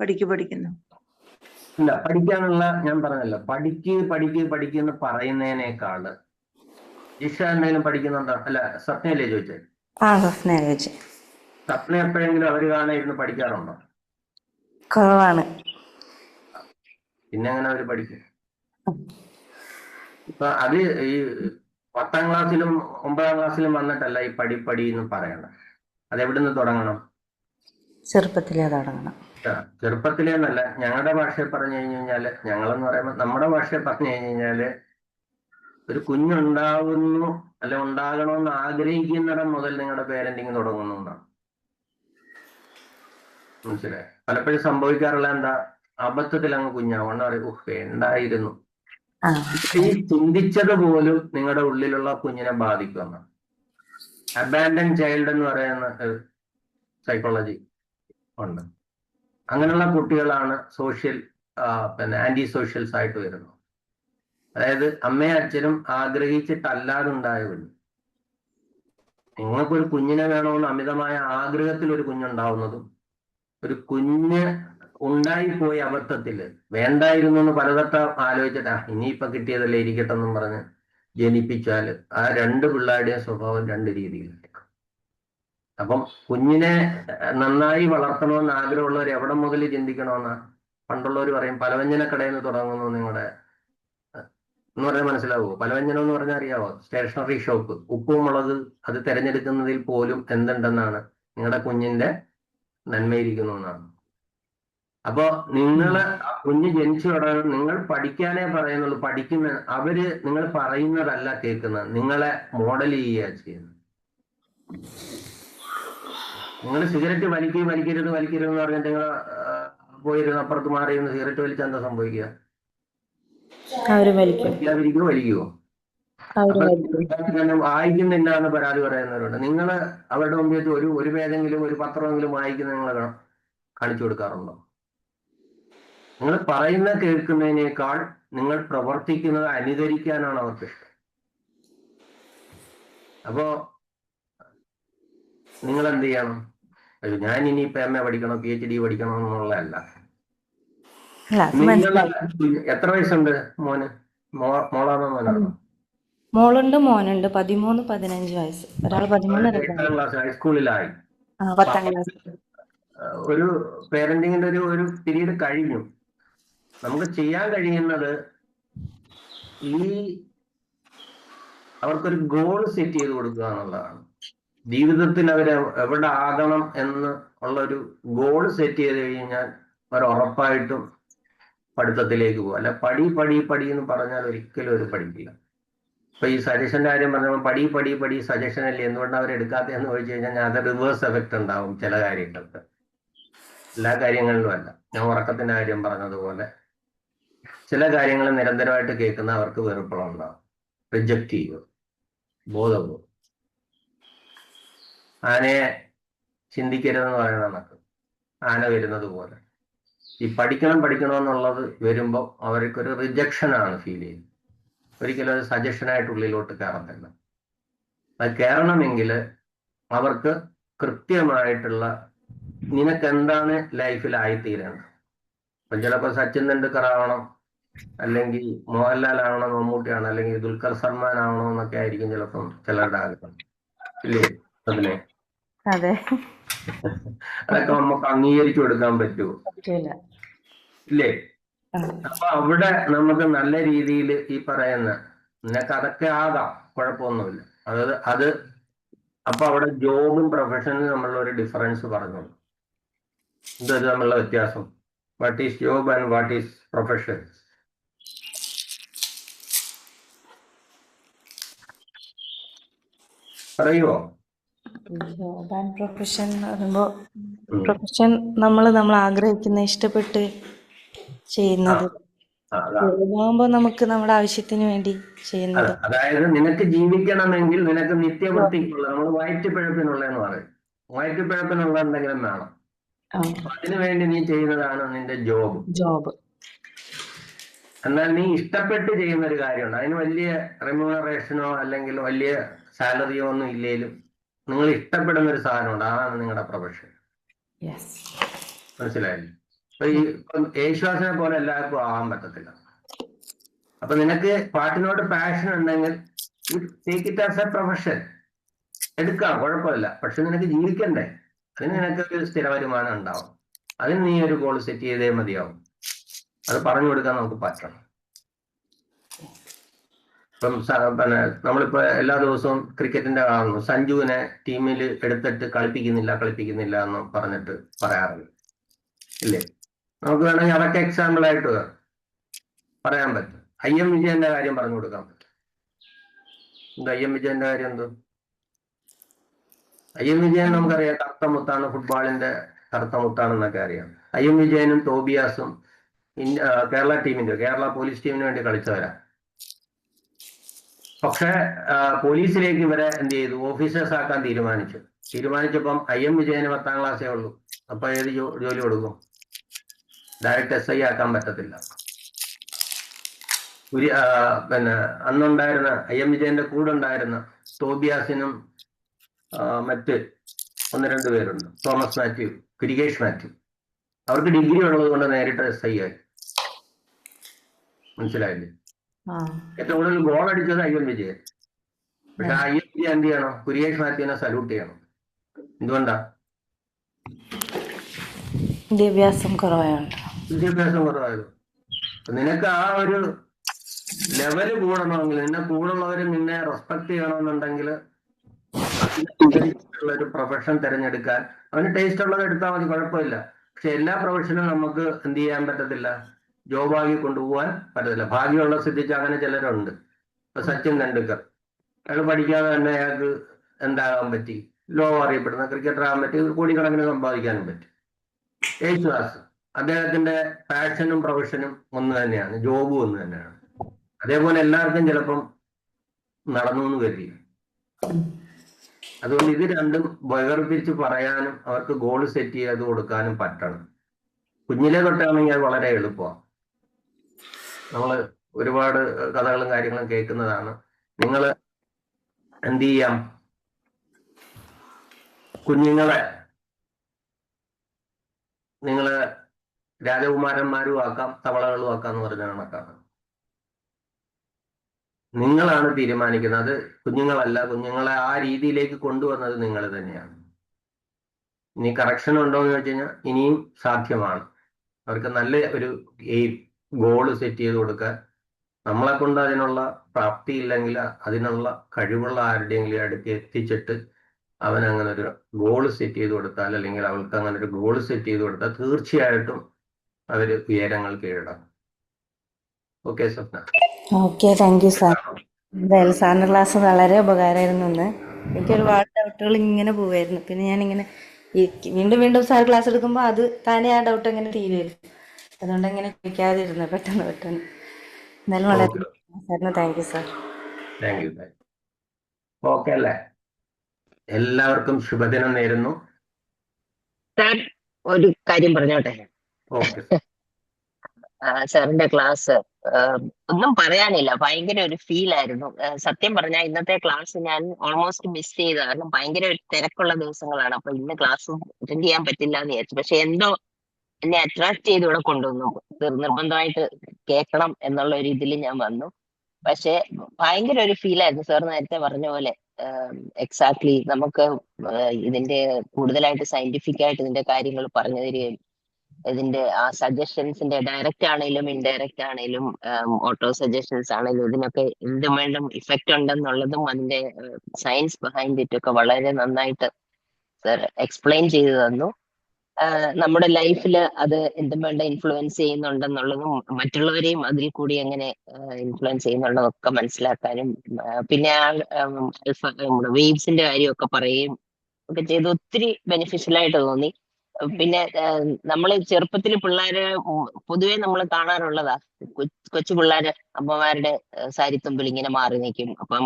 പഠിക്കുന്നു ഇല്ല, പഠിക്കാനുള്ള ഞാൻ പറഞ്ഞല്ലോ, പഠിക്കുന്ന പറയുന്നതിനേക്കാള് ജിഷ എന്തെങ്കിലും പഠിക്കുന്നുണ്ടോ? അല്ല, സ്വപ്നയല്ലേ ചോദിച്ചേ? സ്വപ്ന എപ്പോഴെങ്കിലും അവര് കാണാൻ ഇരുന്ന് പഠിക്കാറുണ്ടോ? കുറവാണ്. പിന്നെ എങ്ങനെ അവര് പഠിക്കും? ഇപ്പൊ അത് ഈ 10ാം ക്ലാസ്സിലും 9ാം ക്ലാസ്സിലും വന്നിട്ടല്ല ഈ പടി എന്ന് പറയണം. അതെവിടുന്ന് തുടങ്ങണം? ചെറുപ്പത്തിലേ തുടങ്ങണം. ചെറുപ്പത്തിലേന്നല്ല, ഞങ്ങളുടെ ഭാഷയിൽ പറഞ്ഞു കഴിഞ്ഞാല്, ഞങ്ങളെന്ന് പറയുമ്പോൾ നമ്മുടെ ഭാഷയിൽ പറഞ്ഞു കഴിഞ്ഞാല്, ഒരു കുഞ്ഞുണ്ടാകുന്നു അല്ലെ ഉണ്ടാകണമെന്ന് ആഗ്രഹിക്കുന്നിടം മുതൽ നിങ്ങളുടെ പേരന്റിങ് തുടങ്ങുന്നു എന്നാണ്. മനസ്സിലായി? പലപ്പോഴും സംഭവിക്കാറുള്ള എന്താ, അബദ്ധത്തിൽ അങ്ങ് കുഞ്ഞാവണ്ട പറയും, വേണ്ടായിരുന്നു. ഈ ചിന്തിച്ചത് പോലും നിങ്ങളുടെ ഉള്ളിലുള്ള കുഞ്ഞിനെ ബാധിക്കുമെന്നാണ്. അബാൻഡൻ ചൈൽഡ് എന്ന് പറയുന്ന സൈക്കോളജി ഉണ്ട്. അങ്ങനെയുള്ള കുട്ടികളാണ് ആന്റി സോഷ്യൽസ് ആയിട്ട് വരുന്നത്. അതായത് അമ്മയും അച്ഛനും ആഗ്രഹിച്ചിട്ടല്ലാതെ ഉണ്ടായ കുഞ്ഞ്. നിങ്ങൾക്കൊരു കുഞ്ഞിനെ വേണമെന്ന് അമിതമായ ആഗ്രഹത്തിൽ ഒരു കുഞ്ഞുണ്ടാവുന്നതും, ഒരു കുഞ്ഞ് ഉണ്ടായിപ്പോയി അബദ്ധത്തില് വേണ്ടായിരുന്നു എന്ന് പലതട്ടം ആലോചിച്ചിട്ട് ഇനിയിപ്പൊ കിട്ടിയതല്ലേ ഇരിക്കട്ടെ എന്നും പറഞ്ഞ് ജനിപ്പിച്ചാൽ ആ രണ്ട് പിള്ളേരുടെയും സ്വഭാവം രണ്ട് രീതിയിലായിരിക്കും. അപ്പം കുഞ്ഞിനെ നന്നായി വളർത്തണമെന്ന് ആഗ്രഹമുള്ളവർ എവിടെ മുതൽ ചിന്തിക്കണമെന്നാ? പണ്ടുള്ളവർ പറയും പലവ്യഞ്ജനക്കടയിൽ നിന്ന് തുടങ്ങുന്നു നിങ്ങളുടെ എന്ന് പറഞ്ഞാൽ മനസ്സിലാവുമോ? പലവ്യഞ്ജനം എന്ന് പറഞ്ഞാൽ അറിയാവോ? Stationery shop. ഉപ്പും മുളക് അത് തിരഞ്ഞെടുക്കുന്നതിൽ പോലും എന്തുണ്ടെന്നാണ്? നിങ്ങളുടെ കുഞ്ഞിന്റെ നന്മയിരിക്കുന്നു എന്നാണ്. അപ്പോ നിങ്ങള് ആ കുഞ്ഞ് ജനിച്ചു തുടങ്ങും, നിങ്ങൾ പഠിക്കാനേ പറയുന്നുള്ളൂ. പഠിക്കുന്ന അവര് നിങ്ങൾ പറയുന്നതല്ല കേൾക്കുന്നത്, നിങ്ങളെ മോഡൽ ചെയ്യുക ചെയ്യുന്നത്. നിങ്ങൾ സിഗരറ്റ് വലിക്കരുത് എന്ന് പറഞ്ഞിട്ട് നിങ്ങൾ പോയിരുന്ന് അപ്പുറത്ത് മാറിയിരുന്ന് സിഗരറ്റ് വലിച്ചാൽ എന്താ സംഭവിക്കുക? വലിക്കുവോ? വായിക്കുന്നില്ല എന്ന് പരാതി പറയുന്നവരുണ്ട്. നിങ്ങൾ അവരുടെ മുമ്പിൽ വെച്ച് ഒരു പേജെങ്കിലും ഒരു പത്രമെങ്കിലും വായിക്കുന്ന നിങ്ങൾ കാണിച്ചു കൊടുക്കാറുണ്ടോ? നിങ്ങൾ പറയുന്ന കേൾക്കുന്നതിനേക്കാൾ നിങ്ങൾ പ്രവർത്തിക്കുന്നത് അനുകരിക്കാനാണ് അവർക്ക് ഇഷ്ടം. അപ്പോ നിങ്ങൾ എന്ത് ചെയ്യണം? ഞാൻ ഇനിയിപ്പോ MA പഠിക്കണം, PhD പഠിക്കണം എന്നുള്ളതല്ല. എത്ര വയസ്സുണ്ട് മോന്? മോളാണോ മോനാണോ? മോളുണ്ട്, മോനുണ്ട്. 13, 15 വയസ്സ്. ഒരാൾ 13, 8ാം ക്ലാസ് ഹൈസ്കൂളിലായി. 10ാം ക്ലാസ്. ഒരു പേരന്റിങ്ങിന്റെ ഒരു പീരീഡ് കഴിഞ്ഞു. നമുക്ക് ചെയ്യാൻ കഴിയുന്നത് അവർക്കൊരു ഗോൾ സെറ്റ് ചെയ്ത് കൊടുക്കുക എന്നുള്ളതാണ്. ജീവിതത്തിൽ അവർ എവിടെ ആകണം എന്ന് ഉള്ളൊരു ഗോൾ സെറ്റ് ചെയ്ത് കഴിഞ്ഞാൽ അവർ ഉറപ്പായിട്ടും പഠിത്തത്തിലേക്ക് പോകും. അല്ല പടി എന്ന് പറഞ്ഞാൽ ഒരിക്കലും അവർ പഠിക്കില്ല. ഇപ്പൊ ഈ സജഷന്റെ കാര്യം പറഞ്ഞപ്പോൾ പടി സജഷൻ അല്ലേ, എന്തുകൊണ്ട് അവർ എടുക്കാത്തതെന്ന് ചോദിച്ചു കഴിഞ്ഞാൽ അത് റിവേഴ്സ് എഫക്റ്റ് ഉണ്ടാവും ചില കാര്യങ്ങൾക്ക്. എല്ലാ കാര്യങ്ങളിലും അല്ല. ഞാൻ ഉറക്കത്തിന്റെ കാര്യം പറഞ്ഞതുപോലെ ചില കാര്യങ്ങൾ നിരന്തരമായിട്ട് കേൾക്കുന്ന അവർക്ക് വെറുപ്പുകളുണ്ടാവും, റിജക്റ്റ് ചെയ്യും, ബോധവും. ആനയെ ചിന്തിക്കരുതെന്ന് പറയുന്ന കണക്ക് ആന വരുന്നത് പോലെ ഈ പഠിക്കണം എന്നുള്ളത് വരുമ്പോൾ അവർക്കൊരു റിജക്ഷനാണ് ഫീൽ ചെയ്യുന്നത്. ഒരിക്കലും അത് സജഷനായിട്ട് ഉള്ളിലോട്ട് കയറത്തില്ല. അത് കയറണമെങ്കിൽ അവർക്ക് കൃത്യമായിട്ടുള്ള നിനക്ക് എന്താണ് ലൈഫിൽ ആയിത്തീരേണ്ടത്. ഇപ്പം ചിലപ്പോൾ സച്ചിൻ തെണ്ടുൽക്കർ ആവണം, അല്ലെങ്കിൽ മോഹൻലാൽ ആവണം, മമ്മൂട്ടിയാണ്, അല്ലെങ്കിൽ ദുൽഖർ സൽമാൻ ആവണം എന്നൊക്കെ ആയിരിക്കും ചിലപ്പം ചിലരുടെ ആഗ്രഹം. ഇല്ലേ അതിനെ? അതെ. അതൊക്കെ നമുക്ക് അംഗീകരിച്ചു കൊടുക്കാൻ പറ്റുമോ? ഇല്ലേ? അപ്പൊ അവിടെ നമുക്ക് നല്ല രീതിയിൽ ഈ പറയുന്ന നിനക്ക് അതൊക്കെ ആകാം, കുഴപ്പമൊന്നുമില്ല. അത് അപ്പൊ അവിടെ ജോബും പ്രൊഫഷനും തമ്മിലുള്ള ഒരു ഡിഫറൻസ് പറഞ്ഞു. ഇത് തമ്മിലുള്ള വ്യത്യാസം. What is job and what is profession? പറയുമോ? ജോബ് ആൻഡ് പ്രൊഫഷൻ എന്ന് പറയുമ്പോൾ പ്രൊഫഷൻ നമ്മൾ ആഗ്രഹിക്കുന്ന ഇഷ്ടപ്പെട്ട് ചെയ്യുന്നത്. ജോബാകുമ്പോൾ നമുക്ക് നമ്മുടെ ആവശ്യത്തിന് വേണ്ടി ചെയ്യുന്നത്. അതായത് നിനക്ക് ജീവിക്കണമെങ്കിൽ നിനക്ക് നിത്യവൃത്തിക്കുള്ള, നമ്മൾ വയറ്റുപിഴപ്പിനുള്ളതെന്ന് പറയും. വയറ്റുപിഴപ്പിനുള്ള എന്തെങ്കിലും വേണം. അതിനു വേണ്ടി നീ ചെയ്യുന്നതാണ് നിന്റെ ജോബ്. എന്നാൽ നീ ഇഷ്ടപ്പെട്ട് ചെയ്യുന്ന ഒരു കാര്യമുണ്ട്, അതിന് വലിയ റെമ്യൂണറേഷനോ അല്ലെങ്കിൽ വലിയ സാലറിയോ ഒന്നും ഇല്ലേലും നിങ്ങൾ ഇഷ്ടപ്പെടുന്ന ഒരു സാധനമുണ്ട്, അതാണ് നിങ്ങളുടെ പ്രൊഫഷൻ. മനസ്സിലായില്ലേ? അപ്പൊ ഈ യേശുദാസിനെ പോലെ എല്ലാവർക്കും ആവാൻ പറ്റത്തില്ല. അപ്പൊ നിനക്ക് പാട്ടിനോട് പാഷൻ ഉണ്ടെങ്കിൽ take it as A profession, എടുക്കാം, കുഴപ്പമില്ല. പക്ഷെ നിനക്ക് ജീവിക്കണ്ടേ? അതിന് നിനക്കൊരു സ്ഥിര വരുമാനം ഉണ്ടാവും. അതിന് നീ ഒരു ഗോൾ സെറ്റ് ചെയ്തേ മതിയാവും. അത് പറഞ്ഞു കൊടുക്കാൻ നമുക്ക് പറ്റണം. ഇപ്പം നമ്മളിപ്പോ എല്ലാ ദിവസവും ക്രിക്കറ്റിന്റെ കാണുന്നു, സഞ്ജുവിനെ ടീമിൽ എടുത്തിട്ട് കളിപ്പിക്കുന്നില്ല എന്ന് പറഞ്ഞിട്ട് പറയാറുണ്ട്, ഇല്ലേ? നമുക്ക് വേണമെങ്കിൽ അതൊക്കെ എക്സാമ്പിൾ ആയിട്ട് പറയാൻ പറ്റും. IM വിജയന്റെ കാര്യം പറഞ്ഞു കൊടുക്കാൻ പറ്റും. എന്താ IM വിജയന്റെ കാര്യം? എന്തോ IM വിജയൻ നമുക്കറിയാം, കറുത്ത മുത്താണ്, ഫുട്ബോളിന്റെ കറുത്ത മുത്താണെന്നൊക്കെ അറിയാം. IM വിജയനും തോബിയാസും കേരള പോലീസ് ടീമിന് വേണ്ടി കളിച്ചവരാ. പക്ഷെ പോലീസിലേക്ക് ഇവരെ എന്ത് ചെയ്തു? ഓഫീസേഴ്സ് ആക്കാൻ തീരുമാനിച്ചപ്പം IM വിജയന് 10ാം ക്ലാസ്സേ ഉള്ളൂ. അപ്പൊ ഏത് ജോലി കൊടുക്കും? ഡയറക്റ്റ് SI ആക്കാൻ പറ്റത്തില്ല. അന്നുണ്ടായിരുന്ന IM വിജയന്റെ കൂടെ ഉണ്ടായിരുന്ന തോബിയാസിനും മറ്റ് 1-2 പേരുണ്ട്, തോമസ് മാത്യു, കുരികേഷ് മാത്യു. അവർക്ക് ഡിഗ്രി ഉള്ളത് കൊണ്ട് നേരിട്ട് SI ആയി. മനസ്സിലായില്ലേ? ഏറ്റവും കൂടുതൽ ഗോൾ അടിച്ചത് IM വിജയൻ. പക്ഷെ IM വിജയൻ എന്ത് ചെയ്യണം? കുരികേഷ് മാത്യുവിനെ സല്യൂട്ട് ചെയ്യണം. എന്തുകൊണ്ടാ? വിദ്യാഭ്യാസം കുറവായുണ്ട്. വിദ്യാഭ്യാസം കുറവായത്. നിനക്ക് ആ ഒരു ലെവല് കൂടണമെങ്കിൽ, നിന്നെ കൂടുള്ളവര് നിന്നെ റെസ്പെക്ട് ചെയ്യണമെന്നുണ്ടെങ്കിൽ അതിനനുസരിച്ചുള്ള ഒരു പ്രൊഫഷൻ തിരഞ്ഞെടുക്കാൻ അവന് ടേസ്റ്റ് ഉള്ളത് എടുത്താൽ മതി, കുഴപ്പമില്ല. പക്ഷെ എല്ലാ പ്രൊഫഷനും നമുക്ക് എന്ത് ചെയ്യാൻ പറ്റത്തില്ല, ജോബാക്കി കൊണ്ടുപോകാൻ പറ്റത്തില്ല. ഭാഗ്യമുള്ള സ്ഥിതിക്ക് അങ്ങനെ ചിലരുണ്ട്. ഇപ്പൊ സച്ചിൻ ടെണ്ടുൽക്കർ, അയാൾ പഠിക്കാതെ തന്നെ അയാൾക്ക് എന്താകാൻ പറ്റി, ലോകം അറിയപ്പെടുന്ന ക്രിക്കറ്റർ ആകാൻ പറ്റി, കോടിക്കണക്കിന് സമ്പാദിക്കാനും പറ്റി. യേശുദാസ്, അദ്ദേഹത്തിന്റെ പാഷനും പ്രൊഫഷനും ഒന്ന് തന്നെയാണ്, ജോബും ഒന്ന് തന്നെയാണ്. അതേപോലെ എല്ലാവർക്കും ചിലപ്പം നടന്നു എന്ന് വരില്ല. അതുകൊണ്ട് ഇത് രണ്ടും വേർതിരിച്ച് പറയാനും അവർക്ക് ഗോൾ സെറ്റ് ചെയ്ത് കൊടുക്കാനും പറ്റണം. കുഞ്ഞിലെ തൊട്ടാണെങ്കിൽ അത് വളരെ എളുപ്പമാണ്. നമ്മൾ ഒരുപാട് കഥകളും കാര്യങ്ങളും കേൾക്കുന്നതാണ്. നിങ്ങൾ എന്ത് ചെയ്യാം, കുഞ്ഞുങ്ങളെ നിങ്ങള് രാജകുമാരന്മാരും ആക്കാം തവളകളും ആക്കാം എന്ന് പറഞ്ഞ കണക്കാണ്. നിങ്ങളാണ് തീരുമാനിക്കുന്നത്. അത് കുഞ്ഞുങ്ങളല്ല, കുഞ്ഞുങ്ങളെ ആ രീതിയിലേക്ക് കൊണ്ടുവന്നത് നിങ്ങൾ തന്നെയാണ്. ഇനി കറക്ഷൻ ഉണ്ടോ എന്ന് ചോദിച്ചു കഴിഞ്ഞാൽ ഇനിയും സാധ്യമാണ്. അവർക്ക് നല്ല ഒരു ഗോള് സെറ്റ് ചെയ്ത് കൊടുക്കാൻ നമ്മളെ കൊണ്ട് അതിനുള്ള പ്രാപ്തി ഇല്ലെങ്കിൽ അതിനുള്ള കഴിവുള്ള ആരുടെയെങ്കിലും അടുത്ത് എത്തിച്ചിട്ട് അവൻ അങ്ങനെ ഒരു ഗോള് സെറ്റ് ചെയ്ത് കൊടുത്താൽ, അല്ലെങ്കിൽ അവൾക്ക് അങ്ങനെ ഒരു ഗോള് സെറ്റ് ചെയ്ത് കൊടുത്താൽ തീർച്ചയായിട്ടും അവര് ഉയരങ്ങൾ കീഴടക്കും. Okay Swapna? Okay, thank you sir. എന്തായാലും സാറിൻ്റെ ക്ലാസ് വളരെ ഉപകാരമായിരുന്നു ഇന്ന്. എനിക്ക് ഒരുപാട് ഡൗട്ടുകൾ ഇങ്ങനെ പോവായിരുന്നു. പിന്നെ ഞാനിങ്ങനെ വീണ്ടും വീണ്ടും സാർ ക്ലാസ് എടുക്കുമ്പോൾ അത് താനേ ആ ഡൗട്ട് എങ്ങനെ തീരുമായിരുന്നു. അതുകൊണ്ട് അങ്ങനെ ചോദിക്കാതിരുന്നു പെട്ടെന്ന്. എന്നാലും വളരെ സാറിന് thank you sir. Thank you. Okay അല്ലേ? എല്ലാവർക്കും ശുഭദിനം നേരുന്നു. സാർ ഒരു കാര്യം പറഞ്ഞോട്ടെ? ഓക്കെ. സാറിന്റെ ക്ലാസ് ഒന്നും പറയാനില്ല, ഭയങ്കര ഒരു ഫീൽ ആയിരുന്നു. സത്യം പറഞ്ഞാൽ ഇന്നത്തെ ക്ലാസ് ഞാൻ ഓൾമോസ്റ്റ് മിസ് ചെയ്ത, കാരണം ഭയങ്കര ഒരു തിരക്കുള്ള ദിവസങ്ങളാണ്. അപ്പൊ ഇന്ന് ക്ലാസ് അറ്റൻഡ് ചെയ്യാൻ പറ്റില്ല എന്ന് വിചാരിച്ചു. പക്ഷെ എന്തോ എന്നെ അട്രാക്ട് ചെയ്ത് ഇവിടെ കൊണ്ടുവന്നു. നിർബന്ധമായിട്ട് കേൾക്കണം എന്നുള്ള ഒരു ഇതിൽ ഞാൻ വന്നു. പക്ഷെ ഭയങ്കര ഒരു ഫീൽ ആയിരുന്നു. സാർ നേരത്തെ പറഞ്ഞ പോലെ എക്സാക്ട്ലി നമുക്ക് ഇതിന്റെ കൂടുതലായിട്ട് സയന്റിഫിക് ആയിട്ട് ഇതിന്റെ കാര്യങ്ങൾ പറഞ്ഞു തരികയും ഇതിന്റെ ആ സജഷൻസിന്റെ ഡയറക്റ്റ് ആണെങ്കിലും ഇൻഡയറക്റ്റ് ആണെങ്കിലും ഓട്ടോ സജഷൻസ് ആണെങ്കിലും ഇതിനൊക്കെ എന്തുവേണ്ടും ഇഫക്റ്റ് ഉണ്ടെന്നുള്ളതും അതിന്റെ സയൻസ് ബിഹൈൻഡ് ഇറ്റ് ഒക്കെ വളരെ നന്നായിട്ട് സർ എക്സ്പ്ലെയിൻ ചെയ്തു തന്നു. നമ്മുടെ ലൈഫിൽ അത് എന്തും വേണ്ട ഇൻഫ്ലുവൻസ് ചെയ്യുന്നുണ്ടെന്നുള്ളതും മറ്റുള്ളവരെയും അതിൽ കൂടി എങ്ങനെ ഇൻഫ്ലുവൻസ് ചെയ്യുന്നുള്ളതും ഒക്കെ മനസ്സിലാക്കാനും പിന്നെ നമ്മുടെ വേവ്സിന്റെ കാര്യമൊക്കെ പറയുകയും ഒക്കെ ചെയ്ത് ഒത്തിരി ബെനിഫിഷ്യൽ ആയിട്ട് തോന്നി. പിന്നെ നമ്മൾ ചെറുപ്പത്തിൽ പിള്ളേര് പൊതുവെ നമ്മൾ കാണാറുള്ളതാ, കൊച്ചു പിള്ളേര് അമ്മമാരുടെ സാരിത്തുമ്പിൽ ഇങ്ങനെ മാറി നിൽക്കും. അപ്പം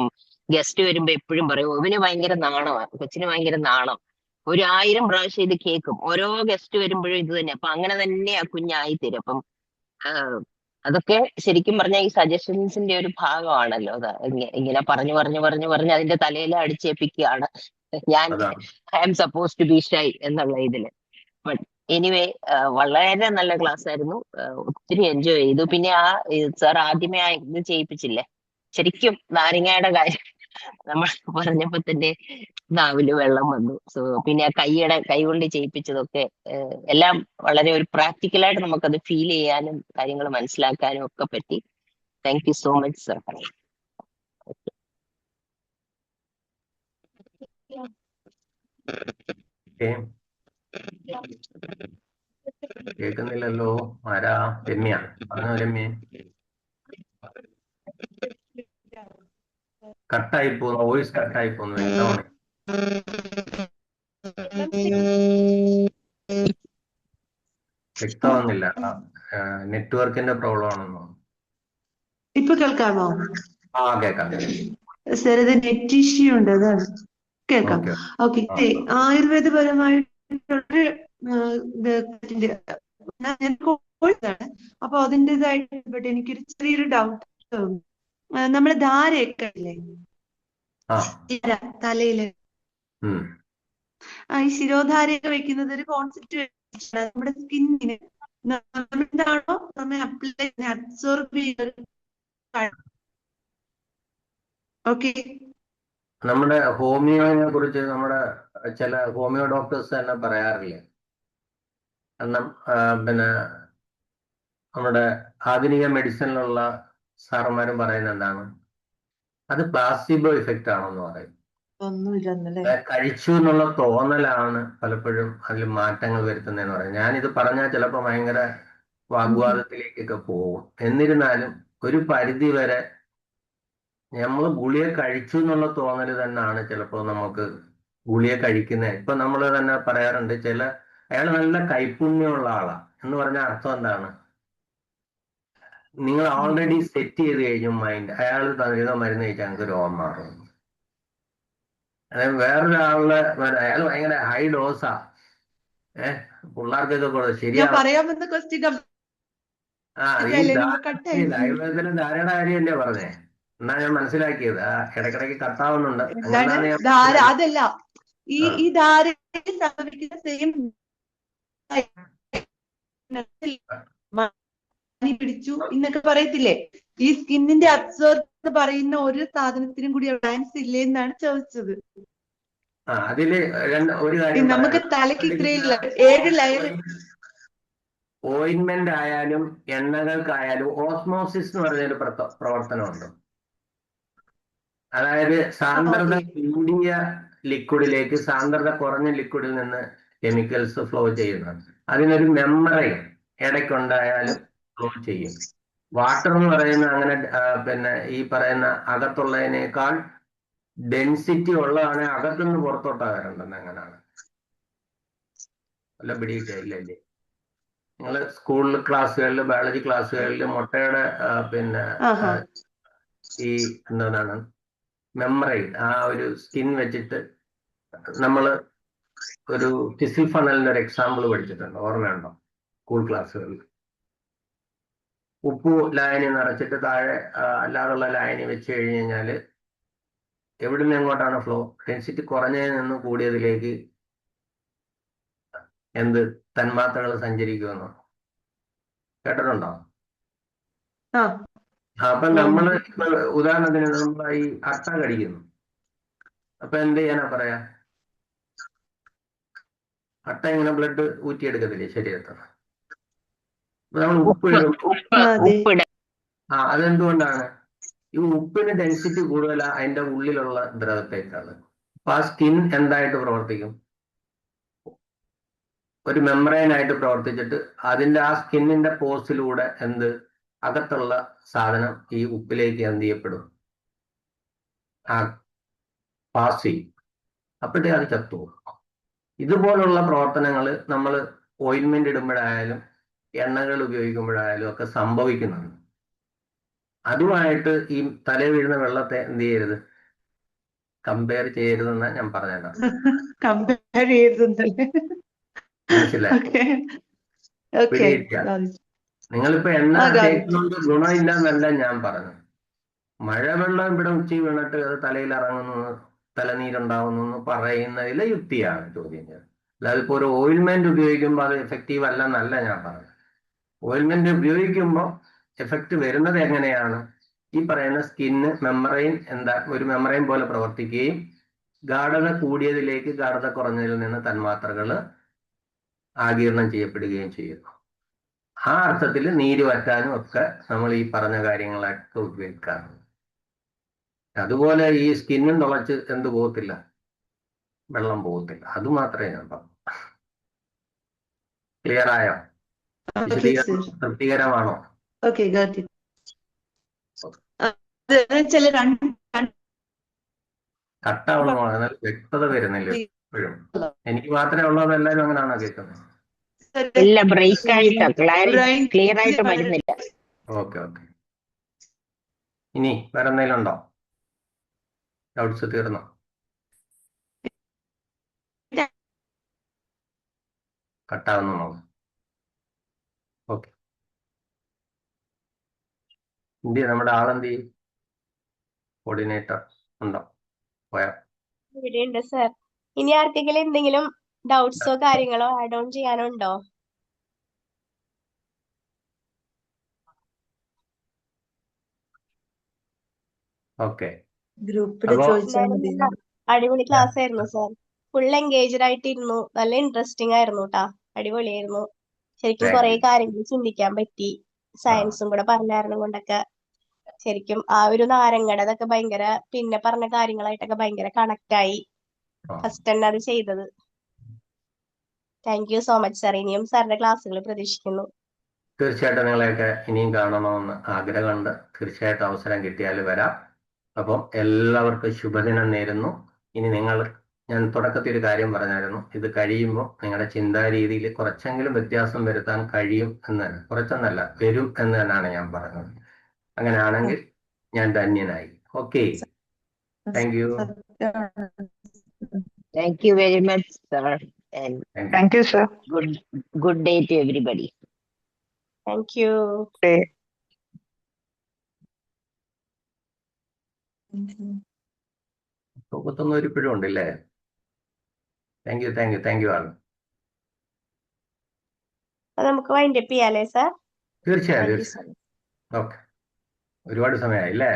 ഗസ്റ്റ് വരുമ്പോ എപ്പോഴും പറയും ഇവന് ഭയങ്കര നാണമാണ്, കൊച്ചിന് ഭയങ്കര നാണം. 1000 പ്രാവശ്യം ഇത് കേൾക്കും, ഓരോ ഗസ്റ്റ് വരുമ്പോഴും ഇത് തന്നെ. അപ്പൊ അങ്ങനെ തന്നെ ആ കുഞ്ഞായി തരും. അപ്പം അതൊക്കെ ശരിക്കും പറഞ്ഞാൽ ഈ സജഷൻസിന്റെ ഒരു ഭാഗമാണല്ലോ. ഇങ്ങനെ പറഞ്ഞു അതിന്റെ തലയിൽ അടിച്ചേൽപ്പിക്കുകയാണ് ഞാൻ I am supposed to be shy എന്നുള്ള ഇതില്. ബട്ട് എനിവേ വളരെ നല്ല ക്ലാസ് ആയിരുന്നു, ഒത്തിരി എൻജോയ് ചെയ്തു. പിന്നെ ആ സാർ ആദ്യമേ ആ ഇത് ചെയ്യിപ്പിച്ചില്ലേ, ശരിക്കും നാരങ്ങയുടെ കാര്യം നമ്മൾ പറഞ്ഞപ്പോ തന്നെ നാവില് വെള്ളം വന്നു. സോ പിന്നെ ആ കൈ കൊണ്ട് ചെയ്യിപ്പിച്ചതൊക്കെ എല്ലാം വളരെ ഒരു പ്രാക്ടിക്കലായിട്ട് നമുക്കത് ഫീൽ ചെയ്യാനും കാര്യങ്ങൾ മനസ്സിലാക്കാനും ഒക്കെ പറ്റി. Thank you so much sir. കേൾക്കുന്നില്ലല്ലോ. ആരാ? രമ്യ, പറഞ്ഞോ രമ്യ. കട്ടായി പോകുന്നു, വോയിസ് കട്ടായി പോകുന്നു. വ്യക്തമാണ്. വ്യക്തമാകുന്നില്ല, നെറ്റ്വർക്കിന്റെ പ്രോബ്ലം ആണെന്നോ? ഇപ്പൊ കേൾക്കാമോ? ആ കേൾക്കാം. സാർ ഇത് നെറ്റ് ഇഷ്യൂ ഉണ്ട്, അതാണ്. കേൾക്കാം. ഓക്കെ. ആയുർവേദപരമായിട്ടുള്ള കോഴ്സാണ്. അപ്പൊ അതിൻ്റെതായിട്ട് എനിക്കൊരു ചെറിയൊരു ഡൗട്ട്. നമ്മള് ധാരയൊക്കെ ഇല്ലേ തലയില്, ഈ ശിരോധാരയൊക്കെ വെക്കുന്നത് ഒരു കോൺസെപ്റ്റ് നമ്മുടെ സ്കിന്നിന് എന്താണോ നമ്മെ അബ്സോർബ് ചെയ്യുന്നത്. ഓക്കെ, നമ്മുടെ ഹോമിയോയെ കുറിച്ച് നമ്മുടെ ചില ഹോമിയോ ഡോക്ടേഴ്സ് തന്നെ പറയാറില്ലേ, കാരണം പിന്നെ നമ്മുടെ ആധുനിക മെഡിസിനിലുള്ള സാറന്മാരും പറയുന്നത് എന്താണ്, അത് പ്ലാസിബോ ഇഫക്റ്റ് ആണെന്ന് പറയും. ഒന്നുമില്ലെന്നല്ലേ? കഴിച്ചു എന്നുള്ള തോന്നലാണ് പലപ്പോഴും അതിൽ മാറ്റങ്ങൾ വരുത്തുന്നതെന്ന് പറയും. ഞാനിത് പറഞ്ഞാൽ ചിലപ്പോൾ ഭയങ്കര വാഗ്വാദത്തിലേക്കൊക്കെ പോകും. എന്നിരുന്നാലും ഒരു പരിധി വരെ നമ്മൾ ഗുളിക കഴിച്ചു എന്നുള്ള തോന്നൽ തന്നെയാണ് ചിലപ്പോൾ നമുക്ക് ഗുളിക കഴിക്കുന്നത്. ഇപ്പൊ നമ്മൾ തന്നെ പറയാറുണ്ട്, അയാൾ നല്ല കൈപുണ്യമുള്ള ആളാ എന്ന് പറഞ്ഞാൽ അർത്ഥം എന്താണ്, നിങ്ങൾ ഓൾറെഡി സെറ്റ് ചെയ്ത് കഴിഞ്ഞു മൈൻഡ്, അയാൾ തരുന്ന മരുന്ന് കഴിച്ചാൽ ഞങ്ങൾക്ക് രോഗം മാറും. അതായത് വേറൊരാളുടെ അയാൾ ഭയങ്കര ഹൈ ഡോസാ, പിള്ളേർക്കൊക്കെ ഞാൻ ശരിയാവും. പറയാമെന്ന ക്വസ്റ്റ്യൻ ആയുർവേദത്തിലെ ധാരയുടെ കാര്യമല്ലേ പറഞ്ഞേ, എന്നാ ഞാൻ മനസ്സിലാക്കിയത്. ഇടയ്ക്കിടയ്ക്ക് കട്ടാവുന്നുണ്ട്. എന്താണ് അങ്ങനെയാണ് ഞാൻ ധാര? മനസ്സിലാക്കിയത്. അതല്ല, ഈ ധാരയിൽ സംഭവിക്കുന്ന സെയിം പിടിച്ചു എന്നൊക്കെ പറയത്തില്ലേ, ഈ സ്കിന്നിന്റെ അബ്സോർബ് എന്ന് പറയുന്ന ഒരു സാധനത്തിനും കൂടി ബാലൻസ് ഇല്ലേ എന്നാണ് ചോദിച്ചത്. അതില് ഒരു കാര്യം നമുക്ക് തലയ്ക്ക് ഇത്രയും 7 ലെയർ. ഓയിൻമെന്റ് ആയാലും എണ്ണകൾക്കായാലും ഓസ്മോസിസ് എന്ന് പറഞ്ഞൊരു പ്രവർത്തനമുണ്ട്. അതായത് സാന്ദ്രത കൂടിയ ലിക്വിഡിലേക്ക് സാന്ദ്രത കുറഞ്ഞ ലിക്വിഡിൽ നിന്ന് കെമിക്കൽസ് ഫ്ലോ ചെയ്യുന്നത്. അതിനൊരു മെമ്മറി ഇടയ്ക്കുണ്ടായാലും ഫ്ലോ ചെയ്യും. വാട്ടർ എന്ന് പറയുന്ന അങ്ങനെ പിന്നെ ഈ പറയുന്ന അകത്തുള്ളതിനേക്കാൾ ഡെൻസിറ്റി ഉള്ളതാണ് അകത്തുനിന്ന് പുറത്തോട്ടാ വരേണ്ടത്. അങ്ങനെയാണ്. വല്ല പിടിയിട്ടില്ലേ? നിങ്ങൾ സ്കൂളിൽ ക്ലാസ്സുകളിൽ, ബയോളജി ക്ലാസ്സുകളിൽ മുട്ടയുടെ പിന്നെ ഈ എന്താണ് മെമ്മറൈൻ, ആ ഒരു സ്കിൻ വെച്ചിട്ട് നമ്മൾ ഒരു ഫിസിൽ ഫണലിന്റെ ഒരു എക്സാമ്പിൾ പഠിച്ചിട്ടുണ്ട്, ഓർമ്മയുണ്ടോ? സ്കൂൾ ക്ലാസ്സുകളിൽ ഉപ്പു ലായനി നിറച്ചിട്ട് താഴെ അല്ലാതുള്ള ലായനി വെച്ച് കഴിഞ്ഞ് കഴിഞ്ഞാൽ എവിടുന്ന് എങ്ങോട്ടാണ് ഫ്ലോ, ഡെൻസിറ്റി കുറഞ്ഞതിൽ നിന്ന് കൂടിയതിലേക്ക് എന്ത് തന്മാത്രകൾ സഞ്ചരിക്കുമെന്നോ കേട്ടിട്ടുണ്ടോ? അപ്പൊ നമ്മള് ഇപ്പൊ ഉദാഹരണത്തിന് നമ്മൾ ഈ അട്ട കടിക്കുന്നു, അപ്പൊ എന്ത് ചെയ്യാനാ പറയാ? അട്ട ഇങ്ങനെ ബ്ലഡ് ഊറ്റിയെടുക്കത്തില്ലേ ശരീരത്തിൽ? നമ്മൾ ഉപ്പ് അതെന്തുകൊണ്ടാണ്? ഈ ഉപ്പിന് ഡെൻസിറ്റി കൂടുതലാ അതിന്റെ ഉള്ളിലുള്ള ദ്രവത്തേക്കാണ്. അപ്പൊ ആ സ്കിൻ എന്തായിട്ട് പ്രവർത്തിക്കും? ഒരു മെമ്പറൈനായിട്ട് പ്രവർത്തിച്ചിട്ട് അതിന്റെ ആ സ്കിന്നിന്റെ പോസിലൂടെ അകത്തുള്ള സാധനം ഈ ഉപ്പിലേക്ക് എന്ത് ചെയ്യപ്പെടും? പാസ് ചെയ്യും. അപ്പോഴത്തേ അത് ചത്തുപോകും. ഇതുപോലുള്ള പ്രവർത്തനങ്ങൾ നമ്മൾ ഓയിൻമെന്റ് ഇടുമ്പോഴായാലും എണ്ണകൾ ഉപയോഗിക്കുമ്പോഴായാലും ഒക്കെ സംഭവിക്കുന്നുണ്ട്. അതുമായിട്ട് ഈ തല വീഴുന്ന വെള്ളത്തെ എന്ത് ചെയ്യരുത്, കമ്പയർ ചെയ്യരുതെന്ന് ഞാൻ പറഞ്ഞേക്കാം. മനസ്സിലായി? നിങ്ങളിപ്പോ എണ്ണ തേക്കുന്നത് ഗുണമില്ല എന്നല്ല ഞാൻ പറഞ്ഞു. മഴവെള്ളം ഇവിടെ ഉച്ചി വീണിട്ട് അത് തലയിൽ ഇറങ്ങുന്നു, തലനീരുണ്ടാവുന്നു എന്ന് പറയുന്നതിലെ യുക്തിയാണ് ചോദ്യം ചെയ്തത്. അല്ലാതെ ഇപ്പൊ ഒരു ഓയിൽമെന്റ് ഉപയോഗിക്കുമ്പോൾ അത് എഫക്റ്റീവ് അല്ലെന്നല്ല ഞാൻ പറഞ്ഞത്. ഓയിൽമെന്റ് ഉപയോഗിക്കുമ്പോൾ എഫക്റ്റ് വരുന്നത് എങ്ങനെയാണ്? ഈ പറയുന്ന സ്കിന്ന് മെമ്മറൈൻ ഒരു മെമ്മറൈൻ പോലെ പ്രവർത്തിക്കുകയും ഗാഢത കൂടിയതിലേക്ക് ഗാഢത കുറഞ്ഞതിൽ നിന്ന് തന്മാത്രകൾ ആഗിരണം ചെയ്യപ്പെടുകയും ചെയ്യുന്നു. ആ അർത്ഥത്തിൽ നീര് വറ്റാനും ഒക്കെ നമ്മൾ ഈ പറഞ്ഞ കാര്യങ്ങളൊക്കെ ഉപയോഗിക്കാറുണ്ട്. അതുപോലെ ഈ സ്കിന്നും തുളച്ച് പോകത്തില്ല, വെള്ളം പോകത്തില്ല. അത് മാത്രമേ ഞാൻ പറഞ്ഞു. ക്ലിയർ ആയോ? തൃപ്തികരമാണോ? കട്ടാവണോ? എന്നാൽ വ്യക്തത വരുന്നില്ല എപ്പോഴും. എനിക്ക് മാത്രമേ ഉള്ളൂ, അതെല്ലാവരും അങ്ങനെയാണോ കേൾക്കുന്നത്? ഇല്ല, ബ്രേക്ക് ആയിട്ട് ക്ലിയർ ആയിട്ട് വരുന്നില്ല. ഓക്കെ. ഇനി വേറെ എന്തെങ്കിലും ഉണ്ടോ? ഡൗട്ട്സ് തീർന്നോ? കട്ടാവുന്നു. ഓക്കെ. നമ്മുടെ ആളെന്ത് ചെയ്യും? കോർഡിനേറ്റർ ഉണ്ടോ? പോയാ? ഇവിടെയുണ്ട് സർ. ഇനി ആർക്കെങ്കിലും എന്തെങ്കിലും ഡൗട്ട്സോ കാര്യങ്ങളോ ആഡ് ഓൺ ചെയ്യാനോ ഉണ്ടോ? ഓക്കെ. ഗ്രൂപ്പിൽ അപ്പോ ചോദിച്ചാൽ എന്തായാലും മതി. നല്ല അടിപൊളി ക്ലാസ് ആയിരുന്നു സർ. Full engaged ആയിട്ടിരുന്നു. നല്ല ഇൻട്രസ്റ്റിംഗ് ആയിരുന്നു ട്ടാ. അടിപൊളിയായിരുന്നു. ശരിക്കും താങ്ക് കുറെ യു. കാര്യങ്ങൾ ചിന്തിക്കാൻ പറ്റി. ആ സയൻസും കൂടെ പറഞ്ഞായിരുന്നു കൊണ്ടൊക്കെ ശരിക്കും ആ ഒരു നാരങ്ങടതൊക്കെ ഭയങ്കര പിന്നെ പറഞ്ഞ കാര്യങ്ങളായിട്ടൊക്കെ ഭയങ്കര കണക്ട് ആയി. ആ ഫസ്റ്റ് തന്നെ അത് ചെയ്തത്. Thank you so much sir. ഇനിയും സാറിന്റെ ക്ലാസ്സുകൾ പ്രതീക്ഷിക്കുന്നു. തീർച്ചയായിട്ടും നിങ്ങളെയൊക്കെ ഇനിയും കാണണമെന്ന് ആഗ്രഹമുണ്ട്. തീർച്ചയായിട്ടും അവസരം കിട്ടിയാൽ വരാം. അപ്പം എല്ലാവർക്കും ശുഭദിനം നേരുന്നു. ഇനി ഞാൻ തുടക്കത്തിൽ ഒരു കാര്യം പറഞ്ഞായിരുന്നു, ഇത് കഴിയുമ്പോൾ നിങ്ങളുടെ ചിന്താരീതിയിൽ കുറച്ചെങ്കിലും വ്യത്യാസം വരുത്താൻ കഴിയും എന്ന് തന്നെ, കുറച്ചെന്നല്ല വരും എന്ന് തന്നെയാണ് ഞാൻ പറഞ്ഞത്. അങ്ങനെയാണെങ്കിൽ ഞാൻ ധന്യനായി. Okay, thank you. സത്യമാണ്. Thank you very much, sir, and thank you. you, sir. good day to everybody. Thank you. Day. തൂക്കത്തൊന്നും ഇപ്പോഴും ഉണ്ടല്ലേ? Thank you, thank you, thank you ആണ്. അപ്പൊ നമുക്ക് വൈൻഡപ്പ് ചെയ്യാല്ലേ സർ? തീർച്ചയായും താങ്ക് യു സർ. തീർച്ചയായും. ഓക്കെ, ഒരുപാട് സമയമായി അല്ലേ?